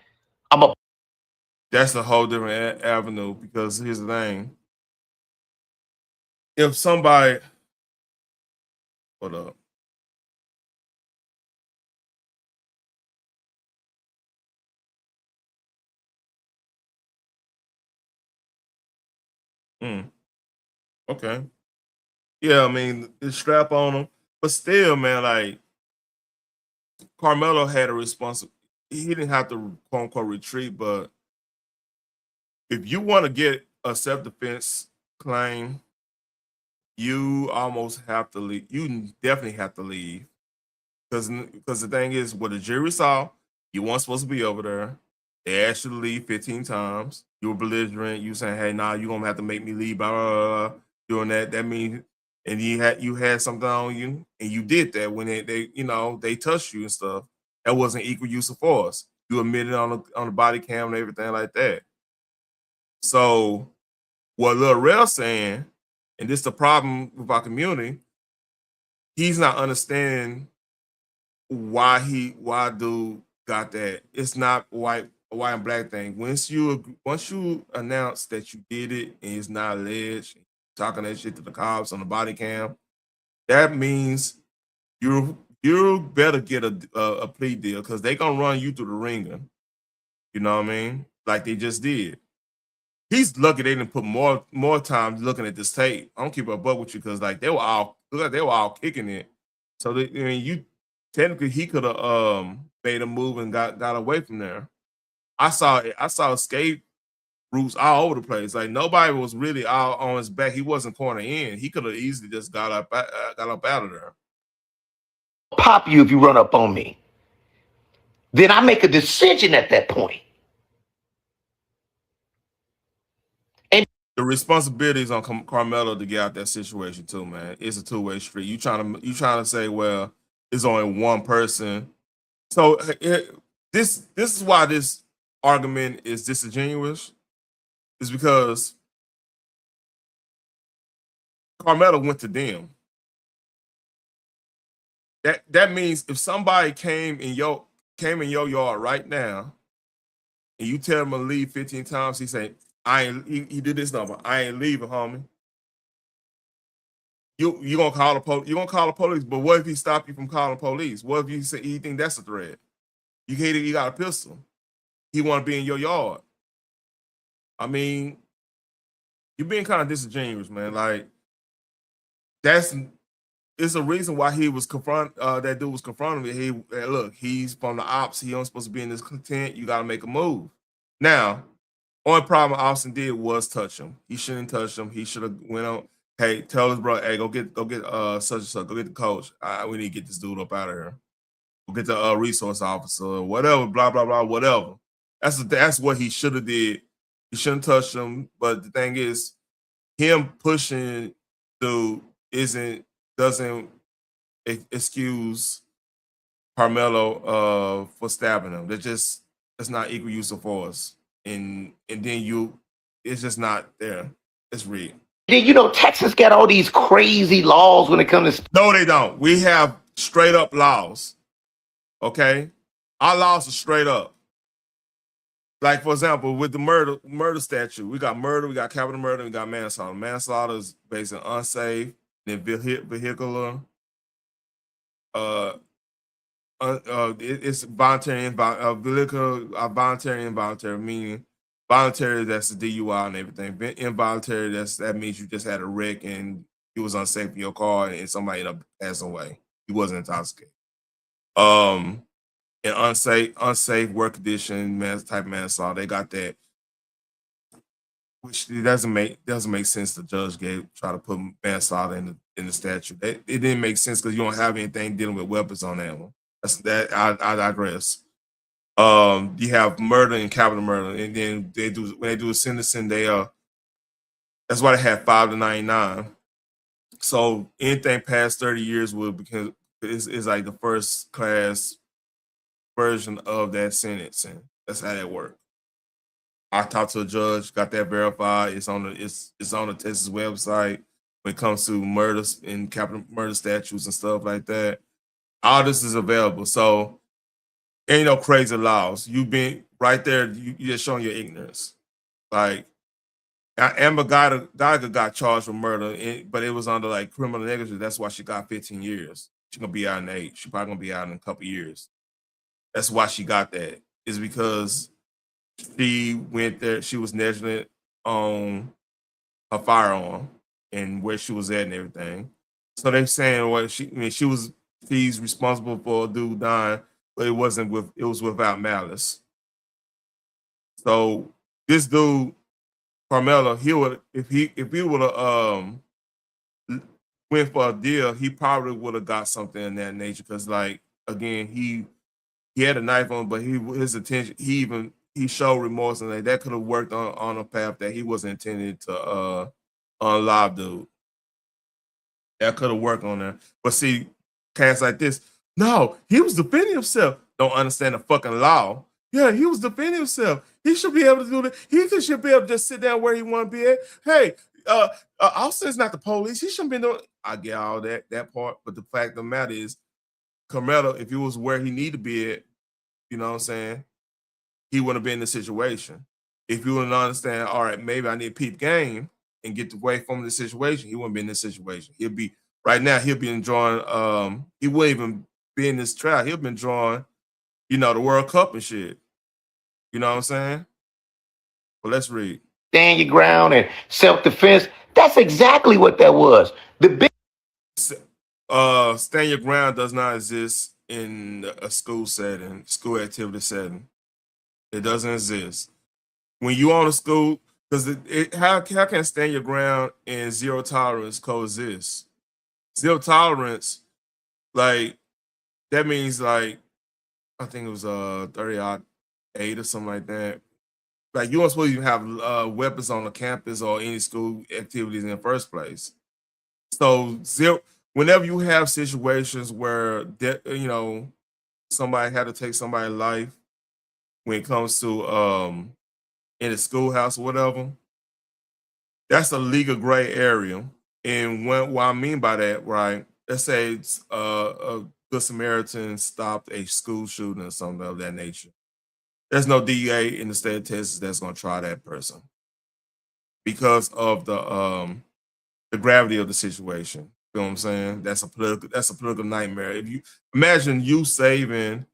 That's a whole different avenue because here's the thing. If somebody, hold up. Okay. Yeah, I mean, it's strap on him. But still, man, like, Karmelo had a response. He didn't have to quote unquote retreat, but if you want to get a self-defense claim, you almost have to leave. You definitely have to leave. Because the thing is, what the jury saw, you weren't supposed to be over there. They asked you to leave 15 times. You were belligerent. You saying, hey, nah, you're gonna have to make me leave, blah, blah, blah, blah. Doing that. That means and you had something on you, and you did that when they touched you and stuff. That wasn't equal use of force. You admitted on the body cam and everything like that. So what Lil Rel saying, and this is the problem with our community, he's not understanding why dude got that. It's not a white and black thing. Once you announce that you did it and it's not alleged, talking that shit to the cops on the body cam, that means you better get a plea deal because they gonna run you through the ringer. You know what I mean? Like they just did. He's lucky they didn't put more time looking at this tape. I don't keep a buck with you because like they were all kicking it. So you technically he could have made a move and got away from there. I saw escape routes all over the place. Like nobody was really out on his back. He wasn't corner in. He could have easily just got up out of there. Pop you if you run up on me. Then I make a decision at that point. And the responsibility is on Karmelo to get out that situation too, man. It's a two-way street. You trying to say, well, it's only one person. So this is why this argument is disingenuous. Is because Karmelo went to them. That means if somebody came in your yard right now, and you tell him to leave 15 times, he say, he did this number. I ain't leaving, homie. You gonna call the police? You gonna call the police? But what if he stop you from calling the police? What if you say you think that's a threat? You got a pistol. He want to be in your yard. I mean, you're being kind of disingenuous, man. Like it's a reason why he was that dude was confronting me. Look, he's from the ops. He ain't supposed to be in this content. You got to make a move. Now, only problem Austin did was touch him. He shouldn't touch him. He should have went on. Hey, tell his brother, hey, go get such and such. Go get the coach. We need to get this dude up out of here. Go get the resource officer, whatever, blah, blah, blah, whatever. That's what he should have did. He shouldn't touch him. But the thing is, him pushing dude doesn't excuse Karmelo for stabbing him. That's not equal use of force. And then it's just not there. It's rigged. Then Texas got all these crazy laws when it comes to. No, they don't. We have straight up laws. Okay, our laws are straight up. Like for example, with the murder statute, we got murder, we got capital murder, we got manslaughter. Manslaughter is based on unsafe, then vehicular. It's voluntary and voluntary, involuntary, meaning voluntary, that's the DUI and everything. Involuntary, that means you just had a wreck and it was unsafe in your car and somebody ended up passing away. He wasn't intoxicated. And unsafe work condition, type manslaughter, they got that. Which it doesn't make sense. The judge try to put manslaughter in the statute. It didn't make sense because you don't have anything dealing with weapons on that one. I digress. You have murder and capital murder, and then when they do a sentencing, that's why they have 5 to 99. So anything past 30 years is like the first class version of that sentencing. That's how that works. I talked to a judge, got that verified. It's on the Texas website when it comes to murders and capital murder statutes and stuff like that. All this is available. So ain't no crazy laws. You been right there, you just showing your ignorance. Like Amber Geiger got charged with murder, but it was under like criminal negligence. That's why she got 15 years. She's gonna be out in 8. She's probably gonna be out in a couple years. That's why she got that. Is because she went there, she was negligent on her firearm and where she was at and everything. So they're saying she's responsible for a dude dying, but it was without malice. So this dude, Karmelo, if he would have went for a deal, he probably would have got something in that nature. Because like again, he had a knife on, but his attention, he showed remorse, and that could have worked on a path that he wasn't intended to unlive dude. That could have worked on there. But see, cats like this, no, he was defending himself. Don't understand the fucking law. Yeah, he was defending himself. He should be able to do that. He should be able to just sit down where he want to be at. Hey, Austin's not the police. He shouldn't be doing. I get all that part, but the fact of the matter is, Karmelo, if he was where he needed to be at, you know what I'm saying, he wouldn't have been in the situation. If you wouldn't understand, all right, maybe I need to peep game and get away from the situation, he wouldn't be in this situation. He'll be enjoying, he wouldn't even be in this trial. He'll be enjoying, the World Cup and shit. You know what I'm saying? Well, let's read. Stand your ground and self-defense. That's exactly what that was. Stand your ground does not exist in a school setting, school activity setting. It doesn't exist. When you on a school, because how can stand your ground and zero tolerance coexist? Zero tolerance, like that means like I think it was 30-8 or something like that. Like you weren't supposed to even have weapons on the campus or any school activities in the first place. So whenever you have situations where somebody had to take somebody's life when it comes to in a schoolhouse or whatever, that's a legal gray area. And what I mean by that, right? Let's say a Good Samaritan stopped a school shooting or something of that nature. There's no DEA in the state of Texas that's going to try that person because of the gravity of the situation. You know what I'm saying? That's a political nightmare. If you imagine you saving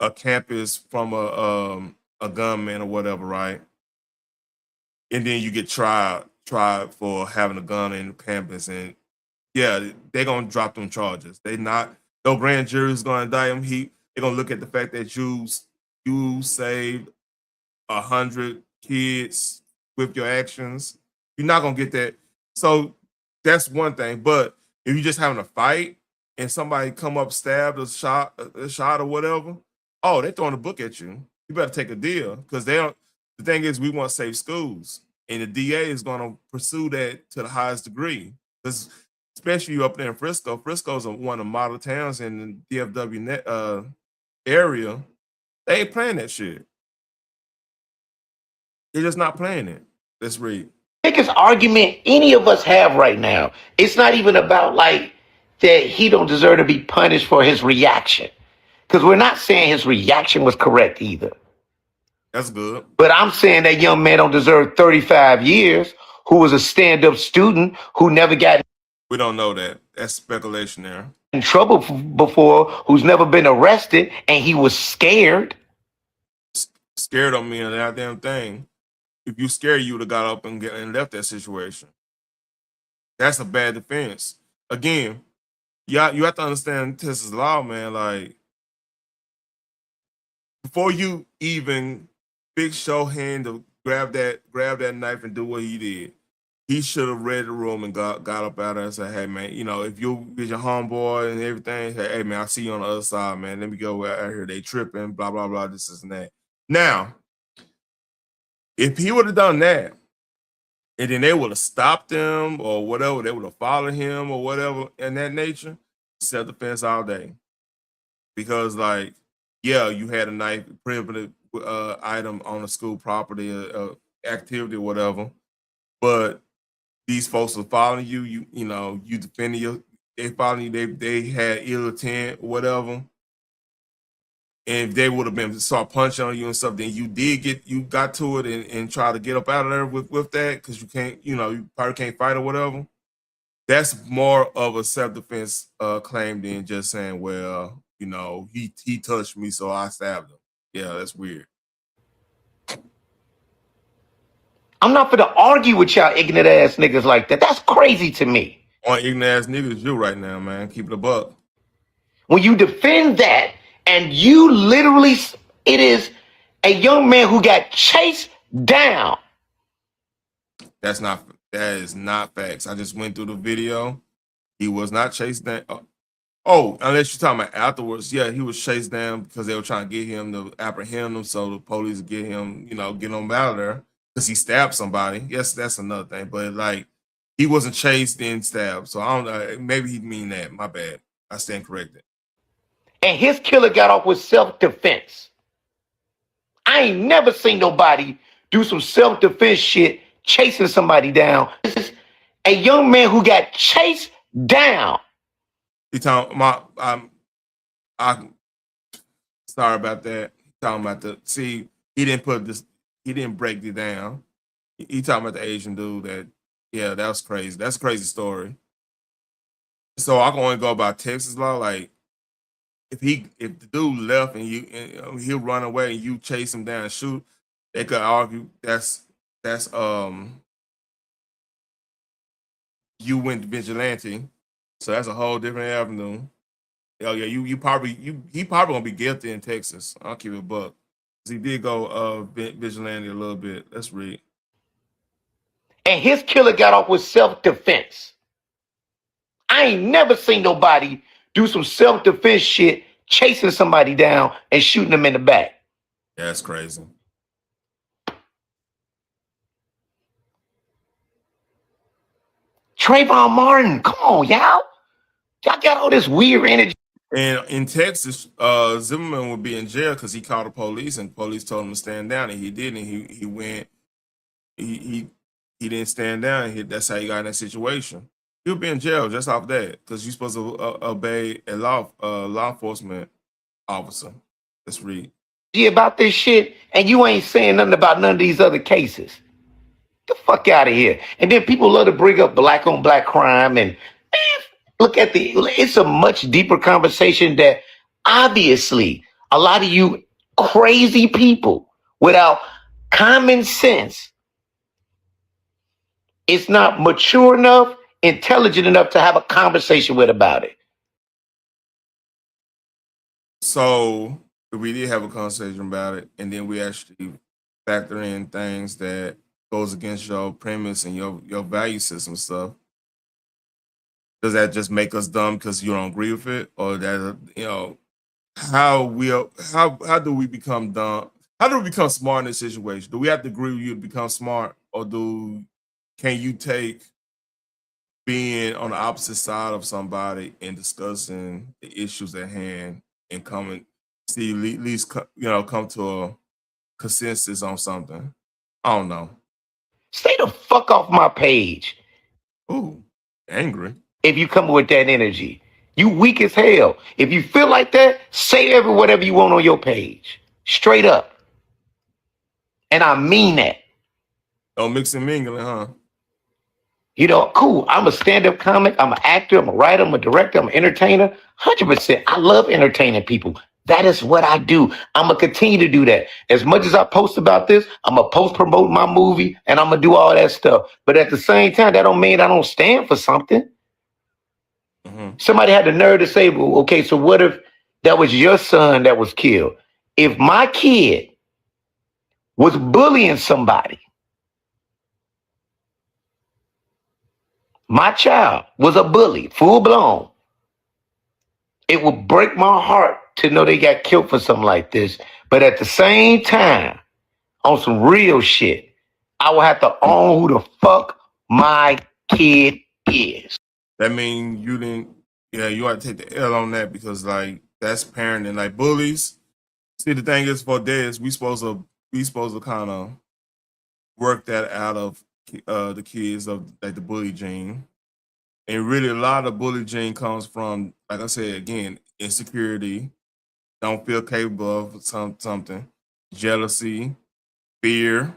a campus from a gunman or whatever, right? And then you get tried for having a gun in the campus, and yeah, they're gonna drop them charges. No grand jury is gonna indict him. They're gonna look at the fact that you saved 100 kids with your actions. You're not gonna get that. So that's one thing. But if you're just having a fight and somebody come up, stabbed a shot or whatever, oh, they're throwing a book at you. You better take a deal because they don't. The thing is, we want safe schools, and the DA is going to pursue that to the highest degree. Because especially up there in Frisco, Frisco's one of the model towns in the DFW area. They ain't playing that shit. They're just not playing it. Let's read. Biggest argument any of us have right now. It's not even about like that he don't deserve to be punished for his reaction. Because we're not saying his reaction was correct either. That's good. But I'm saying that young man don't deserve 35 years, who was a stand-up student who never got. We don't know that. That's speculation there. In trouble before, who's never been arrested, and he was scared. Scared don't mean a goddamn thing. If you scared, you would have got up and left that situation. That's a bad defense. Again, you have to understand Texas law, man. Like, before you even big show hand to grab that knife and do what he did, he should have read the room and got up out there and said, "Hey, man, if you get your homeboy and everything, hey, man, I see you on the other side, man. Let me go out here. They tripping, blah blah blah. This and that." Now, if he would have done that, and then they would have stopped him or whatever, they would have followed him or whatever in that nature, self-defense all day. Because, like, yeah, you had a knife, prohibited item on a school property, activity, or whatever. But these folks are following you. You know, you defending you. They following you. They had ill intent, whatever. And if they would have been saw punching on you and stuff, then you got to it and try to get up out of there with that because you can't, you probably can't fight or whatever. That's more of a self-defense claim than just saying, well, he touched me, so I stabbed him. Yeah, that's weird. I'm not gonna argue with y'all ignorant ass niggas like that. That's crazy to me. On ignorant ass niggas, you right now, man. Keep it a buck. When you defend that, and you literally, it is a young man who got chased down. That is not facts. I just went through the video. He was not chased down. Oh, unless you're talking about afterwards. Yeah, he was chased down because they were trying to get him to apprehend him, so the police would get him, get him out of there because he stabbed somebody. Yes, that's another thing. But like, he wasn't chased and stabbed. So I don't know. Maybe he mean that. My bad. I stand corrected. And his killer got off with self-defense. I ain't never seen nobody do some self-defense shit chasing somebody down. This is a young man who got chased down. He talking I'm sorry about that. He talking about he didn't break it down. He talking about the Asian dude that was crazy. That's a crazy story. So I can only go by Texas law. Like if the dude left and he'll run away and you chase him down and shoot, they could argue that's you went vigilante. So that's a whole different avenue. Oh yeah, he probably gonna be guilty in Texas. I'll keep it a buck. He did go vigilante a little bit. Let's read. And his killer got off with self-defense. I ain't never seen nobody do some self-defense shit chasing somebody down and shooting them in the back. Yeah, that's crazy. Trayvon Martin, come on, y'all. Y'all got all this weird energy. And in Texas, Zimmerman would be in jail because he called the police and the police told him to stand down, and he didn't. He went. He didn't stand down. That's how he got in that situation. He'll be in jail just off that because you're supposed to obey a law enforcement officer. Let's read. About this shit, and you ain't saying nothing about none of these other cases. Get the fuck out of here. And then people love to bring up black on black crime, and look at it's a much deeper conversation that obviously a lot of you crazy people without common sense, it's not mature enough, intelligent enough to have a conversation with about it. So we did have a conversation about it, and then we actually factor in things that goes against your premise and your value system stuff. Does that just make us dumb because you don't agree with it, or that how do we become dumb? How do we become smart in this situation? Do we have to agree with you to become smart, or can you take being on the opposite side of somebody and discussing the issues at hand and at least come to a consensus on something? I don't know. Stay the fuck off my page. Ooh, angry. If you come with that energy, you weak as hell. If you feel like that, say whatever you want on your page. Straight up. And I mean that. Don't mix and mingling, huh? Cool. I'm a stand-up comic. I'm an actor. I'm a writer. I'm a director. I'm an entertainer. 100%. I love entertaining people. That is what I do. I'm going to continue to do that. As much as I post about this, I'm going to post-promote my movie, and I'm going to do all that stuff. But at the same time, that don't mean I don't stand for something. Mm-hmm. Somebody had the nerve to say, well, okay, so what if that was your son that was killed? If my kid was bullying somebody, my child was a bully, full blown, it would break my heart to know they got killed for something like this. But at the same time, on some real shit, I will have to own who the fuck my kid is. That means you didn't, you ought to take the L on that because, like, that's parenting. Like, bullies, See, the thing is, for this, we supposed to kind of work that out of the kids of like the bully gene, and really a lot of bully gene comes from, like I said again, insecurity, don't feel capable of something, jealousy, fear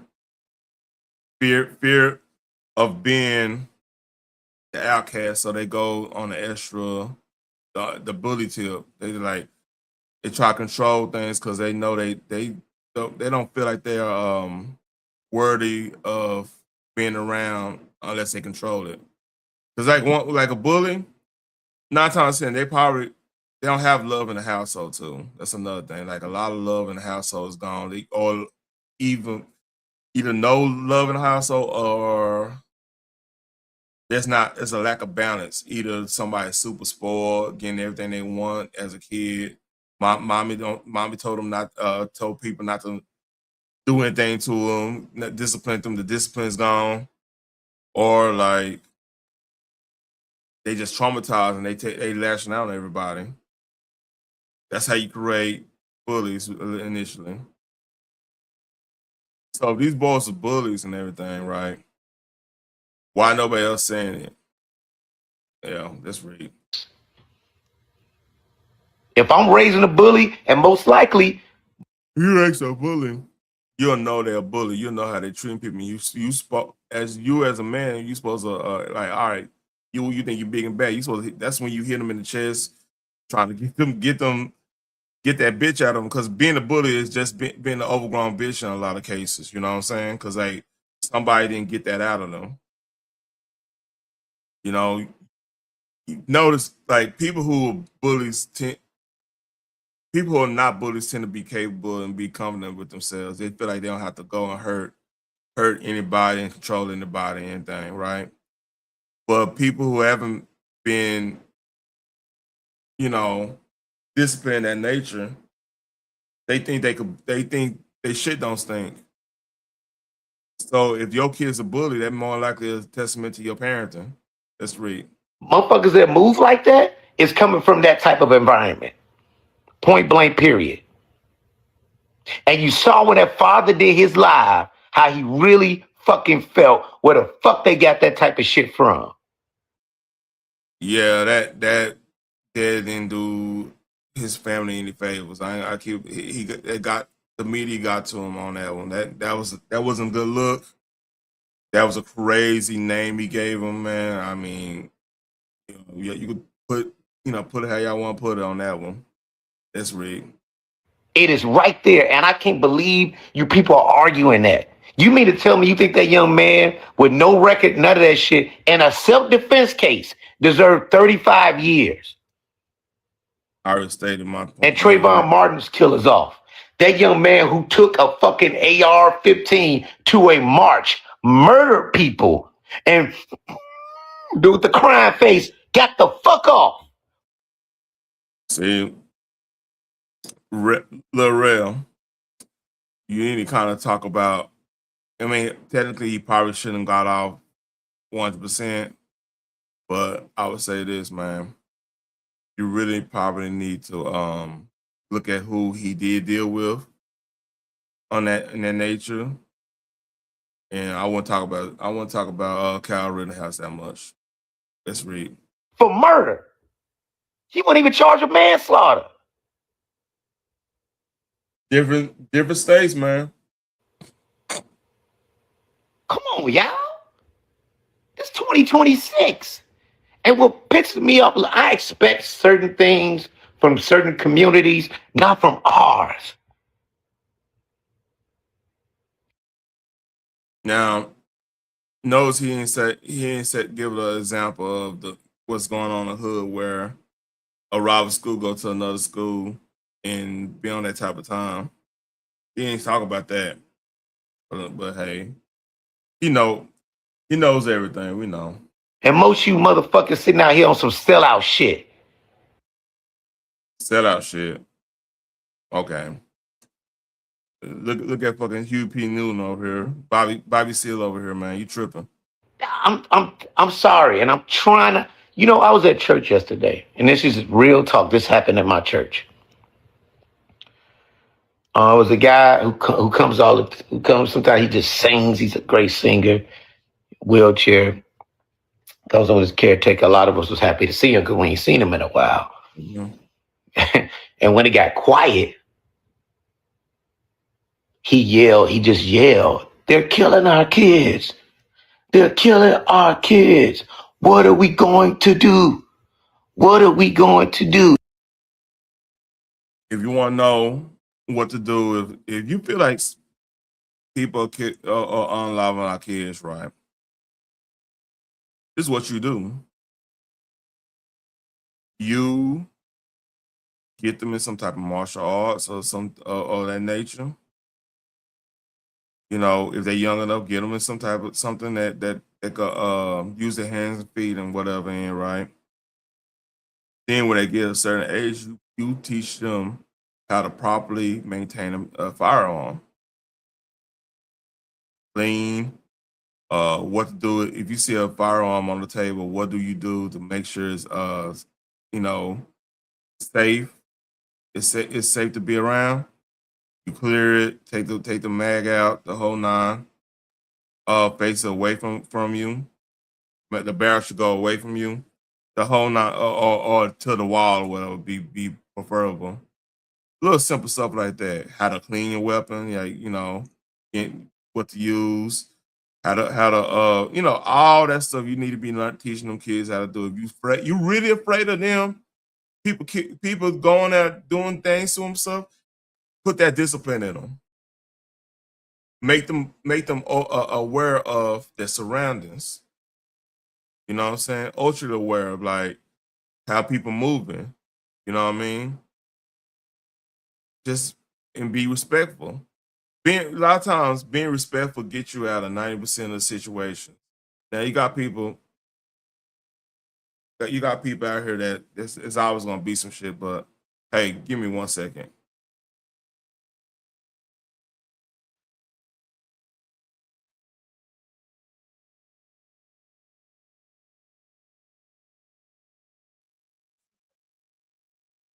of being the outcast, so they go on the extra, the bully tip. They try to control things because they know they don't feel like they're worthy of being around unless they control it. Because like a bully, 9 times out of 10, they don't have love in the household too. That's another thing. Like a lot of love in the household is gone, or even either no love in the household or there's a lack of balance. Either somebody's super spoiled, getting everything they want as a kid. Mommy told them told people not to do anything to them, not discipline them. The discipline's gone, or like they just traumatized and they lashing out on everybody. That's how you create bullies initially. So if these boys are bullies and everything, right? Why nobody else saying it? Yeah, that's right. If I'm raising a bully, and most likely you raise a bully, you'll know they're a bully. You'll know how they treat people. As a man, you supposed to like, all right, you think you're big and bad. You supposed to, that's when you hit them in the chest, trying to get that bitch out of them. Because being a bully is just being an overgrown bitch in a lot of cases. You know what I'm saying? Because like somebody didn't get that out of them. You know, you notice like people who are bullies people who are not bullies tend to be capable and be confident with themselves. They feel like they don't have to go and hurt anybody and control anybody, anything, right? But people who haven't been, disciplined at nature, they think they shit don't stink. So if your kid's a bully, that more likely is a testament to your parenting. That's right. motherfuckers that move like that is coming from that type of environment. Point blank, period. And you saw when that father did his live, how he really fucking felt, where the fuck they got that type of shit from. Yeah, that dad didn't do his family any favors. The media got to him on that one. That wasn't a good look. That was a crazy name he gave him, man. I mean, you could put it how y'all want to put it on that one. That's rigged. It is right there, and I can't believe you people are arguing that. You mean to tell me you think that young man with no record, none of that shit, in a self-defense case deserved 35 years? I already stated my point. And Trayvon Martin's killers off. That young man who took a fucking AR-15 to a march, murdered people, and dude with the crime face got the fuck off. See, Lil Rel, you need to kind of talk about, I mean, technically he probably shouldn't have got off 100%, but I would say this, man. You really probably need to look at who he did deal with in that nature. And I won't talk about Kyle Rittenhouse that much. Let's read. For murder. He wasn't even charged with manslaughter. Different states, man. Come on, y'all. It's 2026. And what pisses me off, I expect certain things from certain communities, not from ours. Now, notice he ain't give an example of what's going on in the hood where a rival school go to another school and be on that type of time. He ain't talk about that. But hey, he knows everything. We know. And most of you motherfuckers sitting out here on some sellout shit. Sellout shit. Okay. Look at fucking Hugh P. Newton over here. Bobby Seale over here, man. You tripping. I'm sorry, and I'm trying to, I was at church yesterday, and this is real talk. This happened at my church. It was a guy who comes sometimes he just sings. He's a great singer, wheelchair. Comes on his caretaker. A lot of us was happy to see him because we ain't seen him in a while. Mm-hmm. And when it got quiet, he just yelled, "They're killing our kids. They're killing our kids. What are we going to do? What are we going to do?" If you want to know what to do, if you feel like people are unloving our kids, right? This is what you do. You get them in some type of martial arts or some or that nature. You know, if they're young enough, get them in some type of something that they could use their hands and feet and whatever in, right? Then when they get a certain age, you teach them how to properly maintain a firearm. Clean, what to do if you see a firearm on the table, what do you do to make sure it's you know, safe? It's safe to be around. You clear it, take the mag out, the whole nine. Face it away from you. But the barrel should go away from you. The whole nine, or to the wall, or whatever would be preferable. Little simple stuff like that. How to clean your weapon, you know, what to use, how to you know, all that stuff you need to be teaching them kids how to do. If you really afraid of them, people going out doing things to themselves, put that discipline in them. Make them aware of their surroundings. You know what I'm saying? Ultra aware of like how people moving. You know what I mean? Just and be respectful. A lot of times being respectful gets you out of 90% of the situation. Now you got people out here that it's always gonna be some shit, but hey, give me 1 second.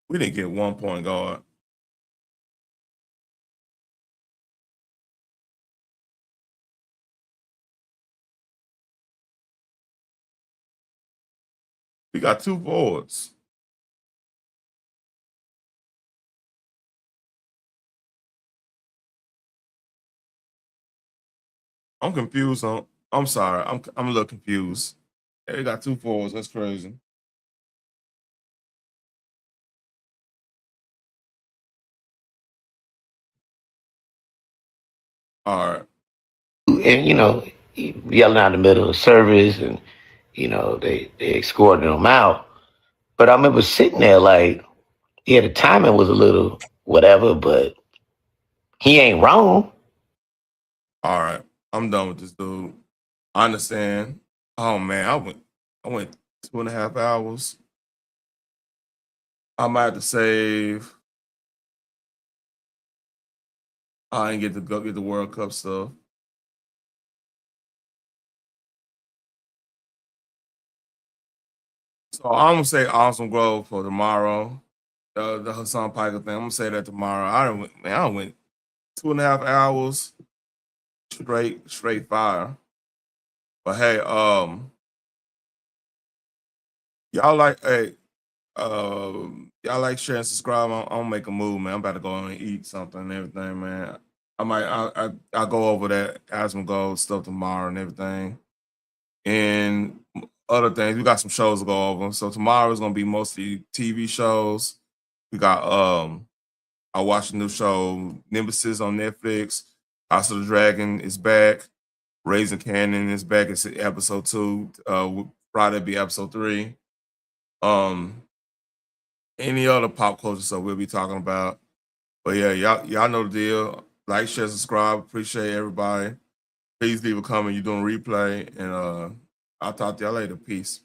We didn't get 1 point guard. We got 2 forwards. I'm confused. I'm sorry. I'm a little confused. They got 2 forwards. That's crazy. All right. And you know, yelling out in the middle of service, and you know they escorting them out. But I remember sitting there like, yeah, the timing was a little whatever, but he ain't wrong. All right. I'm done with this dude. I understand. Oh man, I went 2.5 hours. I might have to save. I didn't get to go get the World Cup stuff. So I'm gonna say Awesome Grove for tomorrow. The Hasan Piker thing. I'm gonna say that tomorrow. I went 2.5 hours straight fire. But hey, y'all like y'all like, share, and subscribe. I'm gonna make a move, man. I'm about to go and eat something and everything, man. I'll go over that Asmongold stuff tomorrow and everything. And other things. We got some shows to go over. So tomorrow is gonna be mostly TV shows. We got I watched a new show, Nemesis on Netflix. House of the Dragon is back. Raising Cannon is back. It's episode 2. Friday be episode 3. Any other pop culture stuff we'll be talking about. But yeah, y'all know the deal. Like, share, subscribe. Appreciate everybody. Please leave a comment. You're doing replay. And I'll talk to y'all later. Peace.